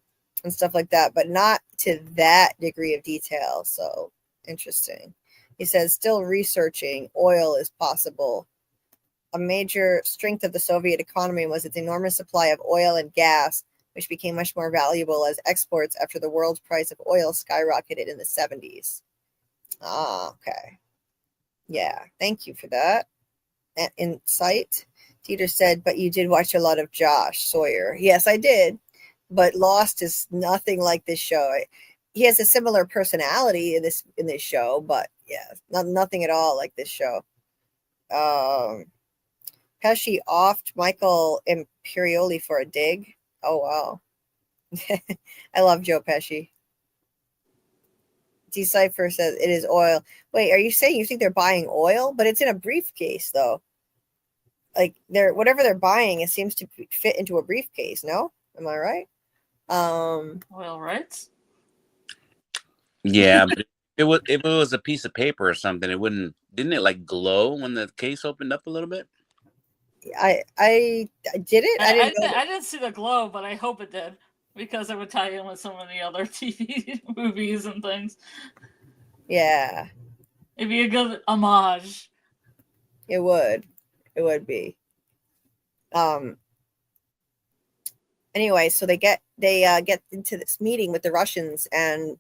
stuff like that, but not to that degree of detail. So interesting. He says, still researching oil is possible. A major strength of the Soviet economy was its enormous supply of oil and gas, which became much more valuable as exports after the world's price of oil skyrocketed in the 70s. Ah, okay. Yeah, thank you for that insight. Dieter said, but you did watch a lot of Josh Sawyer. Yes, I did. But Lost is nothing like this show. He has a similar personality in this show, but yeah, nothing at all like this show. Pesci offed Michael Imperioli for a dig. Oh wow. I love Joe Pesci. Decipher says it is oil. Wait, are you saying you think they're buying oil? But it's in a briefcase though. Like whatever they're buying, it seems to fit into a briefcase, no? Am I right? Oil rights? Yeah, but if it was a piece of paper or something, didn't it like glow when the case opened up a little bit? I did it. I didn't see the glow, but I hope it did, because it would tie in with some of the other TV movies and things. Yeah, it'd be a good homage. It would be. Anyway, so they get into this meeting with the Russians, and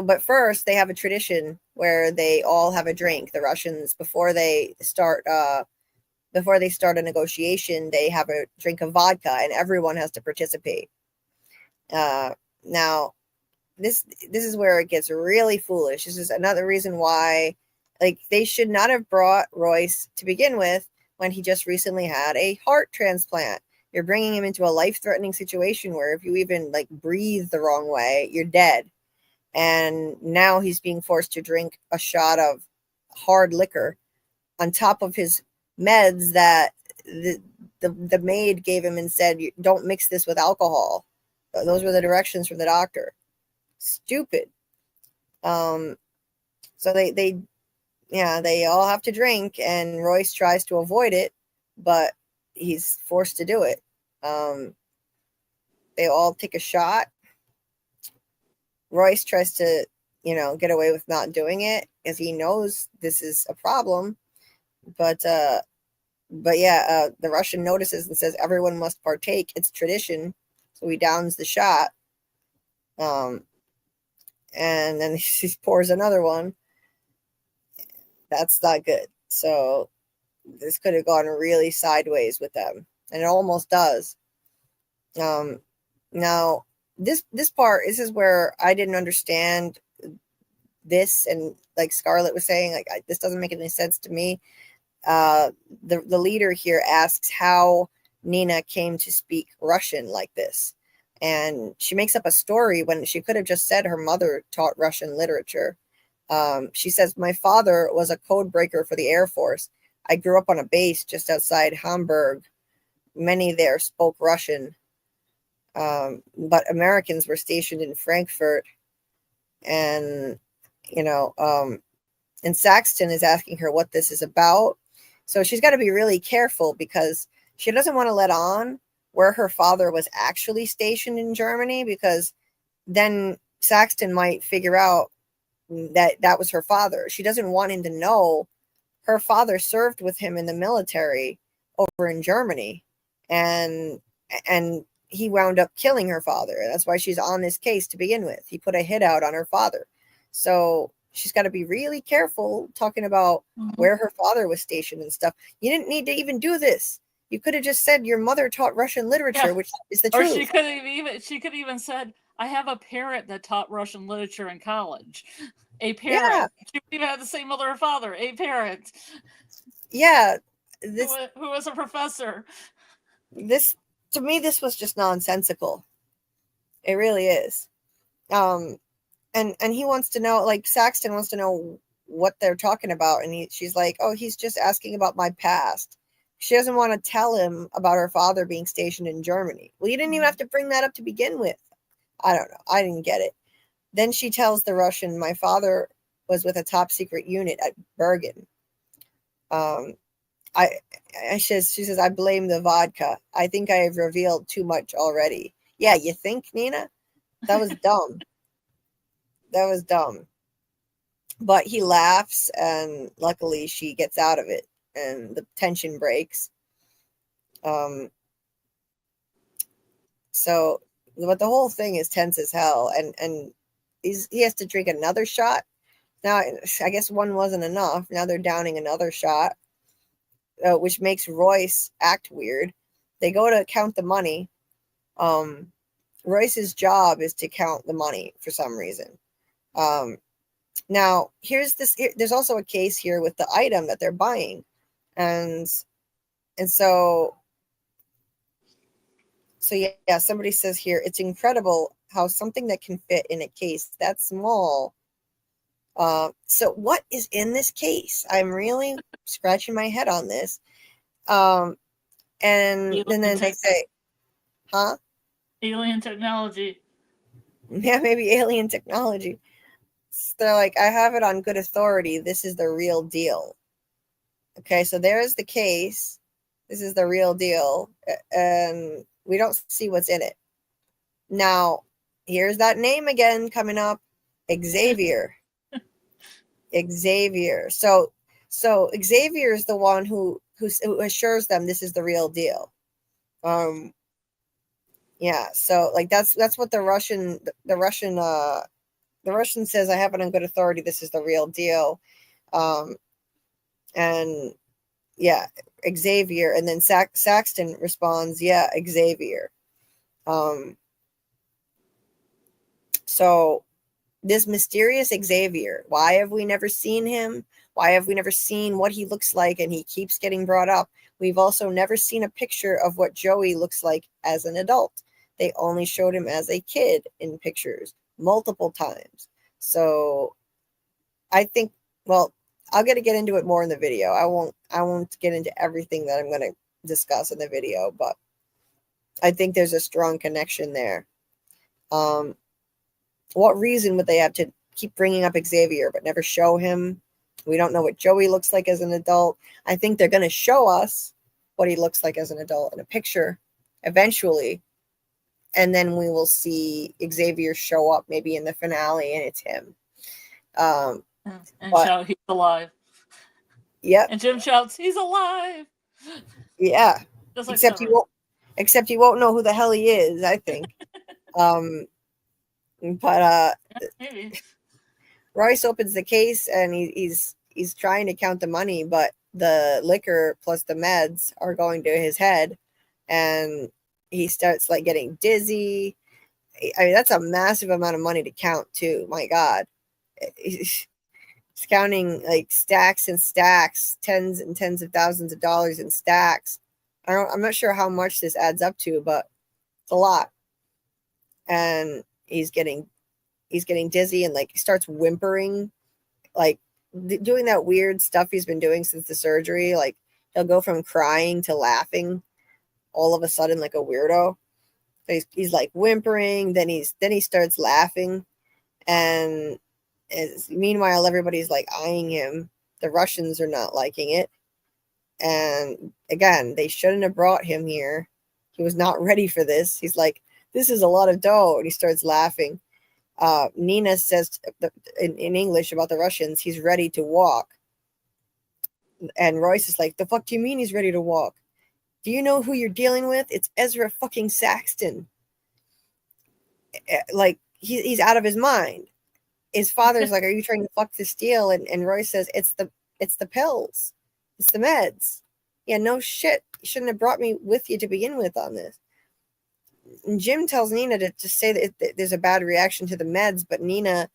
but first they have a tradition where they all have a drink. The Russians, before they start a negotiation, they have a drink of vodka, and everyone has to participate. Now, this is where it gets really foolish. This is another reason why, like, they should not have brought Royce to begin with when he just recently had a heart transplant. You're bringing him into a life-threatening situation where if you even like breathe the wrong way, you're dead. And now he's being forced to drink a shot of hard liquor on top of his meds that the maid gave him and said, don't mix this with alcohol. Those were the directions from the doctor. Stupid. So they all have to drink, and Royce tries to avoid it, but he's forced to do it. They all take a shot. Royce tries to, get away with not doing it because he knows this is a problem. But the Russian notices and says everyone must partake. It's tradition. So he downs the shot. And then he pours another one. That's not good. So this could have gone really sideways with them. And it almost does. Now, this is where I didn't understand this, and like Scarlet was saying, like this doesn't make any sense to me. The leader here asks how Nina came to speak Russian like this, and she makes up a story when she could have just said her mother taught Russian literature. She says, my father was a code breaker for the Air Force. I grew up on a base just outside Hamburg. Many there spoke Russian. But Americans were stationed in Frankfurt, and and Saxton is asking her what this is about. So she's got to be really careful because she doesn't want to let on where her father was actually stationed in Germany, because then Saxton might figure out that was her father. She doesn't want him to know her father served with him in the military over in Germany, and he wound up killing her father. That's why she's on this case to begin with. He put a hit out on her father. So she's got to be really careful talking about where her father was stationed and stuff. You didn't need to even do this. You could have just said your mother taught Russian literature, which is the truth. Or she could even said, I have a parent that taught Russian literature in college. A parent. Yeah. She even had the same mother or father. A parent. Yeah. Who was a professor. This, to me, this was just nonsensical. It really is. And he wants to know, like, Saxton wants to know what they're talking about, and she's like, oh, he's just asking about my past. She doesn't want to tell him about her father being stationed in Germany. Well, you didn't even have to bring that up to begin with. I don't know. I didn't get it. Then she tells the Russian, my father was with a top secret unit at Bergen. She says, I blame the vodka. I think I have revealed too much already. Yeah, you think, Nina? That was dumb. That was dumb. But he laughs, and luckily she gets out of it, and the tension breaks. So, but the whole thing is tense as hell, and he has to drink another shot. Now, I guess one wasn't enough. Now they're downing another shot, which makes Royce act weird. They go to count the money. Royce's job is to count the money for some reason. Now, there's also a case here with the item that they're buying. And so yeah, somebody says here, it's incredible how something that can fit in a case that small. So what is in this case? I'm really scratching my head on this. And then they say, huh? Alien technology. Yeah, maybe alien technology. So they're like, I have it on good authority. This is the real deal. Okay, so there's the case. This is the real deal. And we don't see what's in it. Now, here's that name again coming up. Xavier. Xavier. So Xavier is the one who assures them this is the real deal. Yeah, so like that's what the Russian says, I have it on good authority, this is the real deal. And yeah, Xavier, and then Saxton responds, yeah, Xavier. So this mysterious Xavier, why have we never seen him? Why have we never seen what he looks like? And he keeps getting brought up. We've also never seen a picture of what Joey looks like as an adult. They only showed him as a kid in pictures multiple times. So I think, well, I'll get into it more in the video. I won't get into everything that I'm going to discuss in the video, but I think there's a strong connection there. What reason would they have to keep bringing up Xavier but never show him? We don't know what Joey looks like as an adult. I think they're going to show us what he looks like as an adult in a picture eventually. And then we will see Xavier show up maybe in the finale, and it's him. And shout, he's alive. Yep. And Jim shouts, he's alive. Yeah. Just like except he won't know who the hell he is, I think. But maybe. Royce opens the case, and he's trying to count the money, but the liquor plus the meds are going to his head, and he starts like getting dizzy. I mean, that's a massive amount of money to count too. My God. He's counting like stacks and stacks, tens and tens of thousands of dollars in stacks. I'm not sure how much this adds up to, but it's a lot. And he's getting dizzy, and like he starts whimpering, like doing that weird stuff he's been doing since the surgery. Like he'll go from crying to laughing all of a sudden like a weirdo. He's like whimpering, then he starts laughing, and meanwhile everybody's like eyeing him. The Russians are not liking it, and again, they shouldn't have brought him here. He was not ready for this. He's like, this is a lot of dough, and he starts laughing. Nina says in English about the Russians, he's ready to walk. And Royce is like, the fuck do you mean he's ready to walk? Do you know who you're dealing with? It's Ezra fucking Saxton. Like, he's out of his mind. His father's like, are you trying to fuck this deal? And Royce says, it's the pills. It's the meds. Yeah, no shit. You shouldn't have brought me with you to begin with on this. And Jim tells Nina to just say that there's a bad reaction to the meds, but Nina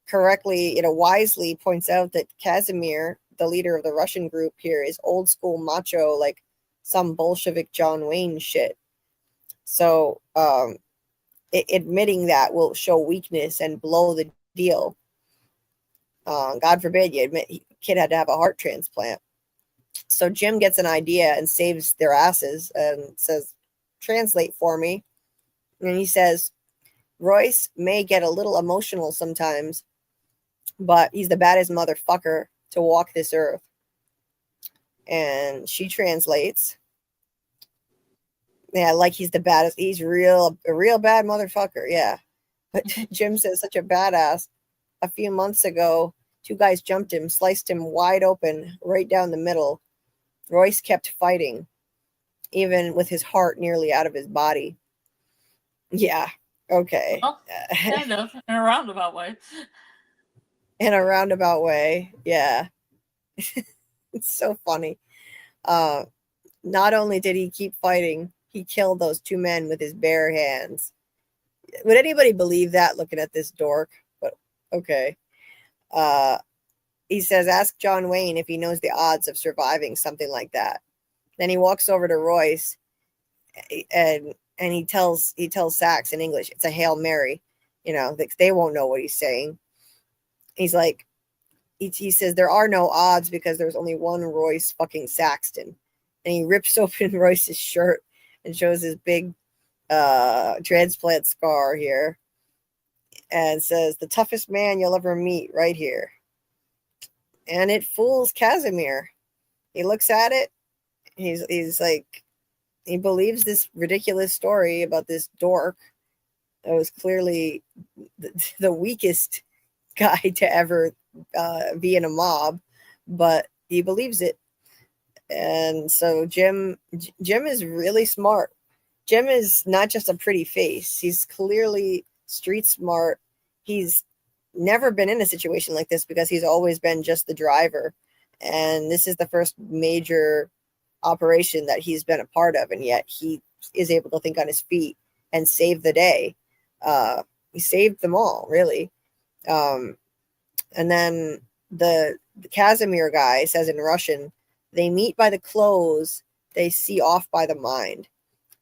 correctly, wisely points out that Casimir, the leader of the Russian group here, is old school macho, like some Bolshevik John Wayne shit. So admitting that will show weakness and blow the deal. God forbid you admit kid had to have a heart transplant. So Jim gets an idea and saves their asses and says, translate for me. And he says, Royce may get a little emotional sometimes, but he's the baddest motherfucker to walk this earth. And she translates. Yeah, like he's the baddest. He's a real bad motherfucker. Yeah. But Jim says, such a badass. A few months ago, 2 guys jumped him, sliced him wide open, right down the middle. Royce kept fighting, even with his heart nearly out of his body. Yeah. Okay. Well, kind of, in a roundabout way. In a roundabout way. Yeah. It's so funny. Not only did he keep fighting, he killed those 2 men with his bare hands. Would anybody believe that looking at this dork? But okay. He says, ask John Wayne if he knows the odds of surviving something like that. Then he walks over to Royce and he tells Sax in English, it's a Hail Mary. They won't know what he's saying. He's like, he says, there are no odds because there's only one Royce fucking Saxton. And he rips open Royce's shirt and shows his big transplant scar here and says, the toughest man you'll ever meet right here. And it fools Casimir. He looks at it. He's like, he believes this ridiculous story about this dork that was clearly the weakest guy to ever be in a mob, but he believes it. And so Jim is really smart. Jim is not just a pretty face. He's clearly street smart. He's never been in a situation like this because he's always been just the driver. And this is the first major operation that he's been a part of. And yet he is able to think on his feet and save the day. He saved them all, really. And then the Casimir guy says in Russian, they meet by the clothes, they see off by the mind.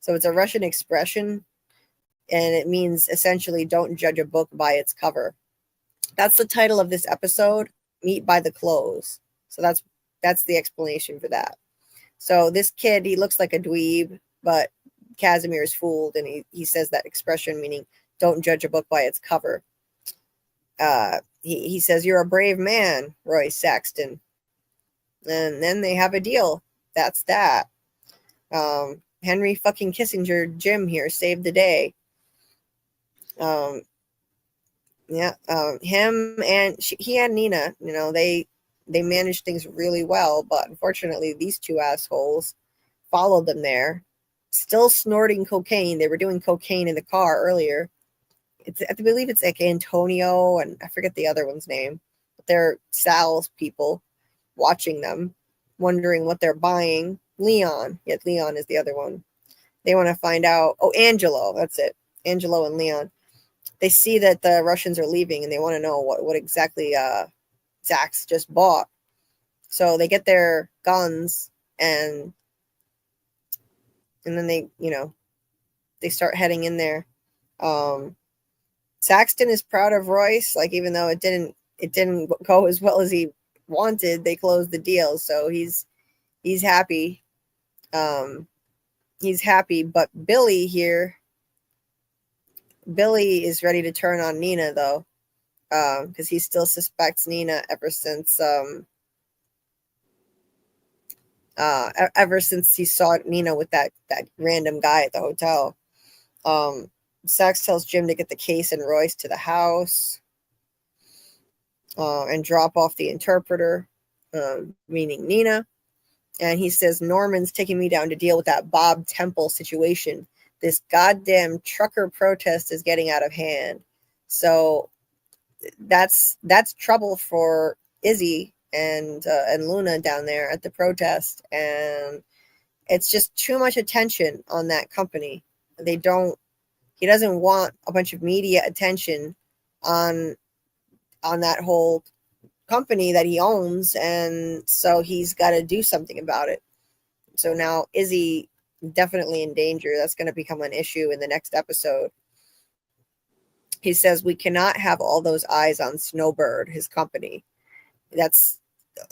So it's a Russian expression, and it means essentially don't judge a book by its cover. That's the title of this episode, Meet by the Clothes. So that's the explanation for that. So this kid, he looks like a dweeb, but Casimir is fooled, and he says that expression, meaning don't judge a book by its cover. He says, you're a brave man, Roy Saxton. And then they have a deal. That's that. Henry fucking Kissinger, Jim here, saved the day. Him and he and Nina, they managed things really well, but unfortunately these 2 assholes followed them there, still snorting cocaine. They were doing cocaine in the car earlier. I believe it's like Antonio and I forget the other one's name, but they're Sal's people watching them, wondering what they're buying. Leon is the other one. They want to find out. Oh, Angelo, that's it. Angelo and Leon. They see that the Russians are leaving and they want to know what exactly Zax just bought. So they get their guns and then they start heading in there. Saxton is proud of Royce, like even though it didn't go as well as he wanted, they closed the deal. So he's happy. He's happy, but Billy is ready to turn on Nina though, because he still suspects Nina ever since he saw Nina with that random guy at the hotel. Sax tells Jim to get the case and Royce to the house and drop off the interpreter, meaning Nina. And he says, Norman's taking me down to deal with that Bob Temple situation. This goddamn trucker protest is getting out of hand. So that's trouble for Izzy and Luna down there at the protest. And it's just too much attention on that company. He doesn't want a bunch of media attention on that whole company that he owns, and so he's got to do something about it. So now Izzy definitely in danger. That's going to become an issue in the next episode. He says we cannot have all those eyes on Snowbird, his company. That's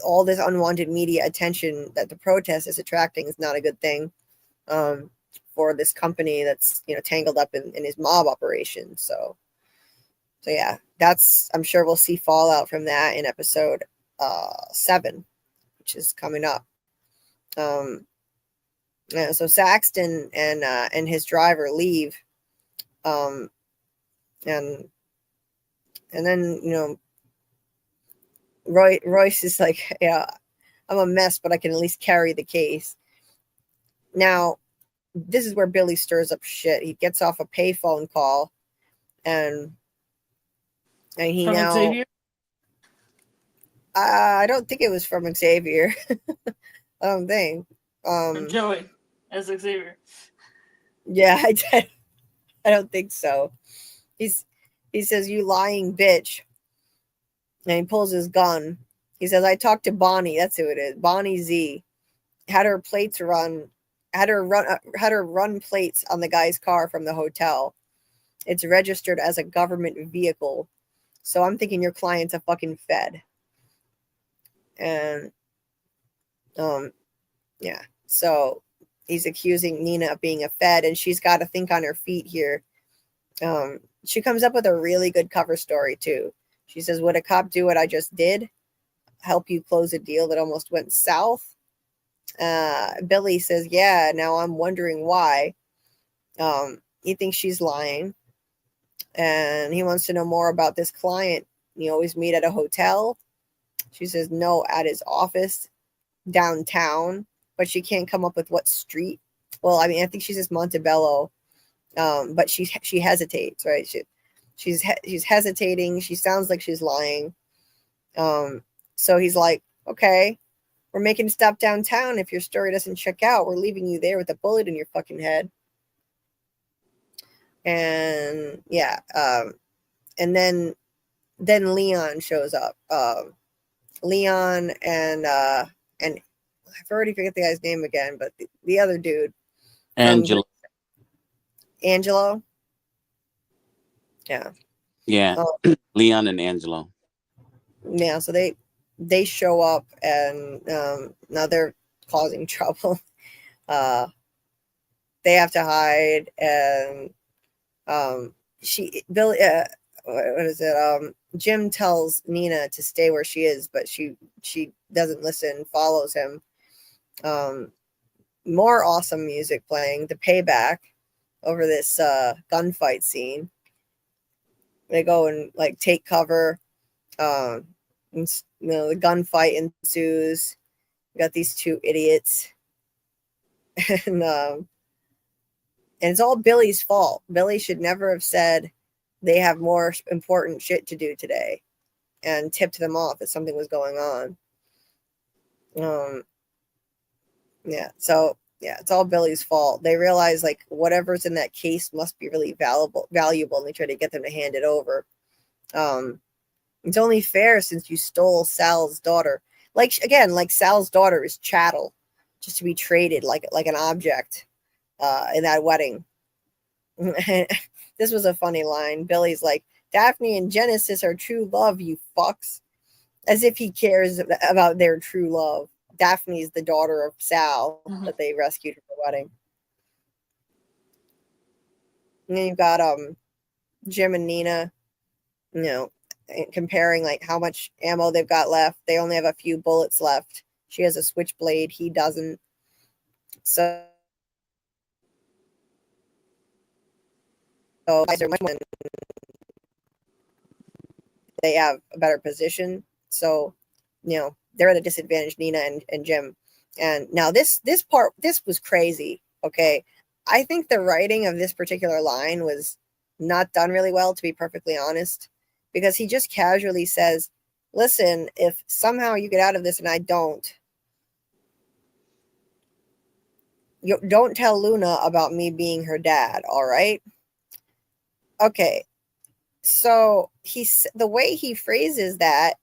all this unwanted media attention that the protest is attracting is not a good thing for this company that's tangled up in his mob operation. So yeah, I'm sure we'll see fallout from that in episode 7, which is coming up. Yeah, so Saxton and his driver leave, and then Royce is like, yeah, I'm a mess, but I can at least carry the case. Now, this is where Billy stirs up shit. He gets off a payphone call, and he From now Xavier? I don't think it was from Xavier. I don't think. From Joey as Xavier. Yeah, I don't think so. He says, "You lying bitch," and he pulls his gun. He says, "I talked to Bonnie. That's who it is. Bonnie Z. Had her run plates on the guy's car from the hotel. It's registered as a government vehicle. So I'm thinking your client's a fucking Fed." And yeah. So he's accusing Nina of being a Fed, and she's got to think on her feet here. She comes up with a really good cover story too. She says, "Would a cop do what I just did? Help you close a deal that almost went south?" Billy says, "Yeah, now I'm wondering why." He thinks she's lying, and he wants to know more about this client. You always meet at a hotel. She says, "No, at his office downtown," but she can't come up with what street. Well, I mean, I think she says Montebello, but she hesitates, right? She's hesitating. She sounds like she's lying. So he's like, "Okay, we're making a stop downtown. If your story doesn't check out, we're leaving you there with a bullet in your fucking head." And yeah, and then Leon shows up. Leon and I've already forget the guy's name again, but the other dude, Angelo. Angelo. Yeah. Yeah. Leon and Angelo. Yeah. So they show up, and now they're causing trouble. They have to hide, and Billy, what is it? Jim tells Nina to stay where she is, but she doesn't listen, follows him. More awesome music playing, the payback over this gunfight scene. They go and like take cover. And, the gunfight ensues. We got these two idiots, and it's all Billy's fault. Billy should never have said they have more important shit to do today and tipped them off that something was going on. Yeah, so yeah, it's all Billy's fault. They realize like whatever's in that case must be really valuable, and they try to get them to hand it over. It's only fair since you stole Sal's daughter. Like Sal's daughter is chattel, just to be traded like an object in that wedding. This was a funny line. Billy's like, "Daphne and Genesis are true love, you fucks," as if he cares about their true love. Daphne's the daughter of Sal that they rescued from the wedding. And then you've got Jim and Nina, comparing like how much ammo they've got left. They only have a few bullets left. She has a switchblade, he doesn't. So guys are much when they have a better position. So, they're at a disadvantage, Nina and Jim. And now this was crazy. Okay. I think the writing of this particular line was not done really well, to be perfectly honest, because he just casually says, listen, if somehow you get out of this and I don't tell Luna about me being her dad. All right. Okay. So the way he phrases that,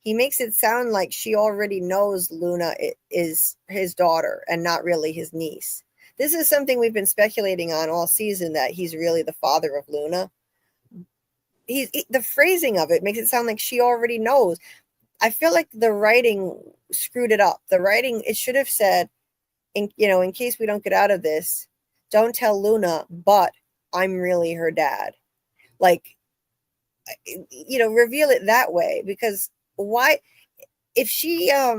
he makes it sound like she already knows Luna is his daughter and not really his niece. This is something we've been speculating on all season, that he's really the father of Luna. The phrasing of it makes it sound like she already knows. I feel like the writing screwed it up. The writing, it should have said, in case we don't get out of this, don't tell Luna, but I'm really her dad. Like, reveal it that way, because why, if she, I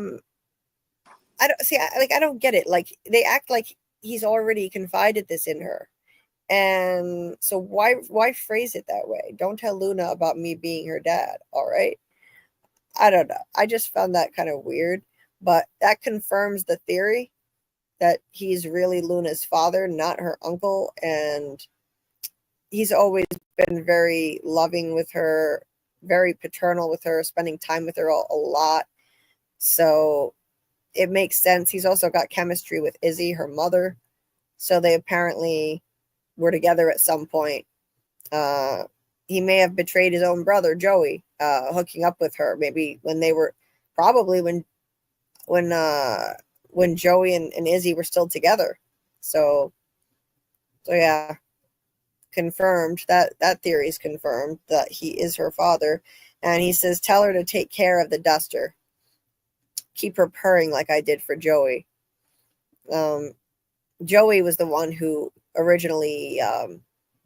don't get it. Like, they act like he's already confided this in her. And so why phrase it that way? Don't tell Luna about me being her dad. All right. I don't know. I just found that kind of weird, but that confirms the theory that he's really Luna's father, not her uncle. And he's always been very loving with her, very paternal with her, spending time with her a lot. So it makes sense. He's also got chemistry with Izzy, her mother. So they apparently were together at some point. He may have betrayed his own brother, Joey, hooking up with her. Maybe when Joey and Izzy were still together. So yeah, confirmed. That theory is confirmed, that he is her father. And he says, tell her to take care of the duster. Keep her purring like I did for Joey. Joey was the one who originally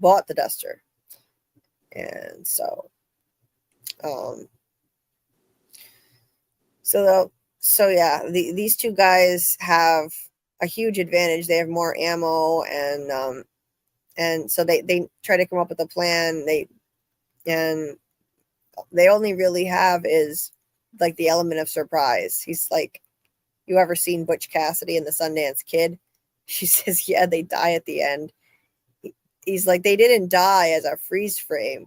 bought the duster. And so yeah, these two guys have a huge advantage. They have more ammo, and so they try to come up with a plan. They only really have is like the element of surprise. He's like, you ever seen Butch Cassidy and the Sundance Kid? She says, yeah, they die at the end. He's like, they didn't die as a freeze frame.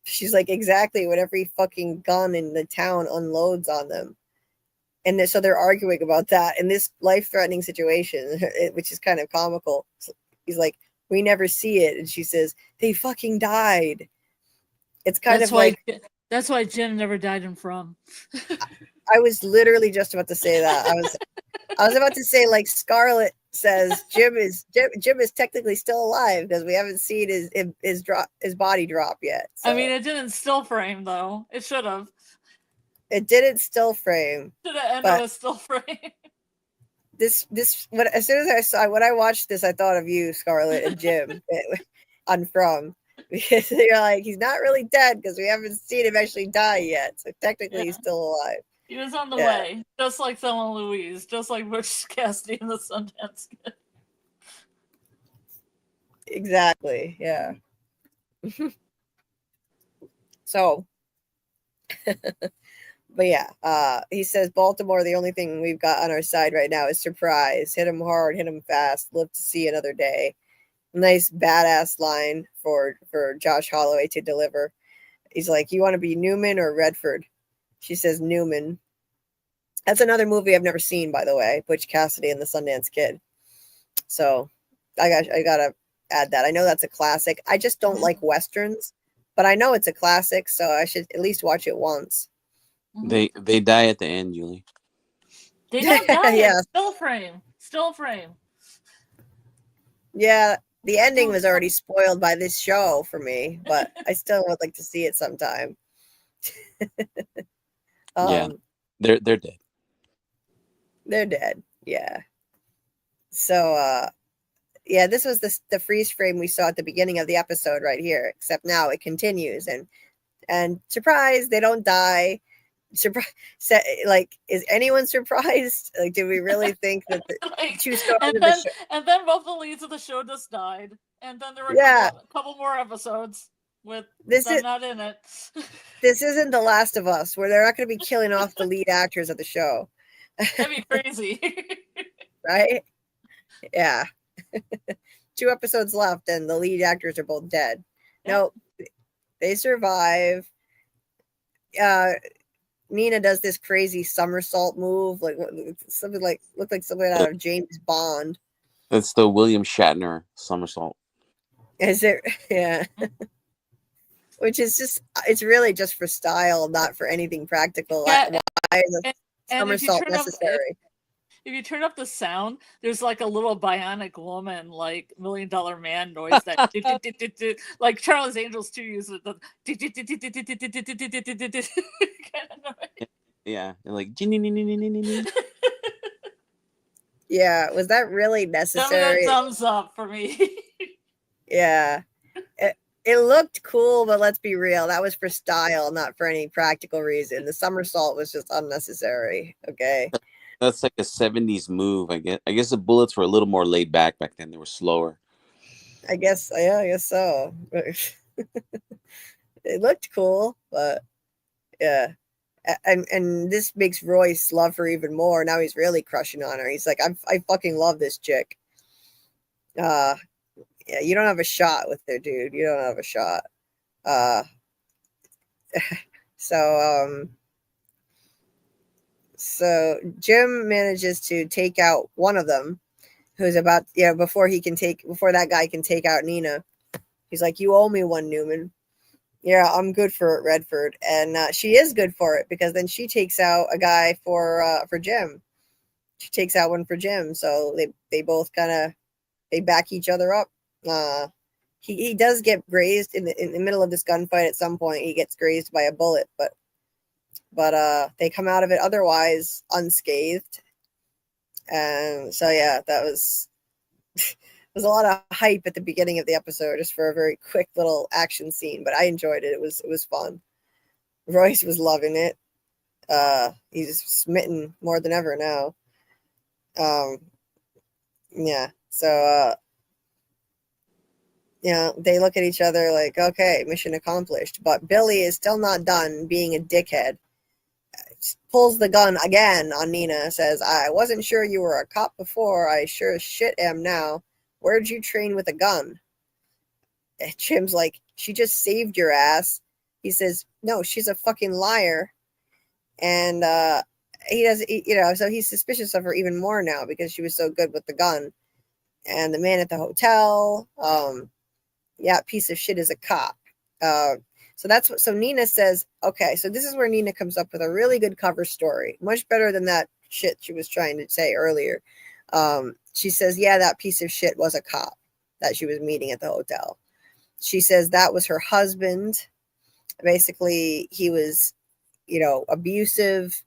She's like, exactly, when every fucking gun in the town unloads on them. And so they're arguing about that in this life-threatening situation, which is kind of comical. So he's like, we never see it. And she says, they fucking died. It's kind of like... That's why Jim never died in From. I was literally just about to say that. I was about to say, like, Scarlet says Jim is technically still alive because we haven't seen his body drop yet. So. I mean, it didn't still frame though. It should have. It didn't still frame. Should have ended with still frame. As soon as when I watched this, I thought of you, Scarlet, and Jim on From. Because you're like, he's not really dead because we haven't seen him actually die yet. So technically he's still alive. He was on the way, just like Thelma and Louise, just like Butch Cassidy and the Sundance Kid. Exactly, yeah. So, but yeah, he says Baltimore, the only thing we've got on our side right now is surprise. Hit him hard, hit him fast, live to see another day. Nice badass line for Josh Holloway to deliver. He's like, you want to be Newman or Redford? She says Newman. That's another movie I've never seen, by the way, Butch Cassidy and the Sundance Kid. So I gotta add that. I know that's a classic. I just don't like Westerns, but I know it's a classic, so I should at least watch it once. They die at the end, Julie. They don't die. Yeah. Still frame. Yeah. The ending was already spoiled by this show for me, but I still would like to see it sometime. Yeah, they're dead. They're dead. Yeah. So, yeah, this was the freeze frame we saw at the beginning of the episode right here, except now it continues. And surprise, they don't die. surprised. Like, is anyone surprised? Like, did we really think that the Like, two stars and of the then show? and then both the leads of the show just died, and then there were Yeah. a couple more episodes with This them is not in it. this isn't The Last of Us, where they're not going to be killing off the lead actors of the show, That'd be crazy. right? Yeah. 2 episodes left, and the lead actors are both dead. Yep. Nope, they survive. Nina does this crazy somersault move, like something like looked like something out of James Bond. That's the William Shatner somersault. Is it? Yeah. Which is just, it's really just for style, not for anything practical. Yeah, Why is a and if you somersault turn up necessary? if you turn up the sound, there's like a little bionic woman, like $1 Million Man noise that like Charlie's Angels 2 uses the kind of noise. Yeah, and like Yeah, was that really Give me a necessary? thumbs up for me. Yeah. It looked cool, but let's be real. That was for style, not for any practical reason. The somersault was just unnecessary. Okay. that's like a 70s move, I guess. I guess the bullets were a little more laid back then. They were slower. I guess, yeah, I guess so. It looked cool, but yeah. And this makes Royce love her even more. Now he's really crushing on her. He's like, I fucking love this chick. Yeah, you don't have a shot with her, dude. You don't have a shot. So Jim manages to take out one of them, who's about, before that guy can take out Nina. He's like, you owe me one, Newman. Yeah, I'm good for it, Redford. And she is good for it, because then she takes out a guy for Jim. She takes out one for Jim. So they both kind of, they back each other up. He does get grazed in the middle of this gunfight at some point. He gets grazed by a bullet, but they come out of it otherwise unscathed. And so yeah, that was there's a lot of hype at the beginning of the episode just for a very quick little action scene, but I enjoyed it. It was fun. Royce was loving it. He's smitten more than ever now. Yeah. So they look at each other like, okay, mission accomplished. But Billy is still not done being a dickhead. Pulls the gun again on Nina, says, I wasn't sure you were a cop before. I sure as shit am now. Where'd you train with a gun? Jim's like, she just saved your ass. He says, no, she's a fucking liar. And he does, so he's suspicious of her even more now because she was so good with the gun. And the man at the hotel, piece of shit is a cop. So Nina says, okay, so this is where Nina comes up with a really good cover story, much better than that shit she was trying to say earlier. She says, yeah, that piece of shit was a cop that she was meeting at the hotel. She says that was her husband. Basically, he was, abusive,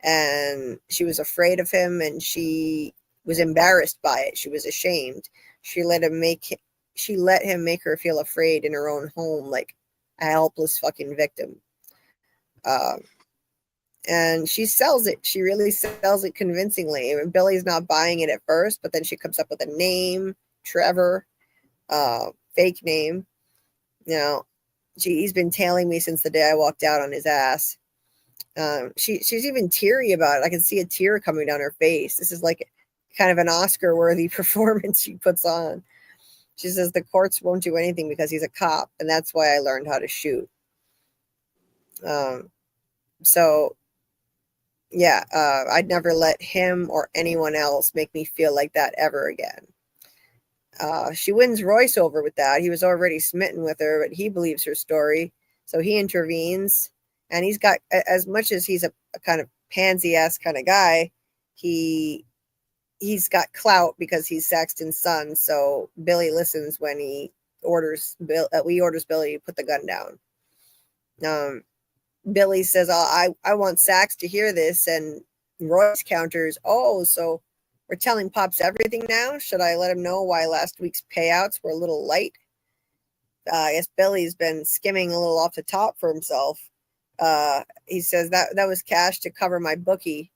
and she was afraid of him, and she was embarrassed by it. She was ashamed. She let him make her feel afraid in her own home, like a helpless fucking victim. And she sells it. She really sells it convincingly. I mean, Billy's not buying it at first, but then she comes up with a name, Trevor, fake name. He's been tailing me since the day I walked out on his ass. She's even teary about it. I can see a tear coming down her face. This is like kind of an Oscar-worthy performance she puts on. She says the courts won't do anything because he's a cop, and that's why I learned how to shoot. I'd never let him or anyone else make me feel like that ever again. She wins Royce over with that. He was already smitten with her, but he believes her story. So he intervenes, and he's got, as much as he's a kind of pansy-ass kind of guy, he's got clout because he's Saxton's son. So Billy listens when he orders Billy to put the gun down. Billy says, I want Sax to hear this. And Royce counters, oh, so we're telling Pops everything now? Should I let him know why last week's payouts were a little light? I guess Billy's been skimming a little off the top for himself. he says that was cash to cover my bookie.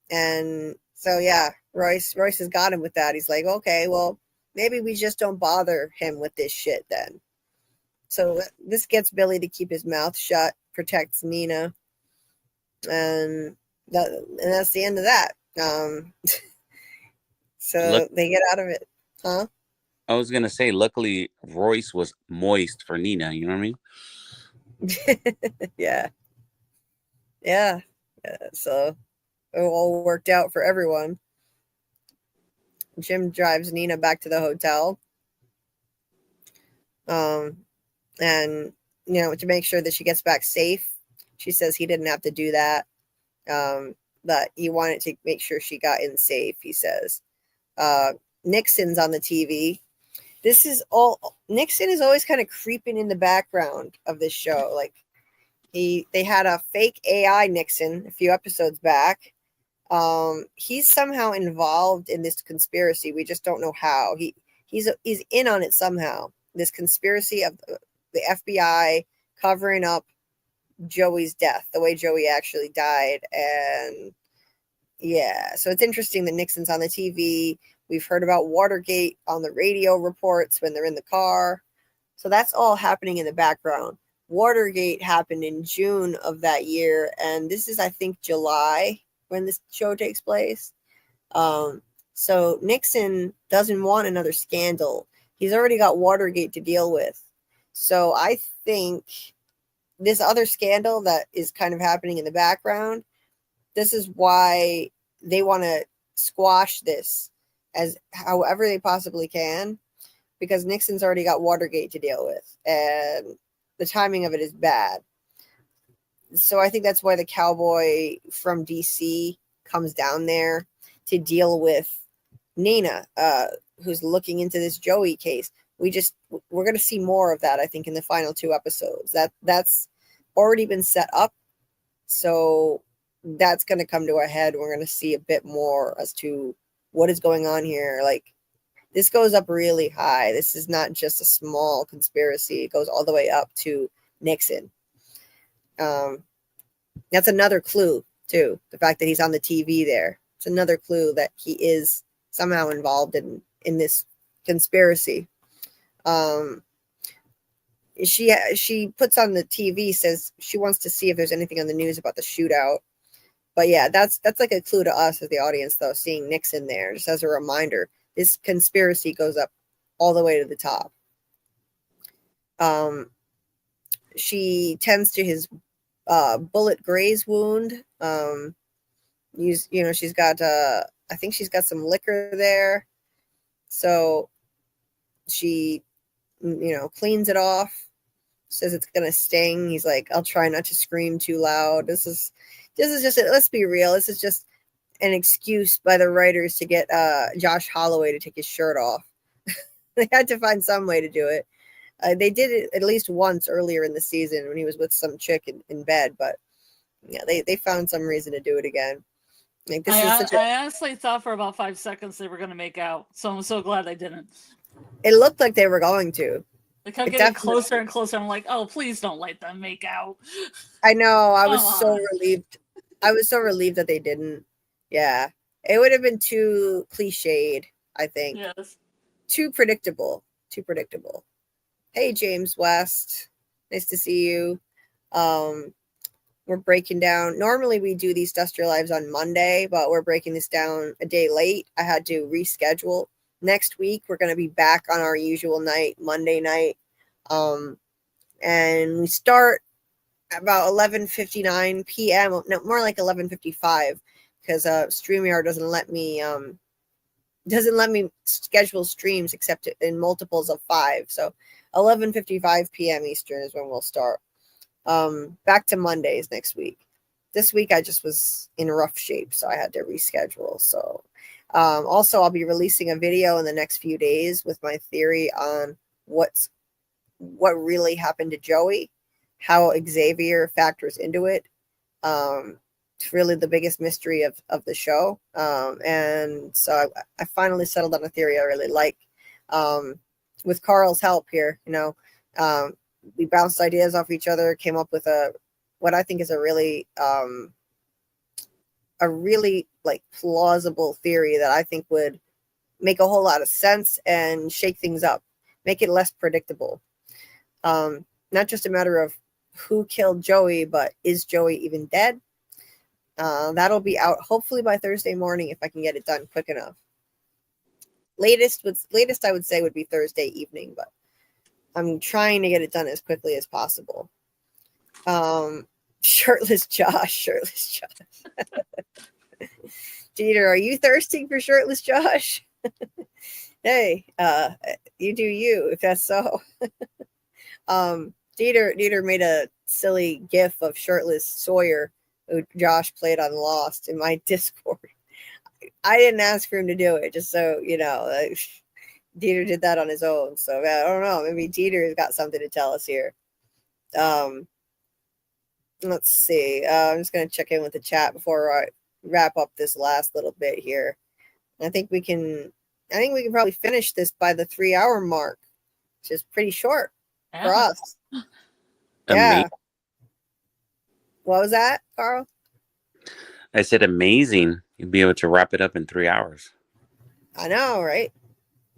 And so, yeah, Royce has got him with that. He's like, okay, well, maybe we just don't bother him with this shit then. So this gets Billy to keep his mouth shut, protects Nina. And that's the end of that. So they get out of it. Huh? I was going to say, luckily, Royce was moist for Nina. You know what I mean? Yeah. So it all worked out for everyone. Jim drives Nina back to the hotel. And, to make sure that she gets back safe. She says he didn't have to do that. But he wanted to make sure she got in safe, he says. Nixon's on the TV. Nixon is always kind of creeping in the background of this show. Like they had a fake AI Nixon a few episodes back. He's somehow involved in this conspiracy. We just don't know how. He's in on it somehow. This conspiracy of the FBI covering up Joey's death, the way Joey actually died. And yeah, so it's interesting that Nixon's on the TV. We've heard about Watergate on the radio reports when they're in the car. So that's all happening in the background. Watergate happened in June of that year, and this is, I think, July when this show takes place. So Nixon doesn't want another scandal. He's already got Watergate to deal with. So I think this other scandal that is kind of happening in the background, this is why they want to squash this as however they possibly can, because Nixon's already got Watergate to deal with, and the timing of it is bad. So I think that's why the cowboy from DC comes down there to deal with Nina, who's looking into this Joey case. We're going to see more of that, I think, in the final 2 episodes. That's already been set up. So that's going to come to a head. We're going to see a bit more as to what is going on here. Like, this goes up really high. This is not just a small conspiracy. It goes all the way up to Nixon. That's another clue, too. The fact that he's on the TV there. It's another clue that he is somehow involved in this conspiracy. She puts on the TV, says she wants to see if there's anything on the news about the shootout. But yeah, that's like a clue to us as the audience, though, seeing Nixon there, just as a reminder. This conspiracy goes up all the way to the top. She tends to his bullet graze wound. She's got I think she's got some liquor there. So she, cleans it off. Says it's gonna sting. He's like, I'll try not to scream too loud. This is just let's be real. This is just an excuse by the writers to get Josh Holloway to take his shirt off. They had to find some way to do it. They did it at least once earlier in the season when he was with some chick in bed, but yeah, they found some reason to do it again. Like, I honestly thought for about 5 seconds they were going to make out, so I'm so glad they didn't. It looked like they were going to. They kept getting closer and closer. I'm like, oh, please don't let them make out. I know. I was so relieved. I was so relieved that they didn't. Yeah. It would have been too cliched, I think. Yes. Too predictable. Hey, James West. Nice to see you. We're breaking down. Normally we do these Duster Lives on Monday, but we're breaking this down a day late. I had to reschedule. Next week, we're going to be back on our usual night, Monday night. And we start about 11:59 p.m. No, more like 11:55, because StreamYard doesn't let me schedule streams except in multiples of 5. So 11:55 p.m. Eastern is when we'll start. Back to Mondays next week. This week I just was in rough shape, so I had to reschedule. So also I'll be releasing a video in the next few days with my theory on what really happened to Joey, how Xavier factors into it. It's really the biggest mystery of the show. And so I finally settled on a theory I really like. With Carl's help here, we bounced ideas off each other, came up with a what I think is a really like plausible theory that I think would make a whole lot of sense and shake things up, make it less predictable. Not just a matter of who killed Joey, but is Joey even dead? That'll be out hopefully by Thursday morning if I can get it done quick enough. Latest I would say would be Thursday evening, but I'm trying to get it done as quickly as possible. Shirtless Josh. Jeter, are you thirsting for Shirtless Josh? Hey, you do you, if that's so. Jeter made a silly gif of Shirtless Sawyer, who Josh played on Lost, in my Discord. I didn't ask for him to do it, just so you know. Dieter did that on his own, so I don't know. Maybe Dieter has got something to tell us here. Let's see. I'm just going to check in with the chat before I wrap up this last little bit here. I think we can probably finish this by the 3-hour mark, which is pretty short for us. Yeah. What was that, Carl? I said amazing. You'll be able to wrap it up in 3 hours. I know, right?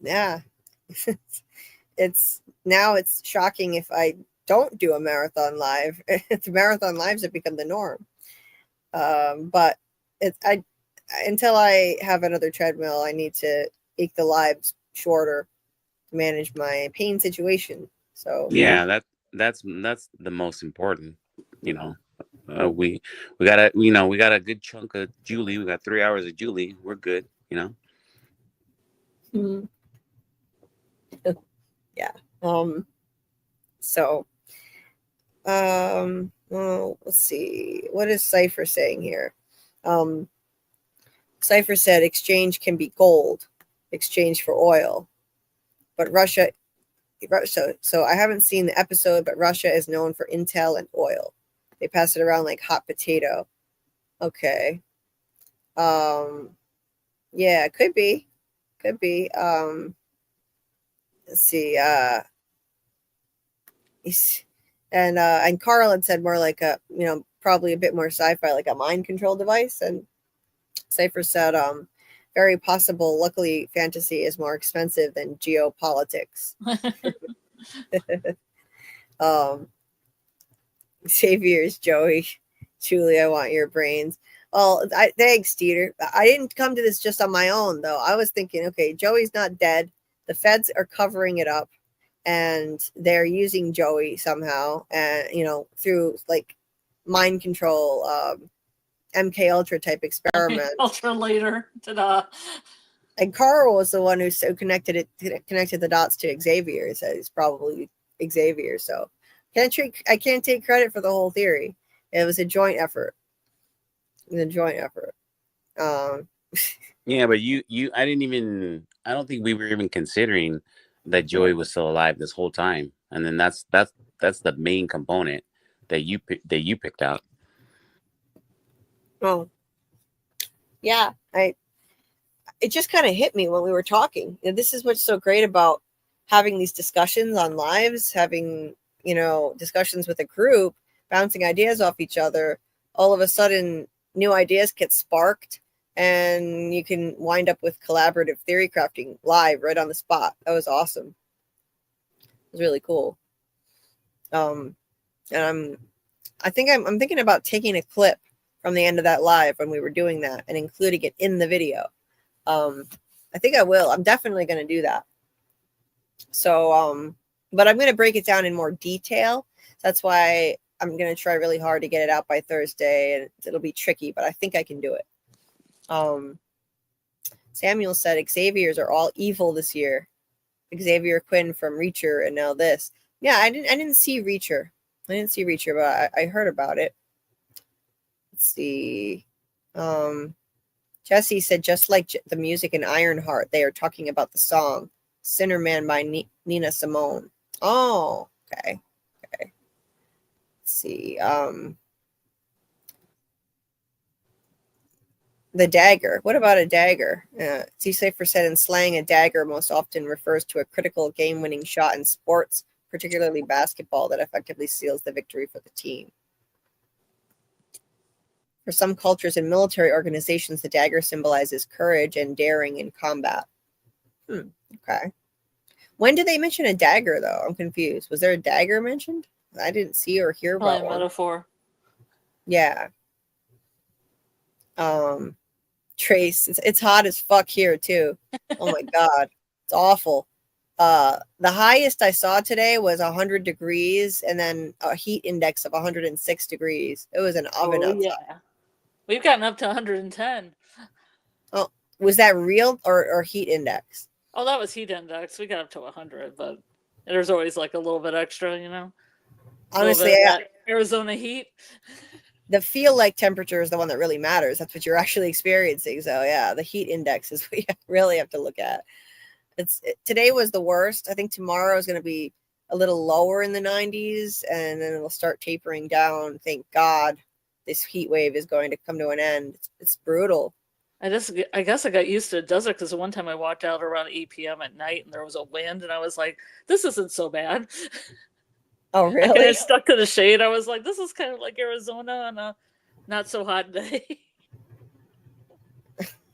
Yeah. It's shocking if I don't do a marathon live. The marathon lives have become the norm. But until I have another treadmill, I need to make the lives shorter to manage my pain situation. So yeah, that's the most important. You know, we got a good chunk of Julie. We got 3 hours of Julie. We're good. You know. Mm-hmm. Yeah. So, well, let's see. What is Cypher saying here? Cypher said exchange can be gold, exchange for oil. But Russia, so I haven't seen the episode, but Russia is known for intel and oil. They pass it around like hot potato. Okay. Yeah, could be. Let's see. And Carl had said more like a, probably a bit more sci-fi, like a mind control device. And Cypher said, very possible. Luckily, fantasy is more expensive than geopolitics. Xavier's Joey, Julie, I want your brains. Well, thanks, Dieter. I didn't come to this just on my own, though. I was thinking, okay, Joey's not dead. The feds are covering it up, and they're using Joey somehow, and through like mind control, MK Ultra type experiment. Ultra later, ta-da. And Carl was the one who connected the dots to Xavier. He said it's probably Xavier. So I can't take credit for the whole theory. It was a joint effort. Yeah, but I don't think we were even considering that Joey was still alive this whole time. And then that's the main component that you picked out. Oh, yeah. It just kind of hit me when we were talking. This is what's so great about having these discussions on lives, having, discussions with a group, bouncing ideas off each other. All of a sudden, new ideas get sparked, and you can wind up with collaborative theory crafting live right on the spot. That was awesome. It was really cool. And I'm thinking about taking a clip from the end of that live when we were doing that and including it in the video. I think I will. I'm definitely going to do that. So, but I'm going to break it down in more detail. That's why I'm going to try really hard to get it out by Thursday, and it'll be tricky, but I think I can do it. Samuel said Xavier's are all evil this year. Xavier Quinn from Reacher, and now this. Yeah, I didn't see Reacher. But I heard about it. Let's see. Jesse said, just like the music in Ironheart, they are talking about the song Sinner Man by Nina Simone. Oh, okay. Let's see. The dagger. What about a dagger? T. Safer said in slang, a dagger most often refers to a critical game-winning shot in sports, particularly basketball, that effectively seals the victory for the team. For some cultures and military organizations, the dagger symbolizes courage and daring in combat. Okay. When did they mention a dagger, though? I'm confused. Was there a dagger mentioned? I didn't see or hear Probably about a one. metaphor. Yeah. Trace, it's hot as fuck here too. Oh my god, it's awful. The highest I saw today was 100 degrees, and then a heat index of 106 degrees. It was an oven outside. Yeah, we've gotten up to 110. Oh, was that real or heat index? Oh, that was heat index. We got up to 100, but there's always like a little bit extra, you know. Honestly, that Arizona heat. The feel like temperature is the one that really matters. That's what you're actually experiencing. So yeah, the heat index is what you really have to look at. Today was the worst. I think tomorrow is going to be a little lower in the 90s, and then it'll start tapering down. Thank God this heat wave is going to come to an end. It's brutal. I guess I got used to the desert because one time I walked out around 8 p.m. at night and there was a wind, and I was like, this isn't so bad. Oh, I really? kind of stuck to the shade. I was like, this is kind of like Arizona on a not so hot day.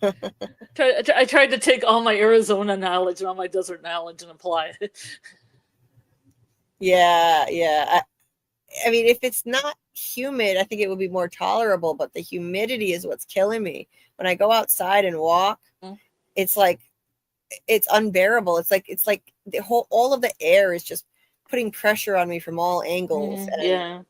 I tried to take all my Arizona knowledge and all my desert knowledge and apply it. Yeah. I mean, if it's not humid, I think it would be more tolerable, but the humidity is what's killing me. When I go outside and walk, it's like, it's unbearable. It's like all of the air is just putting pressure on me from all angles. And Yeah.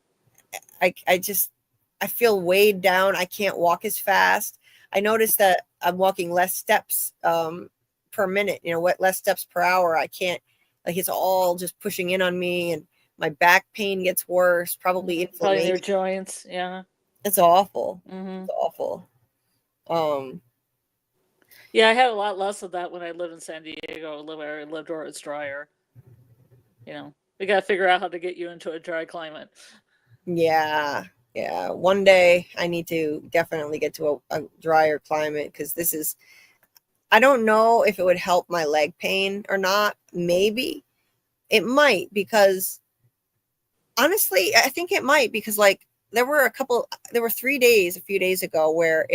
I feel weighed down. I can't walk as fast. I noticed that I'm walking less steps per minute, less steps per hour. I can't, like, it's all just pushing in on me, and my back pain gets worse, probably inflammation. Probably their joints, yeah. It's awful. Mm-hmm. It's awful. Yeah, I had a lot less of that when I lived in San Diego, where I lived where it's drier. We got to figure out how to get you into a dry climate. Yeah. One day I need to definitely get to a drier climate, because I don't know if it would help my leg pain or not. Maybe it might, because honestly, I think it might, because like there were 3 days a few days ago where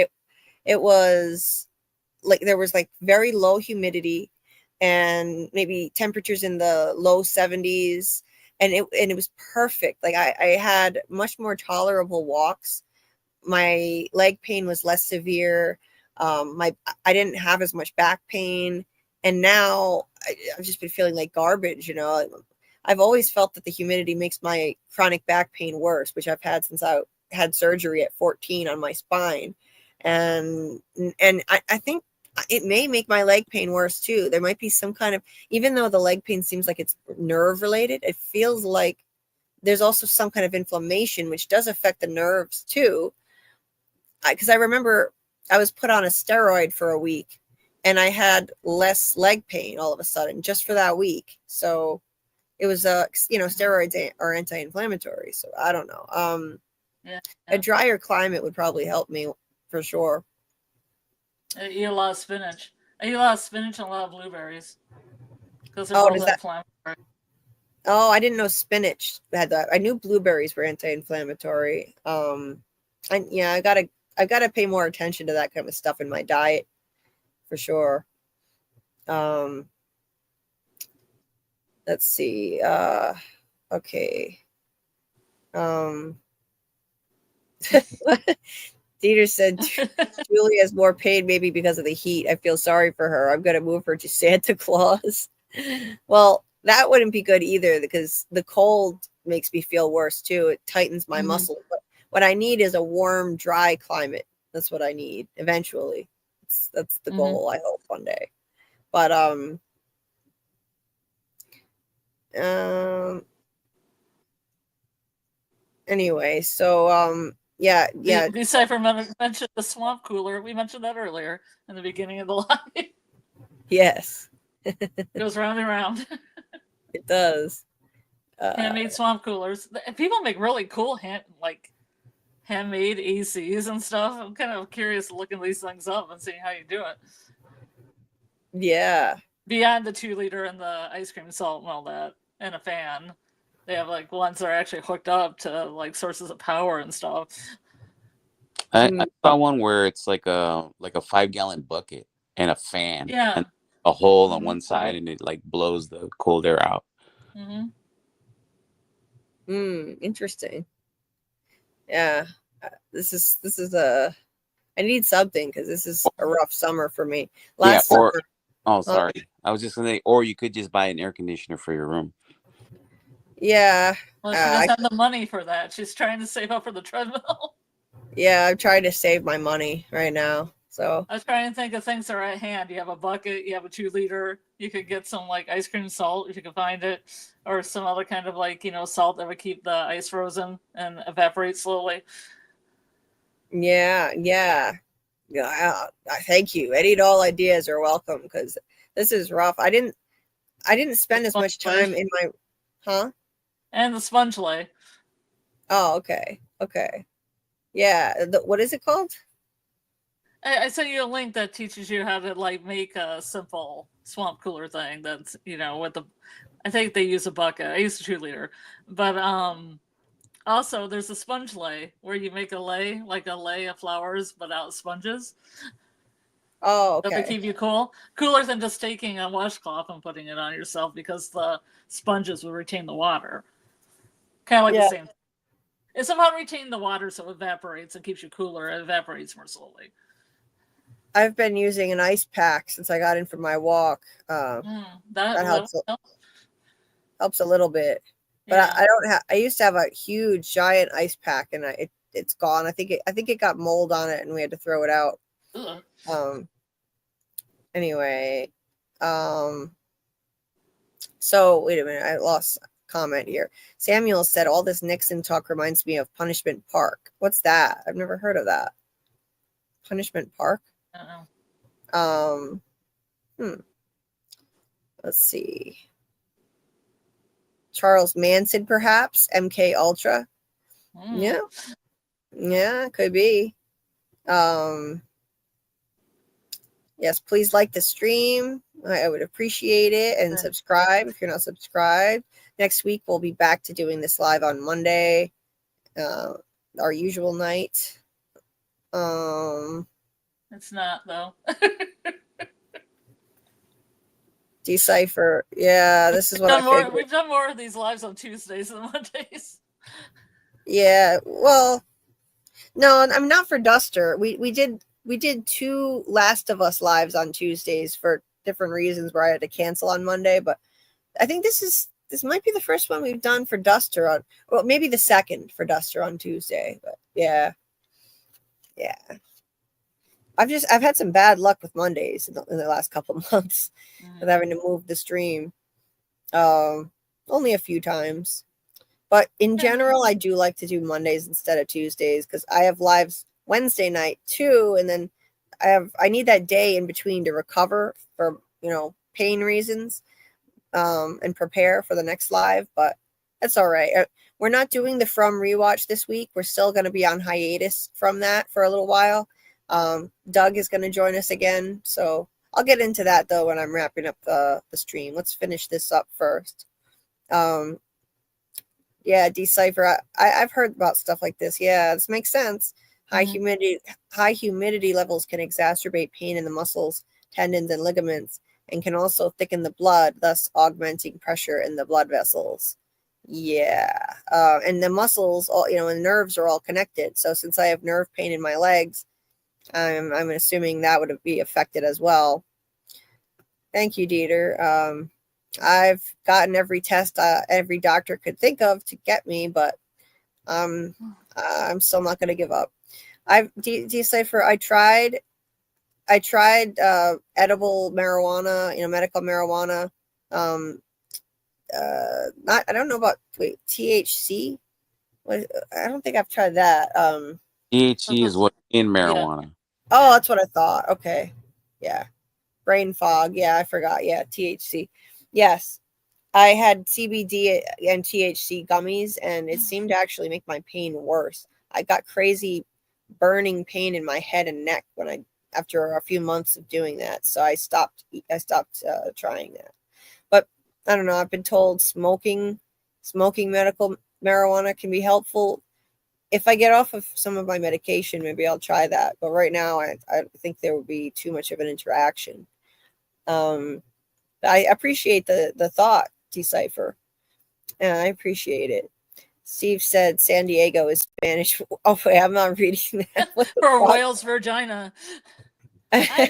it was like there was like very low humidity and maybe temperatures in the low 70s, and it was perfect. Like I had much more tolerable walks. My leg pain was less severe. I didn't have as much back pain, and now I've just been feeling like garbage. I've always felt that the humidity makes my chronic back pain worse, which I've had since I had surgery at 14 on my spine, and I think it may make my leg pain worse too. There might be some kind of, even though the leg pain seems like it's nerve related, it feels like there's also some kind of inflammation, which does affect the nerves too. Because I remember I was put on a steroid for a week, and I had less leg pain all of a sudden just for that week. So it was steroids are anti-inflammatory. So I don't know. A drier climate would probably help me for sure. I eat a lot of spinach. I eat a lot of spinach and a lot of blueberries, because they're both inflammatory. Oh, I didn't know spinach had that. I knew blueberries were anti-inflammatory. I gotta pay more attention to that kind of stuff in my diet for sure. Let's see. Okay. Dieter said Julie has more pain, maybe because of the heat. I feel sorry for her. I'm gonna move her to Santa Claus. Well, that wouldn't be good either, because the cold makes me feel worse too. It tightens my muscle. But what I need is a warm, dry climate. That's what I need eventually. That's the goal, I hope, one day. But anyway, so yeah. Decipher mentioned the swamp cooler. We mentioned that earlier in the beginning of the live. Yes. It goes round and round. It does. Handmade swamp coolers. People make really cool handmade ACs and stuff. I'm kind of curious looking these things up and seeing how you do it. Yeah. Beyond the 2-liter and the ice cream salt and all that, and a fan, they have like ones that are actually hooked up to like sources of power and stuff. I saw one where it's like a 5-gallon bucket and a fan Yeah. and a hole on Mhm. one side, and it like blows the cold air out. Hmm. Interesting. Yeah, this is a. I need something because this is a rough summer for me. Last Yeah, or summer, oh, sorry, I was just gonna say, or you could just buy an air conditioner for your room. yeah, Well, she doesn't have the money for that. She's trying to save up for the treadmill. yeah, I'm trying to save my money right now. So I was trying to think of things that are at hand. You have a bucket, you have a 2-liter. You could get some like ice cream salt if you can find it, or some other kind of like salt that would keep the ice frozen and evaporate slowly. yeah. Thank you. Any and all ideas are welcome because this is rough. I didn't spend as much time in my, huh? And the sponge lay. Oh, okay. Yeah. What is it called? I sent you a link that teaches you how to like make a simple swamp cooler thing. That's with the, I think they use a bucket. I use a 2-liter, but also there's a sponge lay where you make a lay, like a lay of flowers, but out sponges. Oh, That they okay. keep you cooler than just taking a washcloth and putting it on yourself, because the sponges will retain the water. Kind of like the same. It somehow retains the water, so it evaporates and keeps you cooler. It evaporates more slowly. I've been using an ice pack since I got in from my walk. That helps a little bit, but Yeah. I don't have. I used to have a huge, giant ice pack, and it's gone. I think it got mold on it, and we had to throw it out. Ugh. Anyway, so wait a minute, I lost a comment here. Samuel said all this Nixon talk reminds me of Punishment Park. What's that? I've never heard of that. Punishment Park. Let's see. Charles Manson, perhaps. MK Ultra. Yeah, could be. Yes, please like the stream. I would appreciate it, and subscribe if you're not subscribed. Next week we'll be back to doing this live on Monday, our usual night. It's not though. Decipher. Yeah, this is what I figured. We've done more of these lives on Tuesdays than Mondays. Yeah, well, no, I'm not for Duster. We did 2 Last of Us lives on Tuesdays for different reasons where I had to cancel on Monday, but I think this might be the first one we've done for Duster on, well, maybe the second for Duster on Tuesday, but yeah. I've had some bad luck with Mondays in the last couple of months with having to move the stream. Only a few times. But in general, I do like to do Mondays instead of Tuesdays because I have lives Wednesday night too, and then I need that day in between to recover for pain reasons, and prepare for the next live. But that's all right. We're not doing the From rewatch this week. We're still going to be on hiatus from that for a little while. Doug is going to join us again, so I'll get into that though when I'm wrapping up the stream. Let's finish this up first. Yeah, Decipher. I've heard about stuff like this. Yeah, this makes sense. High humidity levels can exacerbate pain in the muscles, tendons, and ligaments, and can also thicken the blood, thus augmenting pressure in the blood vessels. Yeah, and the muscles, and nerves are all connected. So since I have nerve pain in my legs, I'm assuming that would be affected as well. Thank you, Dieter. I've gotten every test every doctor could think of to get me, but I'm still not going to give up. Decipher. I tried edible marijuana, medical marijuana. I don't know about THC. I don't think I've tried that. THC is what in marijuana. Yeah. Oh, that's what I thought. Okay, yeah. Brain fog. Yeah, I forgot. Yeah, THC. Yes, I had CBD and THC gummies, and it seemed to actually make my pain worse. I got crazy burning pain in my head and neck after a few months of doing that. So I stopped trying that. But I don't know. I've been told smoking medical marijuana can be helpful. if I get off of some of my medication, maybe I'll try that. But right now, I think there would be too much of an interaction. I appreciate the thought, Decipher. I appreciate it. Steve said San Diego is Spanish. Oh, wait, I'm not reading that. For whale's vagina. I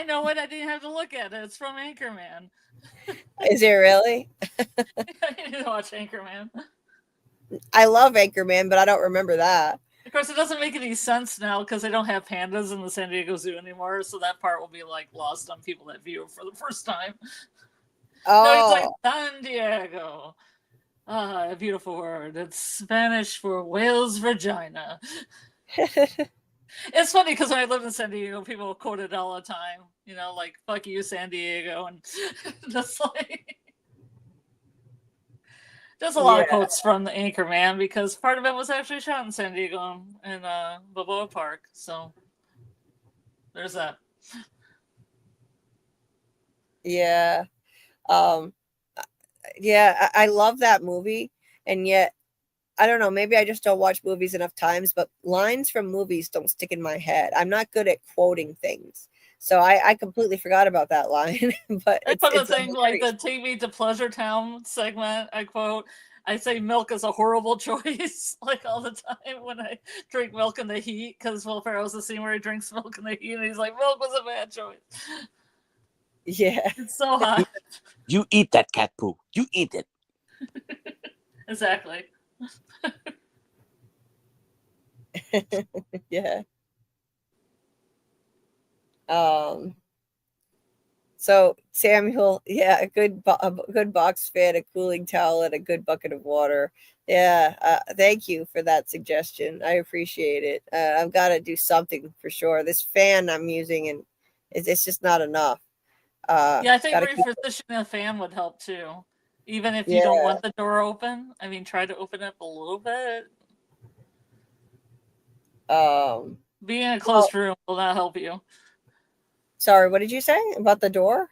know it. I didn't have to look at it. It's from Anchorman. Is it really? I need to watch Anchorman. I love Anchorman, but I don't remember that. Of course, it doesn't make any sense now because they don't have pandas in the San Diego Zoo anymore. So that part will be like lost on people that view it for the first time. Oh, No, it's like San Diego. Ah, a beautiful word. It's Spanish for whale's vagina. It's funny because when I lived in San Diego, people quote it all the time. You know, like "fuck you, San Diego," and that's like there's a lot of quotes from the Anchorman because part of it was actually shot in San Diego in Balboa Park. So there's that. Yeah. Yeah, I love that movie, and yet I don't know, maybe I just don't watch movies enough times, but lines from movies don't stick in my head. I'm not good at quoting things. So I completely forgot about that line. But I put a thing like the Take Me to Pleasure Town segment, I quote, I say milk is a horrible choice, like all the time when I drink milk in the heat, because Will Ferrell's the scene where he drinks milk in the heat, and he's like, milk was a bad choice. Yeah. It's so hot. You eat that cat poo. You eat it. Exactly. Yeah. So Samuel, yeah, a good box fan, a cooling towel, and a good bucket of water. Yeah, thank you for that suggestion. I appreciate it. I've got to do something for sure. This fan I'm using, and it's just not enough. Yeah, I think repositioning a fan would help too. Even if you don't want the door open, I mean, try to open it up a little bit. Being in a closed room will not help you. Sorry, what did you say about the door?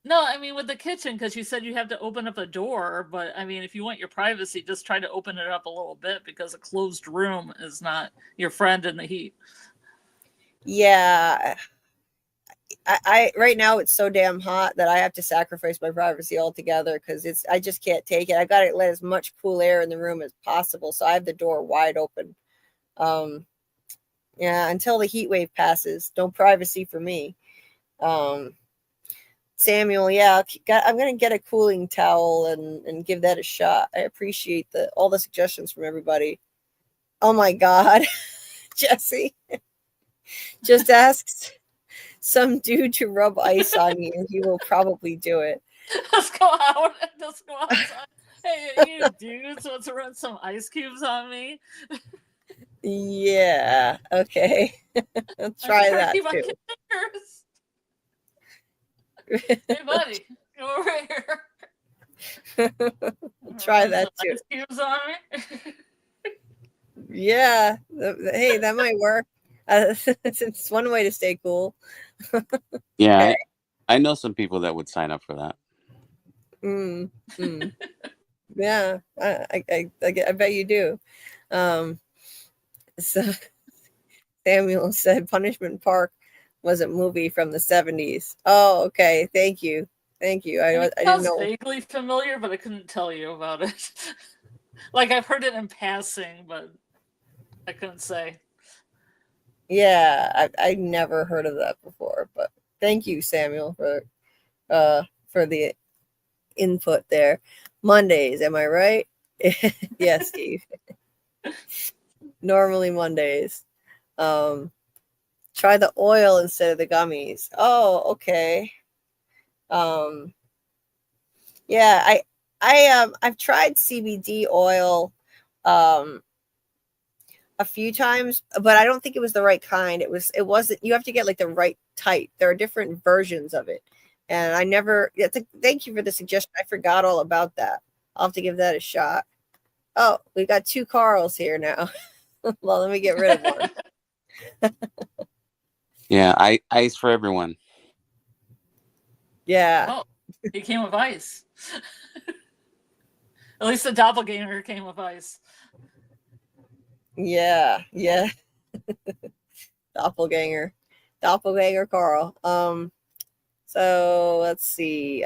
No, I mean with the kitchen, because you said you have to open up a door, but I mean if you want your privacy, just try to open it up a little bit because a closed room is not your friend in the heat. Yeah. I right now it's so damn hot that I have to sacrifice my privacy altogether because I just can't take it. I got to let as much cool air in the room as possible, so I have the door wide open. Yeah, until the heat wave passes, no privacy for me. Samuel, yeah, I'm gonna get a cooling towel and give that a shot. I appreciate all the suggestions from everybody. Oh my God, Jesse just asks some dude to rub ice on you. He will probably do it. Let's go out. Let's go outside. Hey, you dudes want to run some ice cubes on me? Yeah. Okay. I'll try that too. Hey, buddy, go over here. Try that too. Ice cubes on me? Yeah. Hey, that might work. It's one way to stay cool. Yeah, okay. I know some people that would sign up for that. Yeah, I bet you do. So Samuel said Punishment Park was a movie from the 70s. Oh, okay. Thank you. I didn't know. Vaguely familiar, but I couldn't tell you about it. Like I've heard it in passing, but I couldn't say. Yeah, I never heard of that before, but thank you, Samuel, for the input there. Mondays, am I right? Yes, Steve. Normally Mondays. Try the oil instead of the gummies. Oh, okay. Yeah, I've tried CBD oil a few times, but I don't think it was the right kind. It wasn't, you have to get like the right type. There are different versions of it. And I never, thank you for the suggestion. I forgot all about that. I'll have to give that a shot. Oh, we got 2 Carls here now. Well, let me get rid of one. Yeah, ice for everyone. Yeah. Oh, he came with ice. At least the doppelganger came with ice. Yeah, yeah. Doppelganger Carl. So let's see.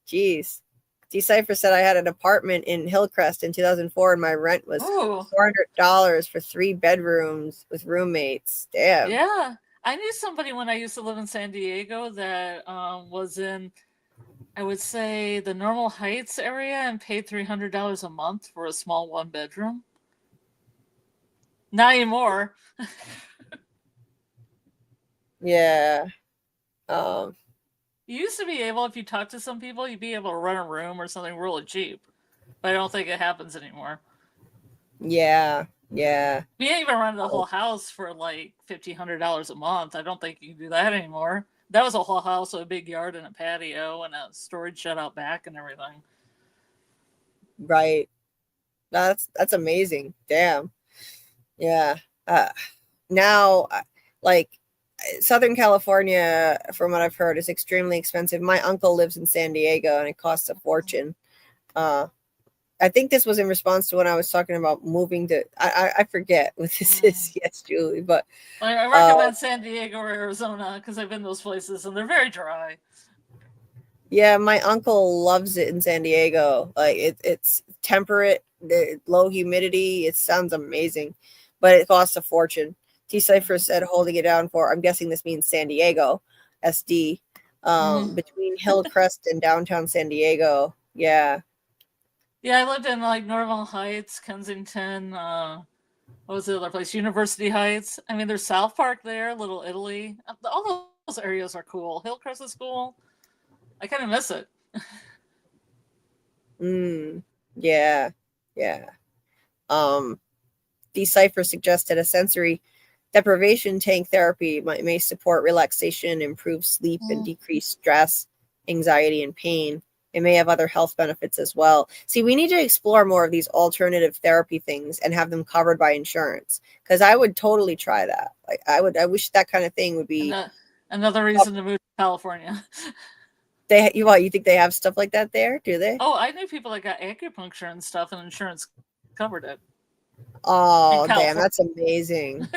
Geez. Decipher said I had an apartment in Hillcrest in 2004 and my rent was Oh, $400 for 3 bedrooms with roommates. Damn. yeah. I knew somebody when I used to live in San Diego that was in, I would say, the Normal Heights area and paid $300 a month for a small 1 bedroom. Not anymore. Yeah. You used to be able, if you talk to some people, you'd be able to rent a room or something really cheap. But I don't think it happens anymore. Yeah. Yeah. We ain't even rented a whole house for like $1,500 a month. I don't think you can do that anymore. That was a whole house with a big yard and a patio and a storage shed out back and everything. Right. That's amazing. Damn. Yeah. Now, like Southern California, from what I've heard, is extremely expensive. My uncle lives in San Diego, and it costs a fortune. I think this was in response to when I was talking about moving to. I forget what this is. Yes, Julie, but I recommend San Diego or Arizona because I've been those places and they're very dry. Yeah, my uncle loves it in San Diego. Like it's temperate, low humidity. It sounds amazing, but it costs a fortune. Decipher said holding it down for. I'm guessing this means San Diego, SD. Between Hillcrest and downtown San Diego. Yeah. Yeah, I lived in like Normal Heights, Kensington. What was the other place? University Heights. I mean, there's South Park there, Little Italy. All those areas are cool. Hillcrest is cool. I kind of miss it. Yeah. Yeah. Decipher suggested a sensory deprivation tank therapy may support relaxation, improve sleep, and decrease stress, anxiety, and pain. It may have other health benefits as well. See, we need to explore more of these alternative therapy things and have them covered by insurance. Because I would totally try that. Like I wish that kind of thing would be another reason to move to California. You think they have stuff like that there? Do they? Oh, I knew people that got acupuncture and stuff, and insurance covered it. Oh, damn, that's amazing.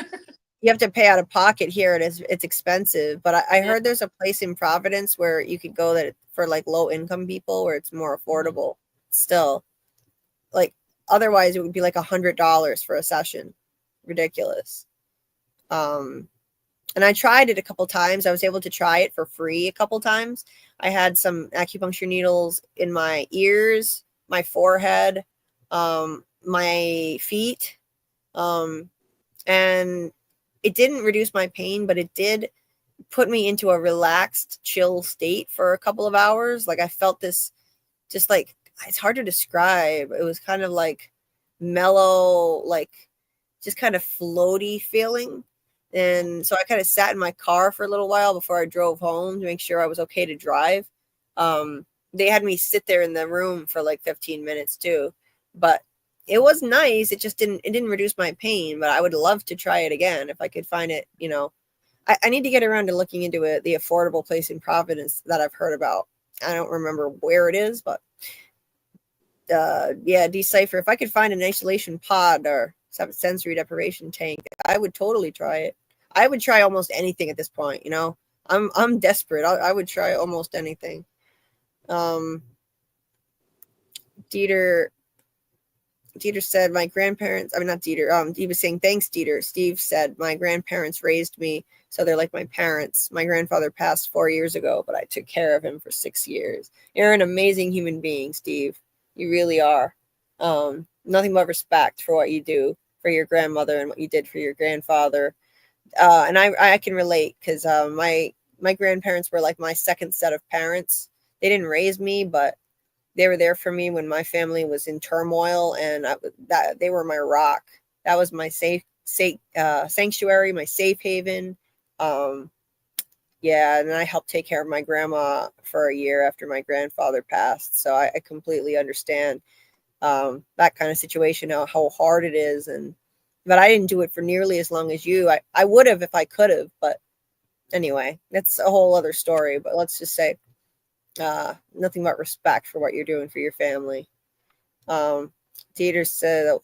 You have to pay out of pocket here. It's expensive, but I heard there's a place in Providence where you could go that for like low income people where it's more affordable. Still, like otherwise it would be like $100 for a session. Ridiculous. And I tried it a couple times. I was able to try it for free a couple times. I had some acupuncture needles in my ears, my forehead, my feet, and it didn't reduce my pain, but it did put me into a relaxed, chill state for a couple of hours. Like I felt this, just like it's hard to describe. It was kind of like mellow, like just kind of floaty feeling. And so I kind of sat in my car for a little while before I drove home to make sure I was okay to drive. They had me sit there in the room for like 15 minutes too, but it was nice. It didn't reduce my pain, but I would love to try it again if I could find it. I need to get around to looking into the affordable place in Providence that I've heard about. I don't remember where it is, but yeah, Decipher. If I could find an isolation pod or some sensory deprivation tank, I would totally try it. I would try almost anything at this point. I'm desperate. I would try almost anything. Dieter said my grandparents. I mean, not Dieter. He was saying thanks, Dieter. Steve said my grandparents raised me, so they're like my parents. My grandfather passed 4 years ago, but I took care of him for 6 years. You're an amazing human being, Steve. You really are. Nothing but respect for what you do for your grandmother and what you did for your grandfather. And I can relate because my grandparents were like my second set of parents. They didn't raise me, but they were there for me when my family was in turmoil, and they were my rock. That was my safe sanctuary, my safe haven. Yeah, and I helped take care of my grandma for a year after my grandfather passed. So I completely understand that kind of situation, how hard it is. But I didn't do it for nearly as long as you. I would have if I could have, but anyway, that's a whole other story. But let's just say nothing but respect for what you're doing for your family. Dieter said,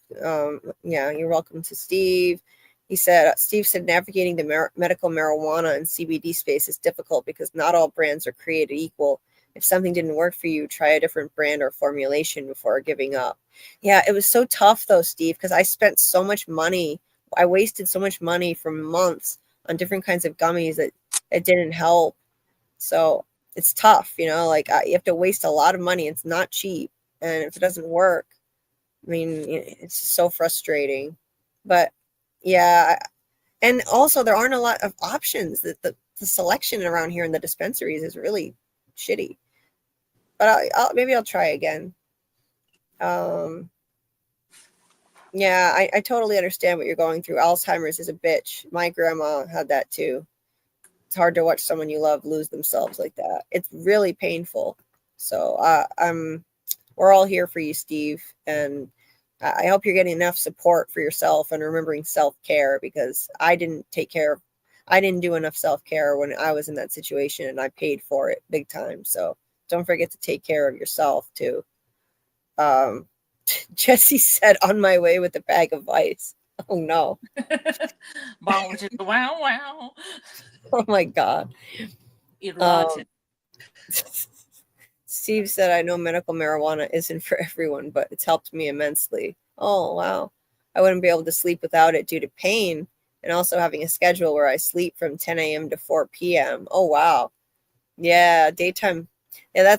yeah, you're welcome to Steve. He said, Steve said, navigating the medical marijuana and CBD space is difficult because not all brands are created equal. If something didn't work for you, try a different brand or formulation before giving up. Yeah, it was so tough though, Steve, because I spent so much money. I wasted so much money for months on different kinds of gummies that it didn't help. So it's tough, you know, like you have to waste a lot of money. It's not cheap. And if it doesn't work, I mean, it's just so frustrating. But yeah, and also there aren't a lot of options. The selection around here in the dispensaries is really shitty. But maybe I'll try again. Yeah, I totally understand what you're going through. Alzheimer's is a bitch. My grandma had that too. It's hard to watch someone you love lose themselves like that. It's really painful. So we're all here for you, Steve, and I hope you're getting enough support for yourself and remembering self-care, because I didn't do enough self-care when I was in that situation, and I paid for it big time. So don't forget to take care of yourself too. Jesse said, on my way with a bag of ice. Oh no. Wow, wow. Oh my God. Steve said, I know medical marijuana isn't for everyone, but it's helped me immensely. Oh, wow. I wouldn't be able to sleep without it due to pain, and also having a schedule where I sleep from 10 a.m. to 4 p.m. Oh, wow. Yeah, daytime. Yeah,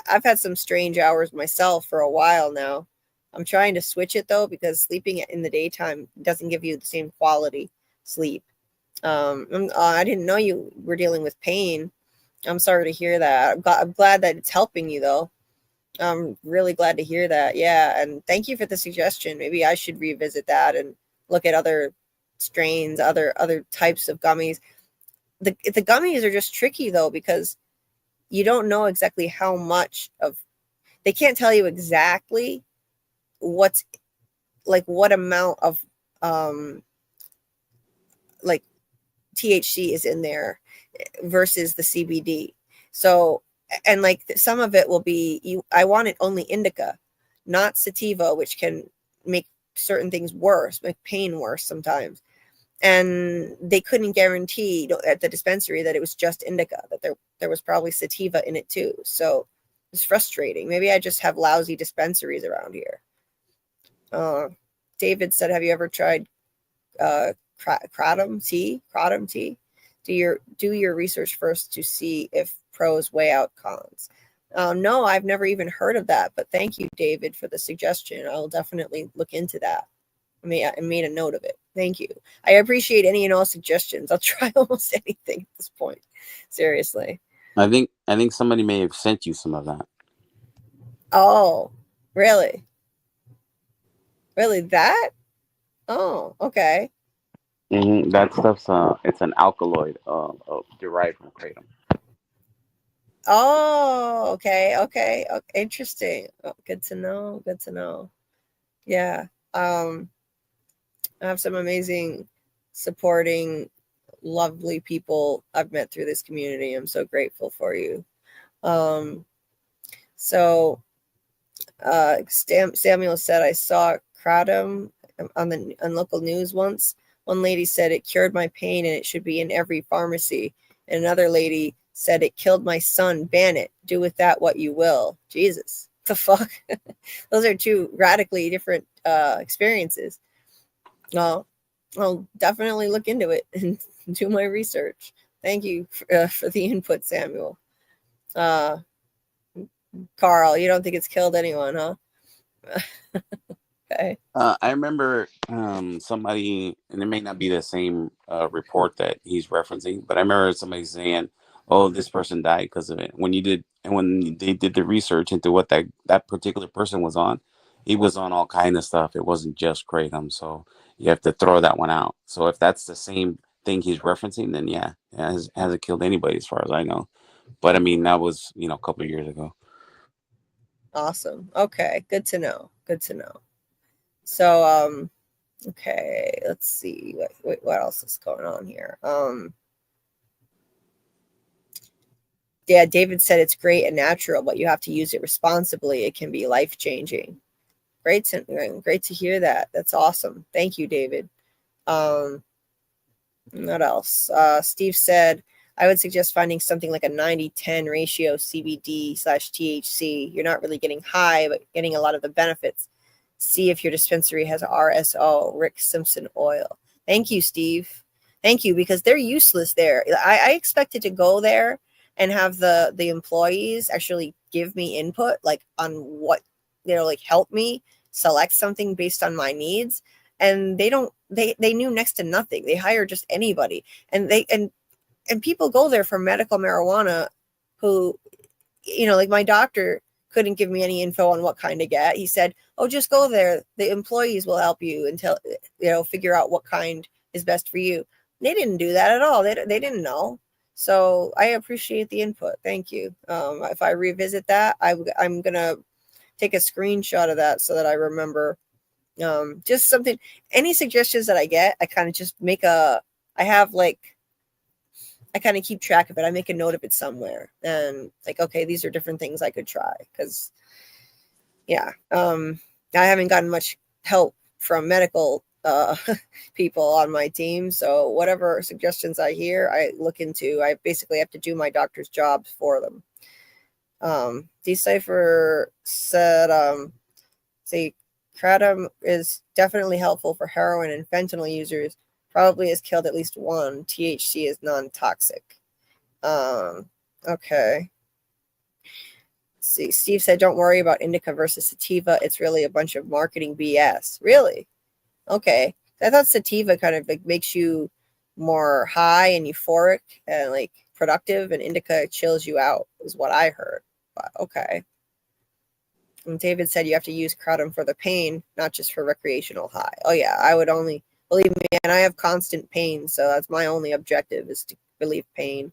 I've had some strange hours myself for a while now. I'm trying to switch it though, because sleeping in the daytime doesn't give you the same quality sleep. I didn't know you were dealing with pain. I'm sorry to hear that. I'm glad that it's helping you though. I'm really glad to hear that. Yeah, and thank you for the suggestion. Maybe I should revisit that and look at other strains, other types of gummies. The gummies are just tricky though, because you don't know exactly how much of, they can't tell you exactly what amount of like THC is in there versus the CBD. So, and like some of it will be, I want it only indica, not sativa, which can make certain things worse, make pain worse sometimes. And they couldn't guarantee at the dispensary that it was just indica, that there was probably sativa in it too. So it's frustrating. Maybe I just have lousy dispensaries around here. David said, have you ever tried kratom tea? Do your research first to see if pros weigh out cons. No, I've never even heard of that, but thank you, David, for the suggestion. I'll definitely look into that. I made a note of it. Thank you. I appreciate any and all suggestions. I'll try almost anything at this point. Seriously. I think somebody may have sent you some of that. Oh, really? Really, that? Oh, okay. Mm-hmm. That stuff's it's an alkaloid derived from kratom. Oh, okay. Interesting. Oh, good to know. Yeah. I have some amazing, supporting, lovely people I've met through this community. I'm so grateful for you. So Samuel said, I saw kratom on local news once. One lady said it cured my pain and it should be in every pharmacy. And another lady said it killed my son. Ban it. Do with that what you will. Jesus, the fuck? Those are two radically different experiences. Well, I'll definitely look into it and do my research. Thank you for the input, Samuel. Carl, you don't think it's killed anyone, huh? Okay. I remember somebody, and it may not be the same report that he's referencing, but I remember somebody saying, "Oh, this person died because of it." When they did the research into what that particular person was on, he was on all kind of stuff. It wasn't just kratom, so you have to throw that one out. So if that's the same thing he's referencing, then yeah, it hasn't killed anybody as far as I know. But I mean, that was a couple of years ago. Awesome. Okay, good to know. So, okay, let's see what else is going on here. Yeah, David said it's great and natural, but you have to use it responsibly. It can be life-changing. Great to hear that. That's awesome. Thank you, David. What else? Steve said, I would suggest finding something like a 90-10 ratio CBD/THC. You're not really getting high, but getting a lot of the benefits. See if your dispensary has RSO, Rick Simpson oil. Thank you, Steve. Thank you, because they're useless there. I expected to go there and have the employees actually give me input, like on what, like help me select something based on my needs. And they knew next to nothing. They hire just anybody. And people go there for medical marijuana who, like my doctor couldn't give me any info on what kind to get. He said, oh, just go there. The employees will help you until, figure out what kind is best for you. They didn't do that at all. They didn't know. So I appreciate the input. Thank you. If I revisit that, I'm going to take a screenshot of that so that I remember. Just something, any suggestions that I get, I kind of just I kind of keep track of it. I make a note of it somewhere and okay, these are different things I could try. Cause I haven't gotten much help from medical people on my team. So whatever suggestions I hear, I look into. I basically have to do my doctor's jobs for them. Decipher said, kratom is definitely helpful for heroin and fentanyl users. Probably has killed at least one. THC is non-toxic. Okay. See, Steve said, don't worry about indica versus sativa. It's really a bunch of marketing BS. Really? Okay. I thought sativa kind of makes you more high and euphoric and productive, and indica chills you out, is what I heard. But okay. And David said you have to use kratom for the pain, not just for recreational high. Oh yeah, I would only, believe me, and I have constant pain, so that's my only objective, is to relieve pain.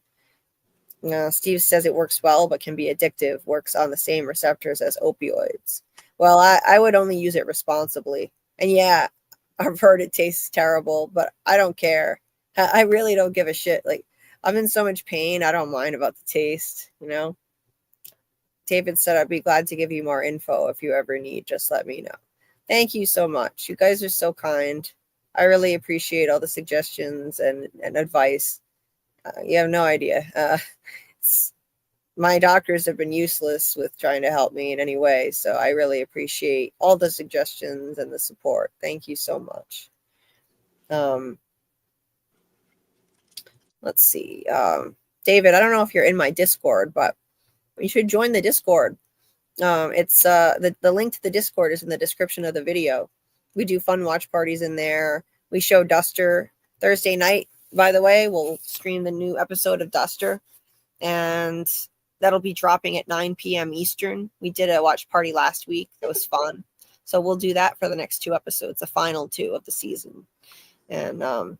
Steve says it works well, but can be addictive. Works on the same receptors as opioids. Well, I would only use it responsibly. And yeah, I've heard it tastes terrible, but I don't care. I really don't give a shit. I'm in so much pain, I don't mind about the taste, David said, I'd be glad to give you more info if you ever need. Just let me know. Thank you so much. You guys are so kind. I really appreciate all the suggestions and advice. You have no idea. My doctors have been useless with trying to help me in any way, so I really appreciate all the suggestions and the support. Thank you so much. Let's see. David, I don't know if you're in my Discord, but you should join the Discord. It's the link to the Discord is in the description of the video. We do fun watch parties in there. We show Duster Thursday night. By the way, we'll stream the new episode of Duster, and that'll be dropping at 9 p.m. Eastern. We did a watch party last week. It was fun. So we'll do that for the next 2 episodes, the final 2 of the season. And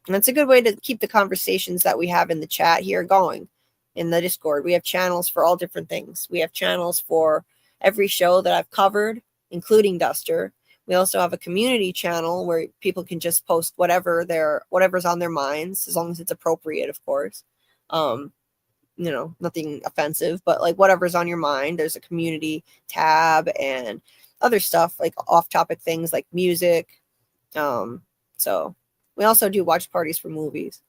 it's a good way to keep the conversations that we have in the chat here going in the Discord. We have channels for all different things. We have channels for every show that I've covered, including Duster. We also have a community channel where people can just post whatever's on their minds, as long as it's appropriate, of course. Nothing offensive, but whatever's on your mind. There's a community tab and other stuff, off-topic things like music. So we also do watch parties for movies.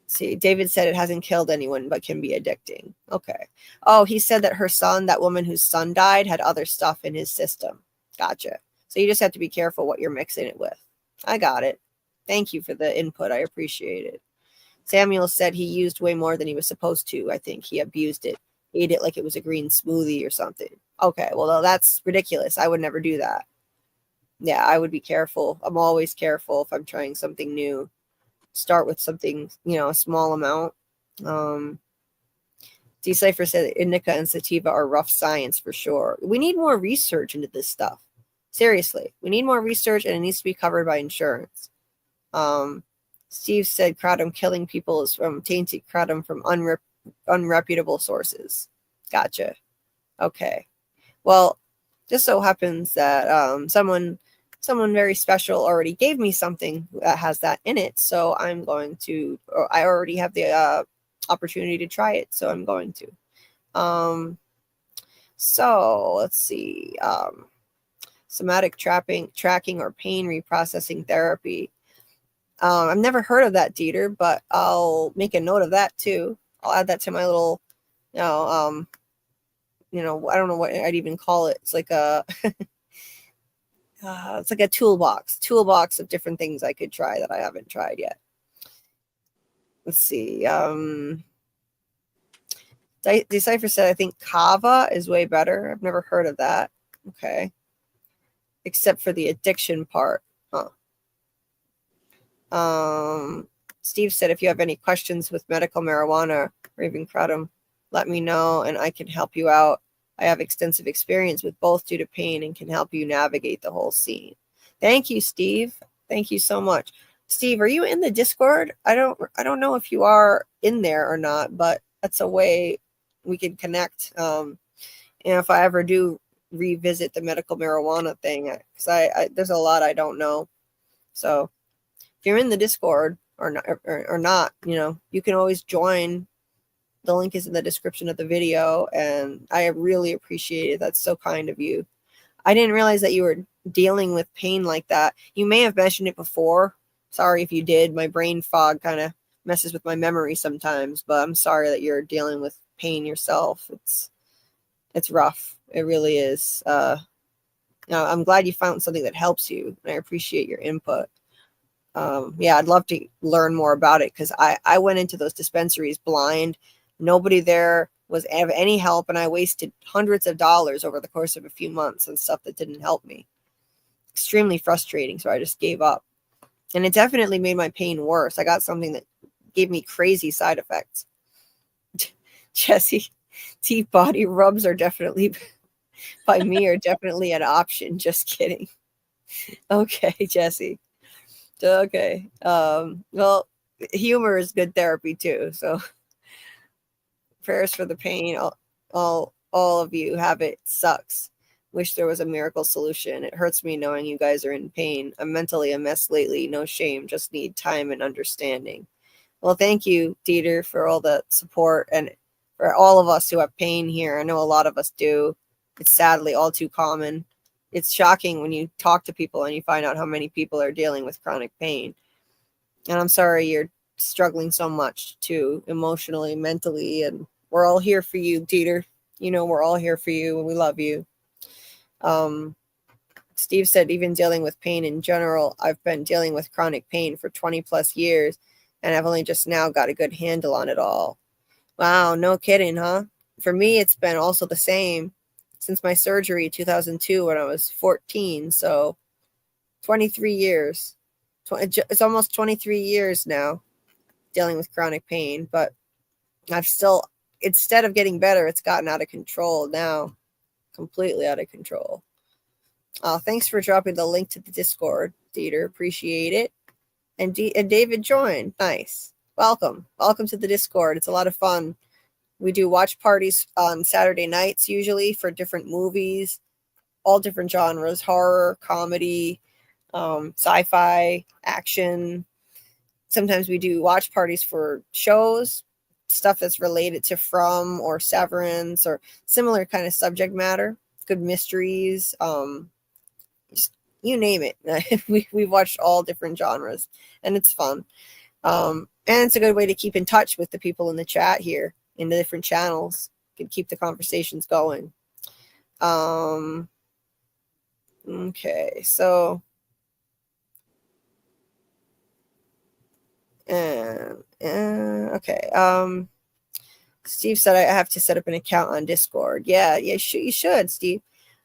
See, David said it hasn't killed anyone, but can be addicting. Okay. Oh, he said that her son, that woman whose son died, had other stuff in his system. Gotcha. So you just have to be careful what you're mixing it with. I got it. Thank you for the input. I appreciate it. Samuel said he used way more than he was supposed to. I think he abused it. He ate it like it was a green smoothie or something. Okay, well, that's ridiculous. I would never do that. Yeah, I would be careful. I'm always careful if I'm trying something new. Start with something, a small amount. Decipher said indica and sativa are rough science for sure. We need more research into this stuff. Seriously, we need more research, and it needs to be covered by insurance. Steve said kratom killing people is from tainted kratom from unreputable sources. Gotcha. Okay. Well, just so happens that someone very special already gave me something that has that in it, so I already have the opportunity to try it, so I'm going to. So let's see. somatic tracking or pain reprocessing therapy. I've never heard of that, Dieter, but I'll make a note of that too. I'll add that to my little, I don't know what I'd even call it. It's like a, it's like a toolbox of different things I could try that I haven't tried yet. Let's see. Decipher said, I think Kava is way better. I've never heard of that. Okay. Except for the addiction part. Huh. Steve said, if you have any questions with medical marijuana or even kratom, let me know and I can help you out. I have extensive experience with both due to pain and can help you navigate the whole scene. Thank you, Steve. Thank you so much. Steve, are you in the Discord? I don't know if you are in there or not, but that's a way we can connect. And if I ever do revisit the medical marijuana thing, because I there's a lot I don't know. So if you're in the Discord or not, you can always join. The link is in the description of the video, and I really appreciate it. That's so kind of you. I didn't realize that you were dealing with pain like that. You may have mentioned it before. Sorry if you did. My brain fog kind of messes with my memory sometimes, but I'm sorry that you're dealing with pain yourself. It's rough. It really is. I'm glad you found something that helps you, and I appreciate your input. I'd love to learn more about it, because I went into those dispensaries blind. Nobody there was of any help, and I wasted hundreds of dollars over the course of a few months on stuff that didn't help me. Extremely frustrating, so I just gave up. And it definitely made my pain worse. I got something that gave me crazy side effects. Jesse, tea body rubs are definitely, by me, are definitely an option. Just kidding. Okay, Jesse. Okay. Well, humor is good therapy too, so prayers for the pain. All of you have it. Sucks. Wish there was a miracle solution. It hurts me knowing you guys are in pain. I'm mentally a mess lately. No shame. Just need time and understanding. Well, thank you, Dieter, for all the support, and for all of us who have pain here. I know a lot of us do. It's sadly all too common. It's shocking when you talk to people and you find out how many people are dealing with chronic pain. And I'm sorry you're struggling so much too, emotionally, mentally, and we're all here for you, Dieter. We're all here for you and we love you. Steve said, even dealing with pain in general, I've been dealing with chronic pain for 20 plus years, and I've only just now got a good handle on it all. Wow, no kidding, huh? For me, it's been also the same since my surgery 2002 when I was 14. So 23 years. It's almost 23 years now dealing with chronic pain, but I've still, instead of getting better, it's gotten out of control now. Completely out of control. Thanks for dropping the link to the Discord, Dieter. Appreciate it. And David joined. Nice. Welcome to the Discord. It's a lot of fun. We do watch parties on Saturday nights usually for different movies, all different genres: horror, comedy, sci-fi, action. Sometimes we do watch parties for shows, stuff that's related to From or Severance or similar kind of subject matter, good mysteries, just, you name it. We've watched all different genres, and it's fun. And it's a good way to keep in touch with the people in the chat here in the different channels. You can keep the conversations going. Okay, so okay. Steve said I have to set up an account on Discord. Yeah, you should, Steve.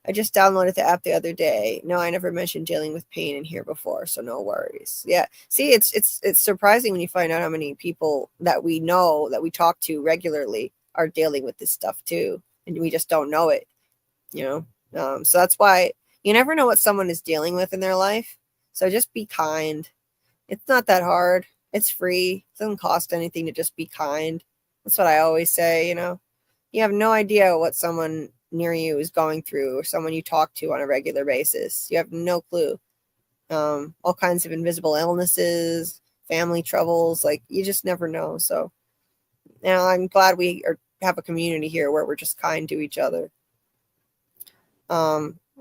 I just downloaded the app the other day. No, I never mentioned dealing with pain in here before, so no worries. Yeah, see, it's surprising when you find out how many people that we know, that we talk to regularly, are dealing with this stuff too, and we just don't know it. So that's why you never know what someone is dealing with in their life. So just be kind. It's not that hard. It's free. It doesn't cost anything to just be kind. That's what I always say. You have no idea what someone near you is going through, or someone you talk to on a regular basis. You have no clue. All kinds of invisible illnesses, family troubles, like you just never know. So I'm glad we have a community here where we're just kind to each other.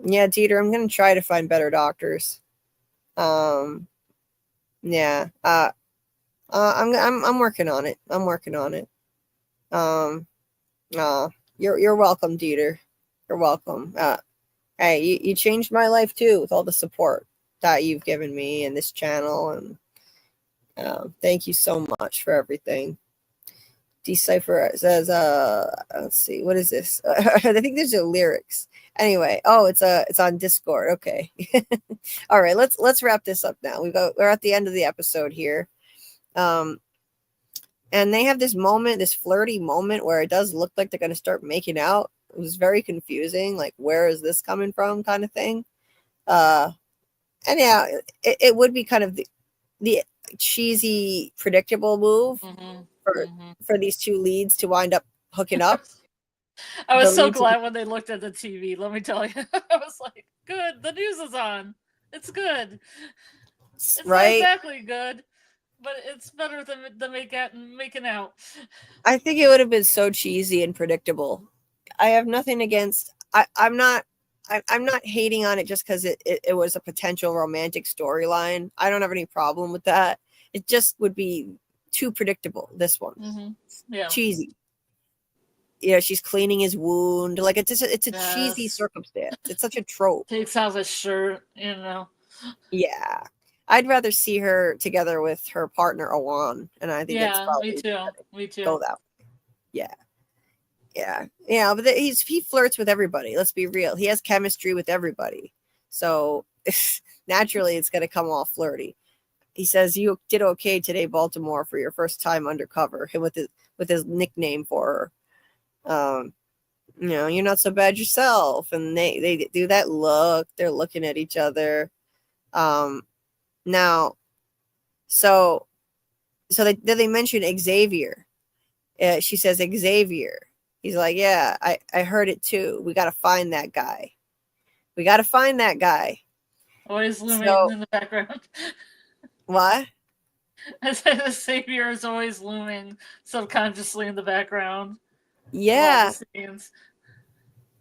Yeah, Dieter, I'm gonna try to find better doctors. Yeah. I'm working on it. I'm working on it. You're welcome, Dieter. You're welcome. Hey, you changed my life too with all the support that you've given me and this channel, and thank you so much for everything. Decipher says, let's see, what is this? I think these are lyrics. Anyway, it's on Discord. Okay. All right, let's wrap this up now. We're at the end of the episode here. And they have this moment, this flirty moment where it does look like they're going to start making out. It was very confusing. Like, where is this coming from kind of thing. And yeah, it would be kind of the cheesy, predictable move for these two leads to wind up hooking up. I was so glad when they looked at the TV. Let me tell you. I was like, good. The news is on. It's good. It's right? Not exactly good, but it's better than making out. I think it would have been so cheesy and predictable. I have nothing against. I'm not hating on it just because it was a potential romantic storyline. I don't have any problem with that. It just would be too predictable. This one, yeah, cheesy. She's cleaning his wound. Like it's a cheesy circumstance. It's such a trope. Takes off his shirt, Yeah. I'd rather see her together with her partner Awan, and I think it's probably me too. Go that way. Yeah. But he flirts with everybody. Let's be real. He has chemistry with everybody, so naturally it's gonna come all flirty. He says, "You did okay today, Baltimore, for your first time undercover." Him with his nickname for her. You're not so bad yourself, and they do that look. They're looking at each other. Now, so they mention Xavier. She says, Xavier. He's like, yeah, I heard it too. We got to find that guy. Always looming in the background. What? I said the Savior is always looming subconsciously in the background. Yeah.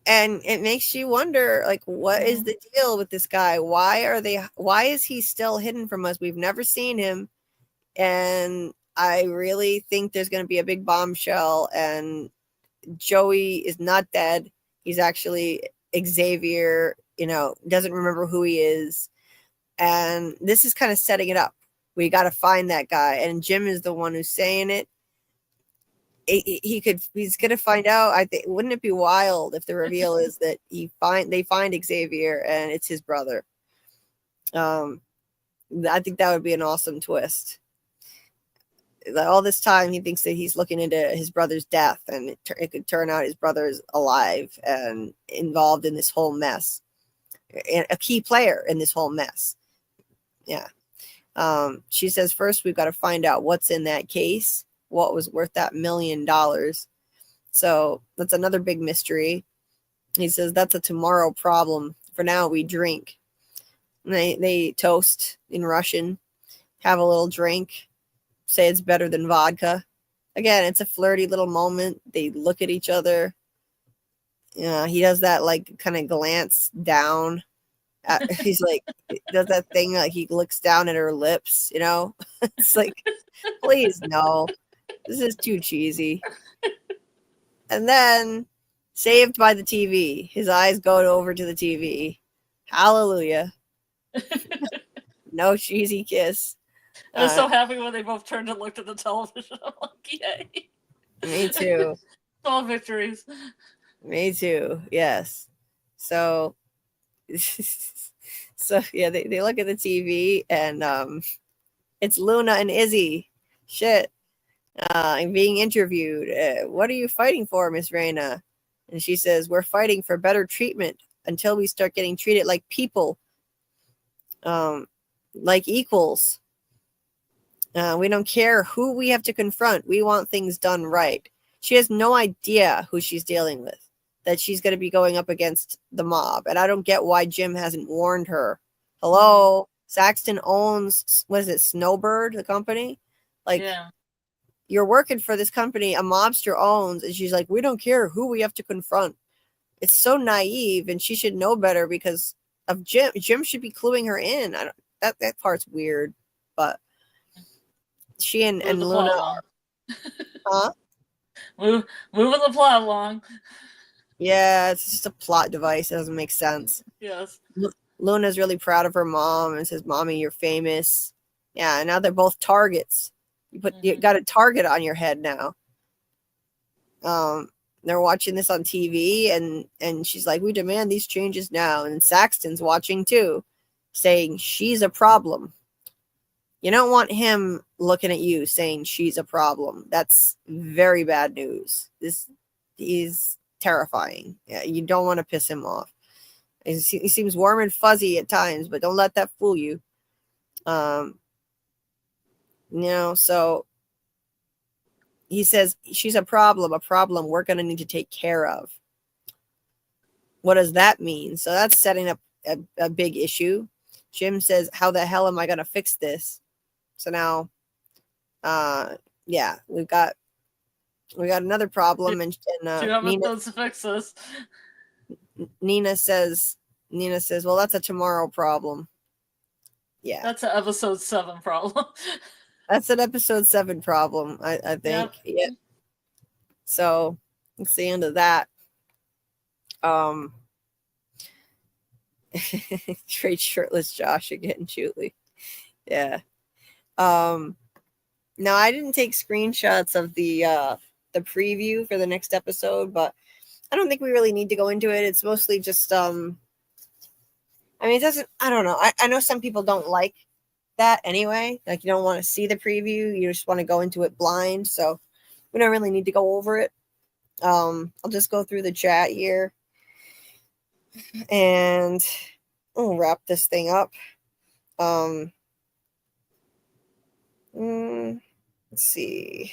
And it makes you wonder, like, what is the deal with this guy? Why is he still hidden from us? We've never seen him. And I really think there's going to be a big bombshell, and Joey is not dead. He's actually Xavier, doesn't remember who he is. And this is kind of setting it up. We got to find that guy. And Jim is the one who's saying it. He's going to find out. I think, wouldn't it be wild if the reveal is that they find Xavier and it's his brother? I think that would be an awesome twist. All this time he thinks that he's looking into his brother's death, and it could turn out his brother's alive and involved in this whole mess, and a key player in this whole mess. Yeah. She says, first we've got to find out what's in that case, what was worth that $1 million. So that's another big mystery. He says that's a tomorrow problem. For now we drink. And they toast in Russian, have a little drink, say it's better than vodka. Again, it's a flirty little moment. They look at each other. He does that like kind of glance down. He's like, does that thing like he looks down at her lips, It's like, please no, this is too cheesy. And then, saved by the TV, his eyes go over to the TV. Hallelujah. No cheesy kiss. I was so happy when they both turned and looked at the television. I'm like, yay. Me too. Small victories. Me too. Yes. So yeah, they look at the TV, and it's Luna and Izzy. Shit. I'm being interviewed. What are you fighting for, Miss Raina? And she says, we're fighting for better treatment until we start getting treated like people. Like equals. We don't care who we have to confront. We want things done right. She has no idea who she's dealing with, that she's going to be going up against the mob. And I don't get why Jim hasn't warned her. Hello? Saxton owns, what is it, Snowbird, the company? Like, yeah. You're working for this company a mobster owns. And she's like, we don't care who we have to confront. It's so naive, and she should know better because of Jim. Jim should be cluing her in. I don't, that part's weird, but she and Move the Luna plot along. huh? Moving the plot along. Yeah, it's just a plot device. It doesn't make sense. Yes. Luna's really proud of her mom and says, "Mommy, you're famous." Yeah, and now they're both targets. You got a target on your head now. They're watching this on TV, and she's like, "We demand these changes now." And Saxton's watching too, saying she's a problem. You don't want him looking at you saying she's a problem. That's very bad news. This is terrifying. Yeah, you don't want to piss him off. He seems warm and fuzzy at times, but don't let that fool you. So he says she's a problem we're going to need to take care of. What does that mean? So that's setting up a big issue. Jim says, how the hell am I going to fix this? So now, we got another problem. And 2 episodes to fix this. Nina says, well, that's a tomorrow problem. Yeah. That's an episode 7 problem. That's an episode 7 problem, I think. Yep. Yeah. So it's the end of that. Trade shirtless Josh again, Julie. Yeah. Now I didn't take screenshots of the preview for the next episode, but I don't think we really need to go into it. It's mostly just it doesn't, I don't know. I know some people don't like that anyway. Like, you don't want to see the preview, you just want to go into it blind. So we don't really need to go over it. I'll just go through the chat here and we'll wrap this thing up. Let's see.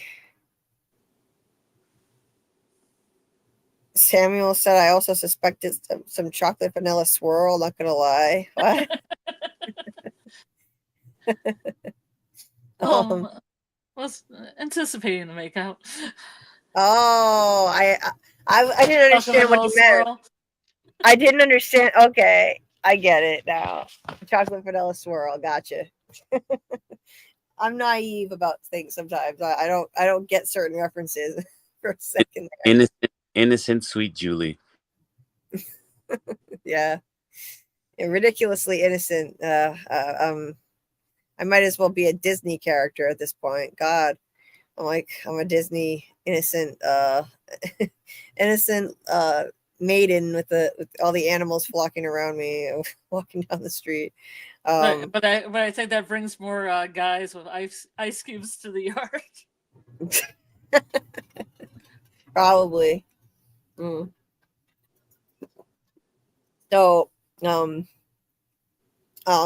Samuel said, I also suspected some chocolate vanilla swirl. Not gonna lie. What? Was anticipating the makeout. Oh, I didn't understand what you meant. I didn't understand. Okay, I get it now. Chocolate vanilla swirl. Gotcha. I'm naive about things sometimes. I don't get certain references for a second there. Innocent, sweet Julie. Yeah. Ridiculously innocent. I might as well be a Disney character at this point. God, I'm a Disney innocent maiden with all the animals flocking around me, walking down the street. But I think that brings more guys with ice cubes to the yard. Probably. So,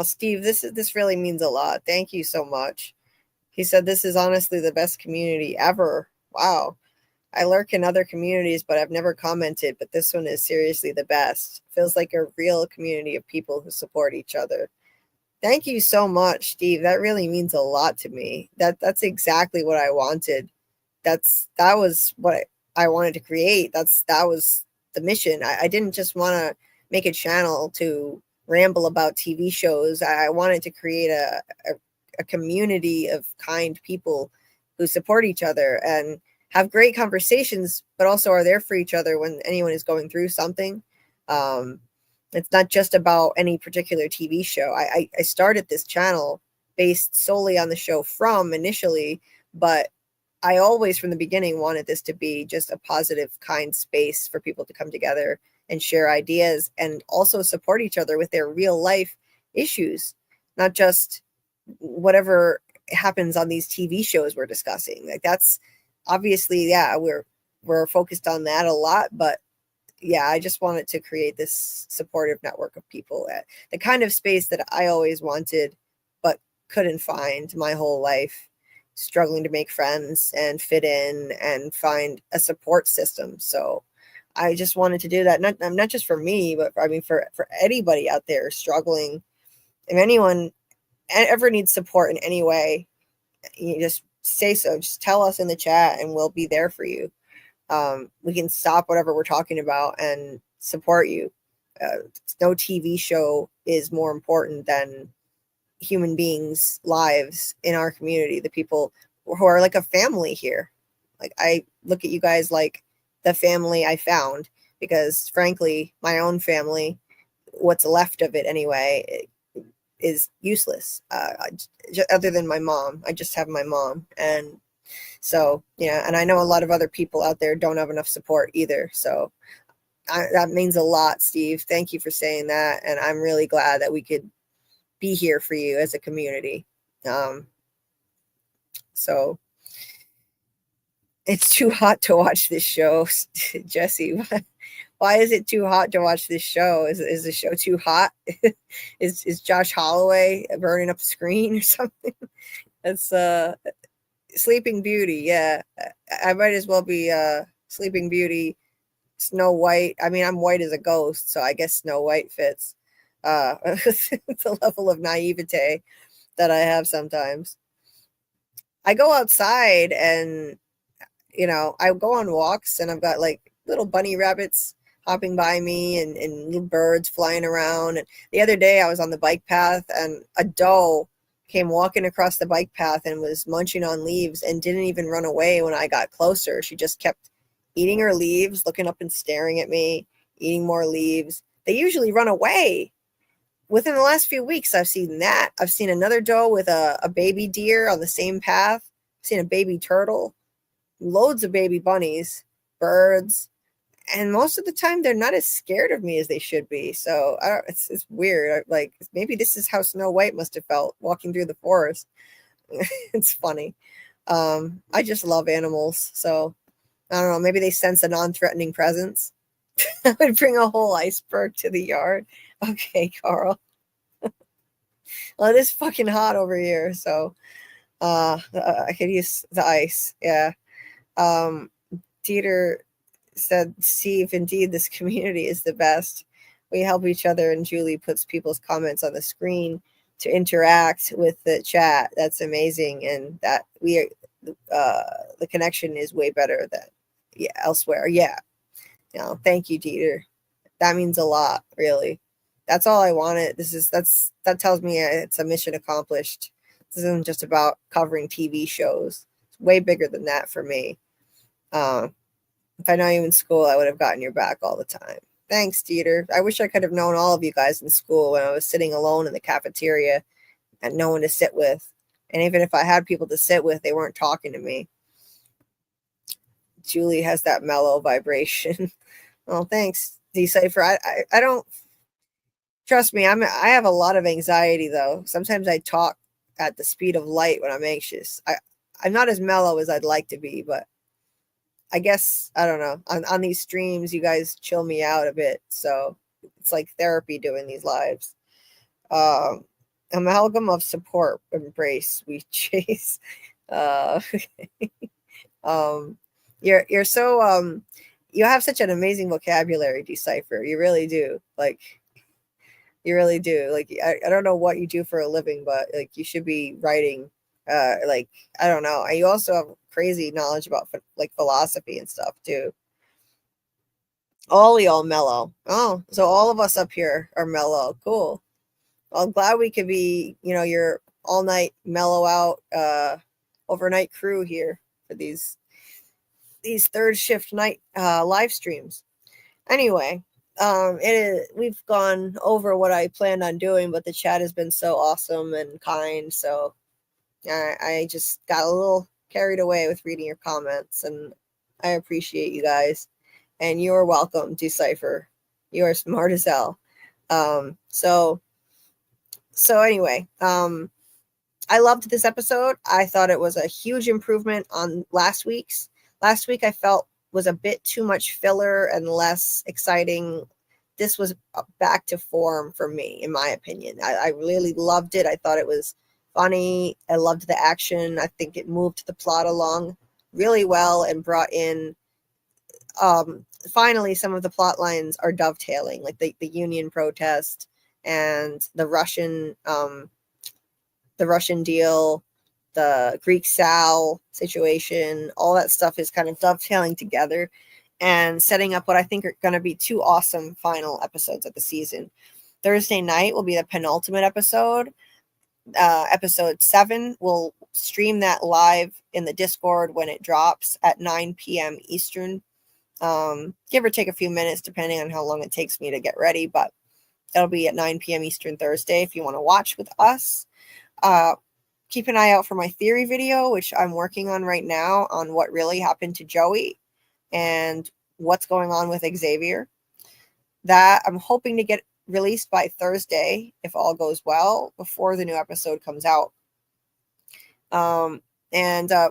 Steve, this really means a lot. Thank you so much. He said, this is honestly the best community ever. Wow. I lurk in other communities, but I've never commented, but this one is seriously the best. Feels like a real community of people who support each other. Thank you so much, Steve. That really means a lot to me. That's exactly what I wanted. That was what I wanted to create. That was the mission. I didn't just want to make a channel to ramble about TV shows. I wanted to create a community of kind people who support each other and have great conversations, but also are there for each other when anyone is going through something. It's not just about any particular TV show. I started this channel based solely on the show From initially, but I always from the beginning wanted this to be just a positive, kind space for people to come together and share ideas and also support each other with their real life issues, not just whatever happens on these TV shows we're discussing. Like, that's obviously, yeah, we're focused on that a lot, but yeah, I just wanted to create this supportive network of people at the kind of space that I always wanted, but couldn't find my whole life, struggling to make friends and fit in and find a support system. So I just wanted to do that, not just for me, but for anybody out there struggling. If anyone ever needs support in any way, you just say so. Just tell us in the chat and we'll be there for you. We can stop whatever we're talking about and support you. No TV show is more important than human beings' lives in our community, the people who are like a family here. Like, I look at you guys like the family I found, because frankly, my own family, what's left of it anyway, is useless. Other than my mom, I just have my mom. And so, yeah, and I know a lot of other people out there don't have enough support either. So that means a lot, Steve. Thank you for saying that. And I'm really glad that we could be here for you as a community. So it's too hot to watch this show, Jesse. Why is it too hot to watch this show? Is the show too hot? is Josh Holloway burning up the screen or something? That's Sleeping Beauty. Yeah, I might as well be Sleeping Beauty, Snow White. I mean, I'm white as a ghost, so I guess Snow White fits. The level of naivete that I have sometimes. I go outside and, I go on walks, and I've got like little bunny rabbits hopping by me and little birds flying around. And the other day I was on the bike path, and a doe came walking across the bike path and was munching on leaves and didn't even run away when I got closer. She just kept eating her leaves, looking up and staring at me, eating more leaves. They usually run away. Within the last few weeks, I've seen that. I've seen another doe with a baby deer on the same path. I've seen a baby turtle, loads of baby bunnies, birds. And most of the time, they're not as scared of me as they should be. So it's weird. Like, maybe this is how Snow White must have felt walking through the forest. It's funny. I just love animals. So I don't know. Maybe they sense a non-threatening presence. I would bring a whole iceberg to the yard. Okay, Carl. Well, it is fucking hot over here. So I could use the ice. Yeah. Dieter said, see if indeed this community is the best. We help each other, and Julie puts people's comments on the screen to interact with the chat. That's amazing, and that the connection is way better than elsewhere. Yeah, thank you, Dieter. That means a lot, really. That's all I wanted. That tells me it's a mission accomplished. This isn't just about covering TV shows. It's way bigger than that for me. If I know you in school, I would have gotten your back all the time. Thanks, Dieter. I wish I could have known all of you guys in school when I was sitting alone in the cafeteria and no one to sit with. And even if I had people to sit with, they weren't talking to me. Julie has that mellow vibration. Well, thanks, Decipher. I don't, trust me, I have a lot of anxiety, though. Sometimes I talk at the speed of light when I'm anxious. I'm not as mellow as I'd like to be, but I guess, I don't know, on these streams, you guys chill me out a bit. So it's like therapy doing these lives. Amalgam of support, embrace, we chase. You're so, you have such an amazing vocabulary, Decipher. You really do. Like, you really do. Like, I don't know what you do for a living, but like, you should be writing. Like, I don't know. You also have crazy knowledge about like philosophy and stuff too. Y'all mellow. Oh, so all of us up here are mellow. Cool. Well, I'm glad we could be, your all night mellow out overnight crew here for these third shift night live streams. Anyway, we've gone over what I planned on doing, but the chat has been so awesome and kind. So I just got a little carried away with reading your comments, and I appreciate you guys. And you're welcome, Decipher. You are smart as hell. So anyway, I loved this episode. I thought it was a huge improvement on last week's. Last week I felt was a bit too much filler and less exciting. This was back to form for me, in my opinion. I really loved it. I thought it was funny. I loved the action. I think it moved the plot along really well and brought in finally some of the plot lines are dovetailing, like the union protest and the Russian deal, the Greek Sal situation. All that stuff is kind of dovetailing together and setting up what I think are going to be 2 awesome final episodes of the season. Thursday night will be the penultimate episode. Episode 7, we'll stream that live in the Discord when it drops at 9 p.m. Eastern. Give or take a few minutes depending on how long it takes me to get ready, but it'll be at 9 p.m. Eastern Thursday if you want to watch with us. Keep an eye out for my theory video, which I'm working on right now, on what really happened to Joey and what's going on with Xavier. That I'm hoping to get released by Thursday, if all goes well, before the new episode comes out. And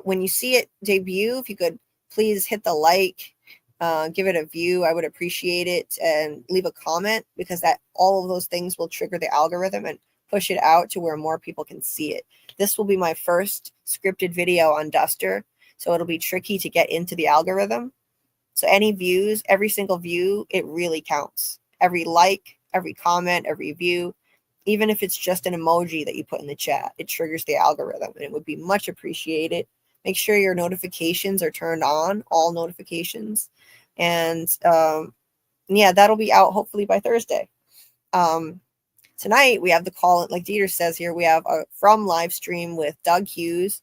when you see it debut, if you could please hit the like, give it a view, I would appreciate it, and leave a comment, because that all of those things will trigger the algorithm and push it out to where more people can see it. This will be my first scripted video on Duster, so it'll be tricky to get into the algorithm. So any views, every single view, it really counts. Every like, every comment, every view, even if it's just an emoji that you put in the chat, it triggers the algorithm, and it would be much appreciated. Make sure your notifications are turned on, all notifications. And yeah, that'll be out hopefully by Thursday. Tonight we have the call, like Dieter says here, we have a From live stream with Doug Hughes.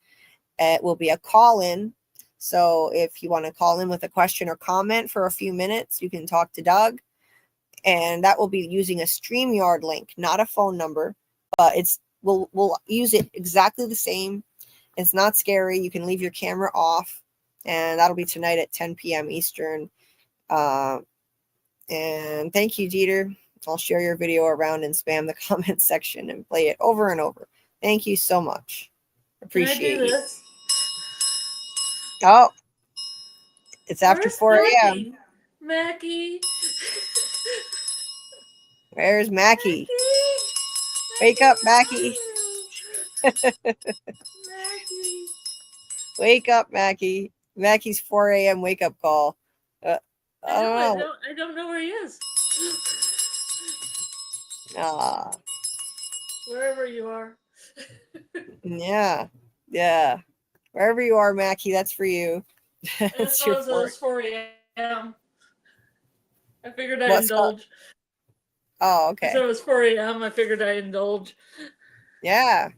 It will be a call-in. So if you want to call in with a question or comment for a few minutes, you can talk to Doug. And that will be using a StreamYard link, not a phone number, but we'll use it exactly the same. It's not scary. You can leave your camera off, and that'll be tonight at 10 p.m. Eastern. And thank you, Dieter. I'll share your video around and spam the comment section and play it over and over. Thank you so much. Appreciate Can I do you. this? Oh, it's after Where's 4 a.m. Mackie? Where's Mackie? Wake up, Mackie. Mackie. Wake up, Mackie. Mackie's 4 a.m. wake up call. I don't know. I don't know where he is. Wherever you are. Yeah. Wherever you are, Mackie, that's for you. It's your 4 a.m. I figured I'd What's indulge. Oh, okay. So it was 4 a.m. I figured I'd indulge. Yeah.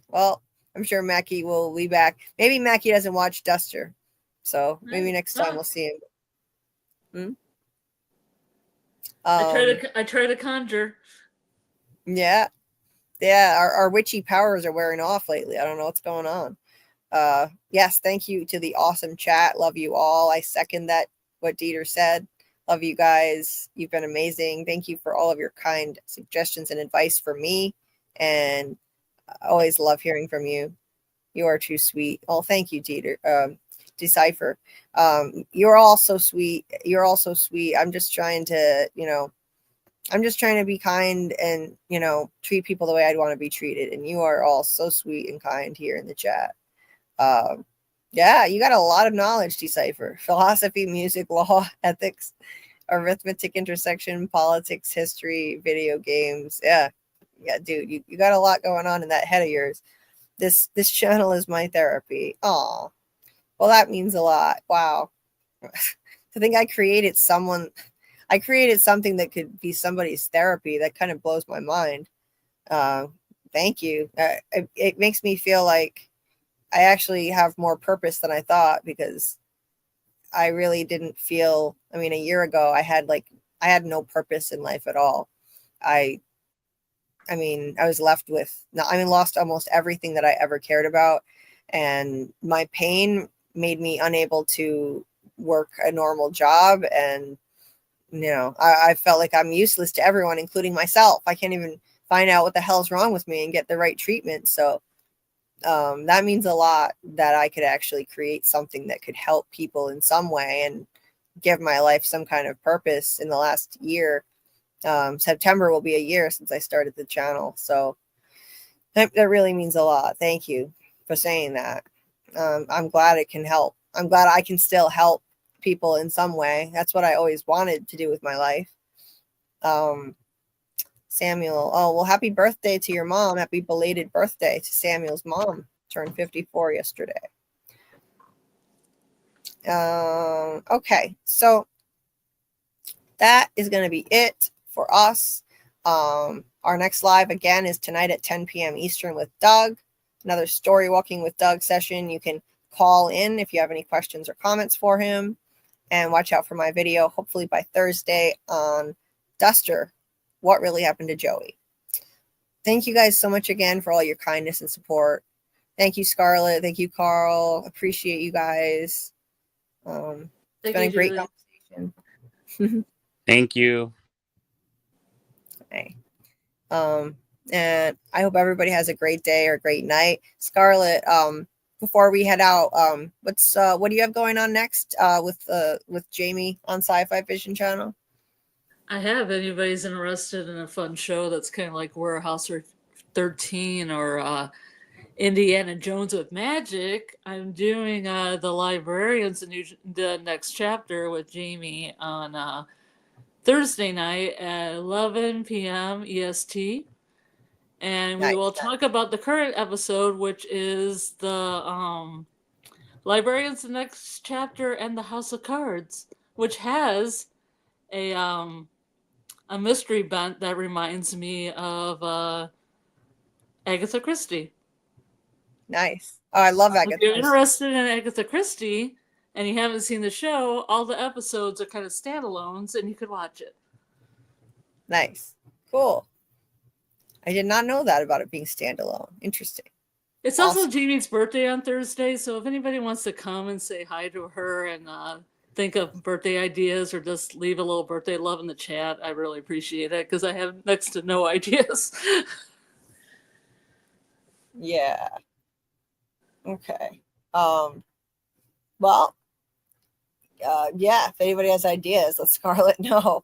Well, I'm sure Mackie will be back. Maybe Mackie doesn't watch Duster, so maybe next time we'll see him. I try to conjure. Yeah. Our witchy powers are wearing off lately. I don't know what's going on. Yes, thank you to the awesome chat. Love you all. I second that, what Dieter said. Love you guys. You've been amazing. Thank you for all of your kind suggestions and advice for me. And I always love hearing from you. You are too sweet. Oh, thank you, Dieter. Decipher. You're all so sweet. You're all so sweet. I'm just trying to, be kind and, treat people the way I'd want to be treated. And you are all so sweet and kind here in the chat. Yeah, you got a lot of knowledge, Decipher. Philosophy, music, law, ethics, arithmetic, intersection, politics, history, video games. Yeah, dude, you got a lot going on in that head of yours. This channel is my therapy. Aw, well, that means a lot. Wow. I think I created something that could be somebody's therapy. That kind of blows my mind. Thank you. It makes me feel like I actually have more purpose than I thought, because I really didn't feel, a year ago, I had no purpose in life at all. I was left with, lost almost everything that I ever cared about. And my pain made me unable to work a normal job. And, I felt like I'm useless to everyone, including myself. I can't even find out what the hell's wrong with me and get the right treatment. So that means a lot, that I could actually create something that could help people in some way and give my life some kind of purpose in the last year. September will be a year since I started the channel. So that really means a lot. Thank you for saying that. I'm glad it can help. I'm glad I can still help people in some way. That's what I always wanted to do with my life. Samuel, oh, well, happy birthday to your mom. Happy belated birthday to Samuel's mom. Turned 54 yesterday. Okay, so that is going to be it for us. Our next live again is tonight at 10 p.m. Eastern with Doug. Another Story Walking with Doug session. You can call in if you have any questions or comments for him. And watch out for my video, hopefully by Thursday, on Duster, What Really Happened to Joey. Thank you guys so much again for all your kindness and support. Thank you, Scarlet. Thank you, Carl. Appreciate you guys. It's been a great conversation. Thank you. Okay. And I hope everybody has a great day or a great night. Scarlet, before we head out, what do you have going on next with Jamie on Sci-Fi Vision channel? I have. Anybody's interested in a fun show that's kind of like Warehouse 13 or Indiana Jones with magic, I'm doing the Librarians, the next chapter with Jamie on Thursday night at 11 p.m. EST. And we will talk about the current episode, which is the Librarians, the next chapter, and the House of Cards, which has a mystery bent that reminds me of Agatha Christie. Nice. Oh, I love Agatha. If you're interested in Agatha Christie and you haven't seen the show, all the episodes are kind of standalones and you could watch it. Nice. Cool. I did not know that about it being standalone. Interesting. It's also Jamie's birthday on Thursday, so if anybody wants to come and say hi to her and think of birthday ideas or just leave a little birthday love in the chat, I really appreciate it because I have next to no ideas. Yeah. Okay. Well, yeah, if anybody has ideas, let Scarlet know.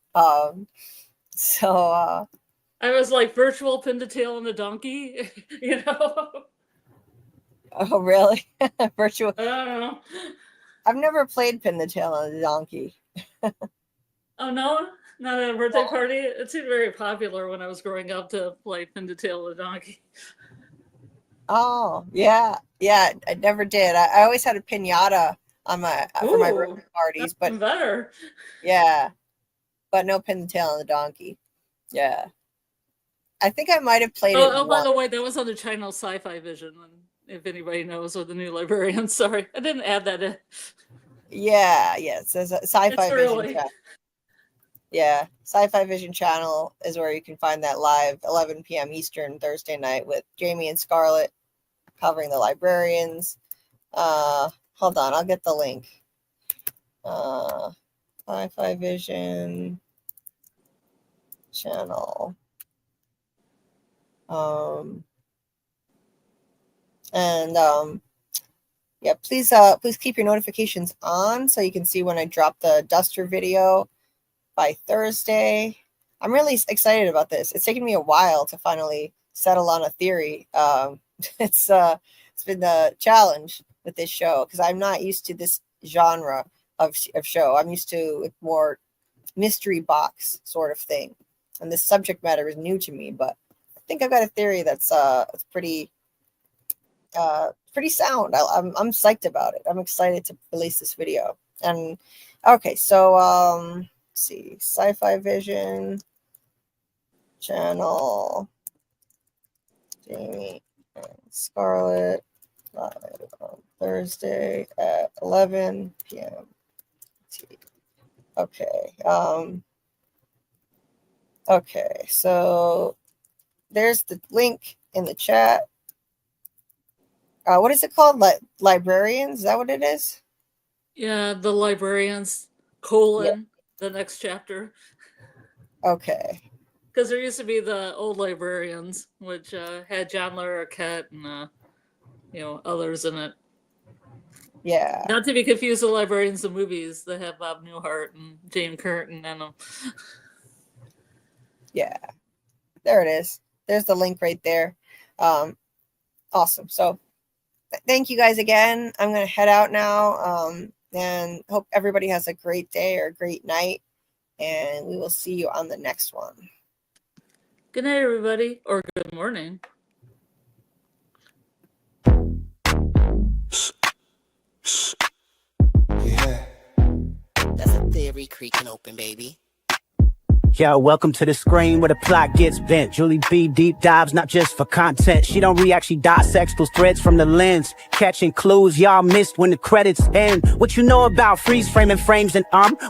I was like virtual pin the tail on the donkey, you know? Oh, really? Virtual. I don't know. I've never played pin the tail on the donkey. Oh, no? Not at a birthday party? It seemed very popular when I was growing up to play pin the tail on the donkey. Oh, yeah. Yeah, I never did. I always had a piñata on for my birthday parties, but better. Yeah. But no pin the tail on the donkey. Yeah. I think I might have played it. Oh, by the way, that was on the channel Sci-Fi Vision. If anybody knows, or the new librarian. Sorry, I didn't add that in. Yeah, it says Sci-Fi Vision channel. Yeah, Sci-Fi Vision channel is where you can find that live 11 p.m. Eastern Thursday night with Jamie and Scarlet covering the librarians. Hold on, I'll get the link. Sci-Fi Vision channel. Yeah, please keep your notifications on so you can see when I drop the Duster video by Thursday. I'm really excited about this. It's taken me a while to finally settle on a theory. It's been a challenge with this show because I'm not used to this genre of show. I'm used to more mystery box sort of thing, and this subject matter is new to me. But I think I've got a theory that's pretty sound. I'm psyched about it. I'm excited to release this video. And okay, so let's see, Sci-Fi Vision channel, Jamie and Scarlet live on Thursday at 11 p.m. Okay. Okay, so there's the link in the chat. What is it called? Librarians? Is that what it is? Yeah, the Librarians, the next chapter. Okay. Because there used to be the old Librarians, which had John Larroquette and others in it. Yeah. Not to be confused with Librarians, the movies that have Bob Newhart and Jane Curtin in them. Yeah. There it is. There's the link right there. Awesome. So thank you guys again. I'm going to head out now and hope everybody has a great day or a great night. And we will see you on the next one. Good night, everybody. Or good morning. Yeah. That's a theory creaking open, baby. Yo, welcome to the screen where the plot gets bent. Julie B deep dives, not just for content. She don't react, she dissects those threads from the lens, catching clues y'all missed when the credits end. What you know about freeze framing frames and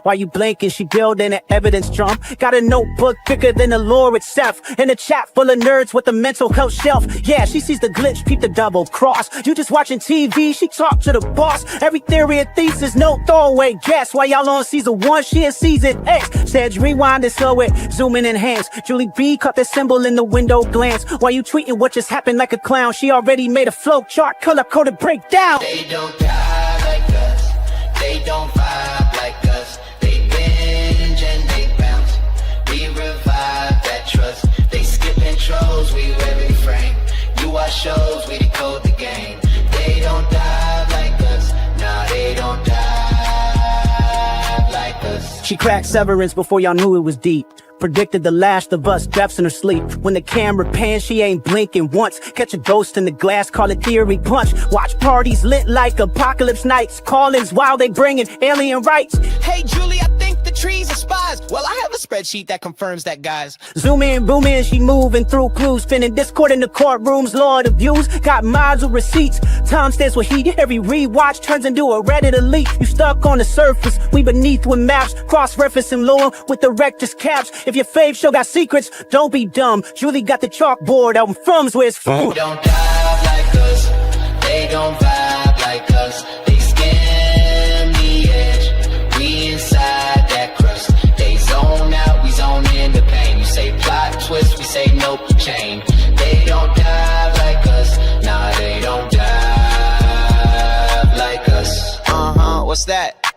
while you blinking, she building an evidence drum. Got a notebook bigger than the lore itself, and a chat full of nerds with a mental health shelf. Yeah, she sees the glitch, peep the double cross. You just watching TV, she talk to the boss. Every theory and thesis, no throwaway guess. While y'all on season 1, she in season X. Said rewind and slow it, zoom in enhance. Julie B caught the symbol in the window glance. While you tweeting what just happened like a clown, she already made a flow chart, color-coded breakdown. They don't die like us. They don't vibe like us. They binge and they bounce. We revive that trust. They skip intros, we every frame. You watch shows, we decode the game. They don't die like us. Nah, they don't die like us. She cracked Severance before y'all knew it was deep. Predicted the Last of Us deaths in her sleep. When the camera pans, she ain't blinking once. Catch a ghost in the glass, call it theory punch. Watch parties lit like apocalypse nights. Call-ins while they bringing alien rights. Hey, Julie, I think the trees are spies. Well, I have a spreadsheet that confirms that, guys. Zoom in, boom in, she moving through clues. Spinning Discord in the courtrooms, Lord of views. Got mods with receipts. Time stands with heat. Every rewatch turns into a Reddit elite. You stuck on the surface, we beneath with maps. Cross-referencing lore with the rector's caps. If your fave show got secrets, don't be dumb. Julie got the chalkboard out from's where it's from. They don't dive like us. They don't vibe like us. They skim the edge. We inside that crust. They zone out, we zone in the pain. You say plot twist, we say nope, chain. They don't dive like us. Nah, they don't dive like us. What's that?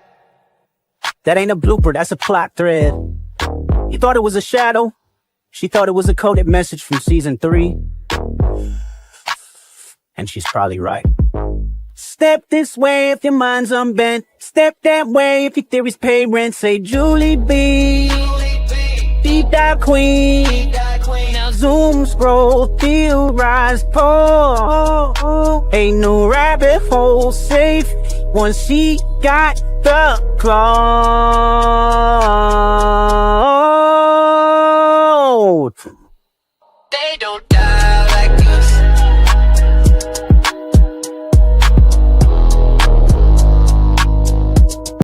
That ain't a blooper, that's a plot thread. You thought it was a shadow? She thought it was a coded message from season 3. And she's probably right. Step this way if your mind's unbent. Step that way if your theories pay rent. Say Julie B, deep dive queen. Now zoom, scroll, theorize, pull. Ain't no rabbit hole safe once she got the claw.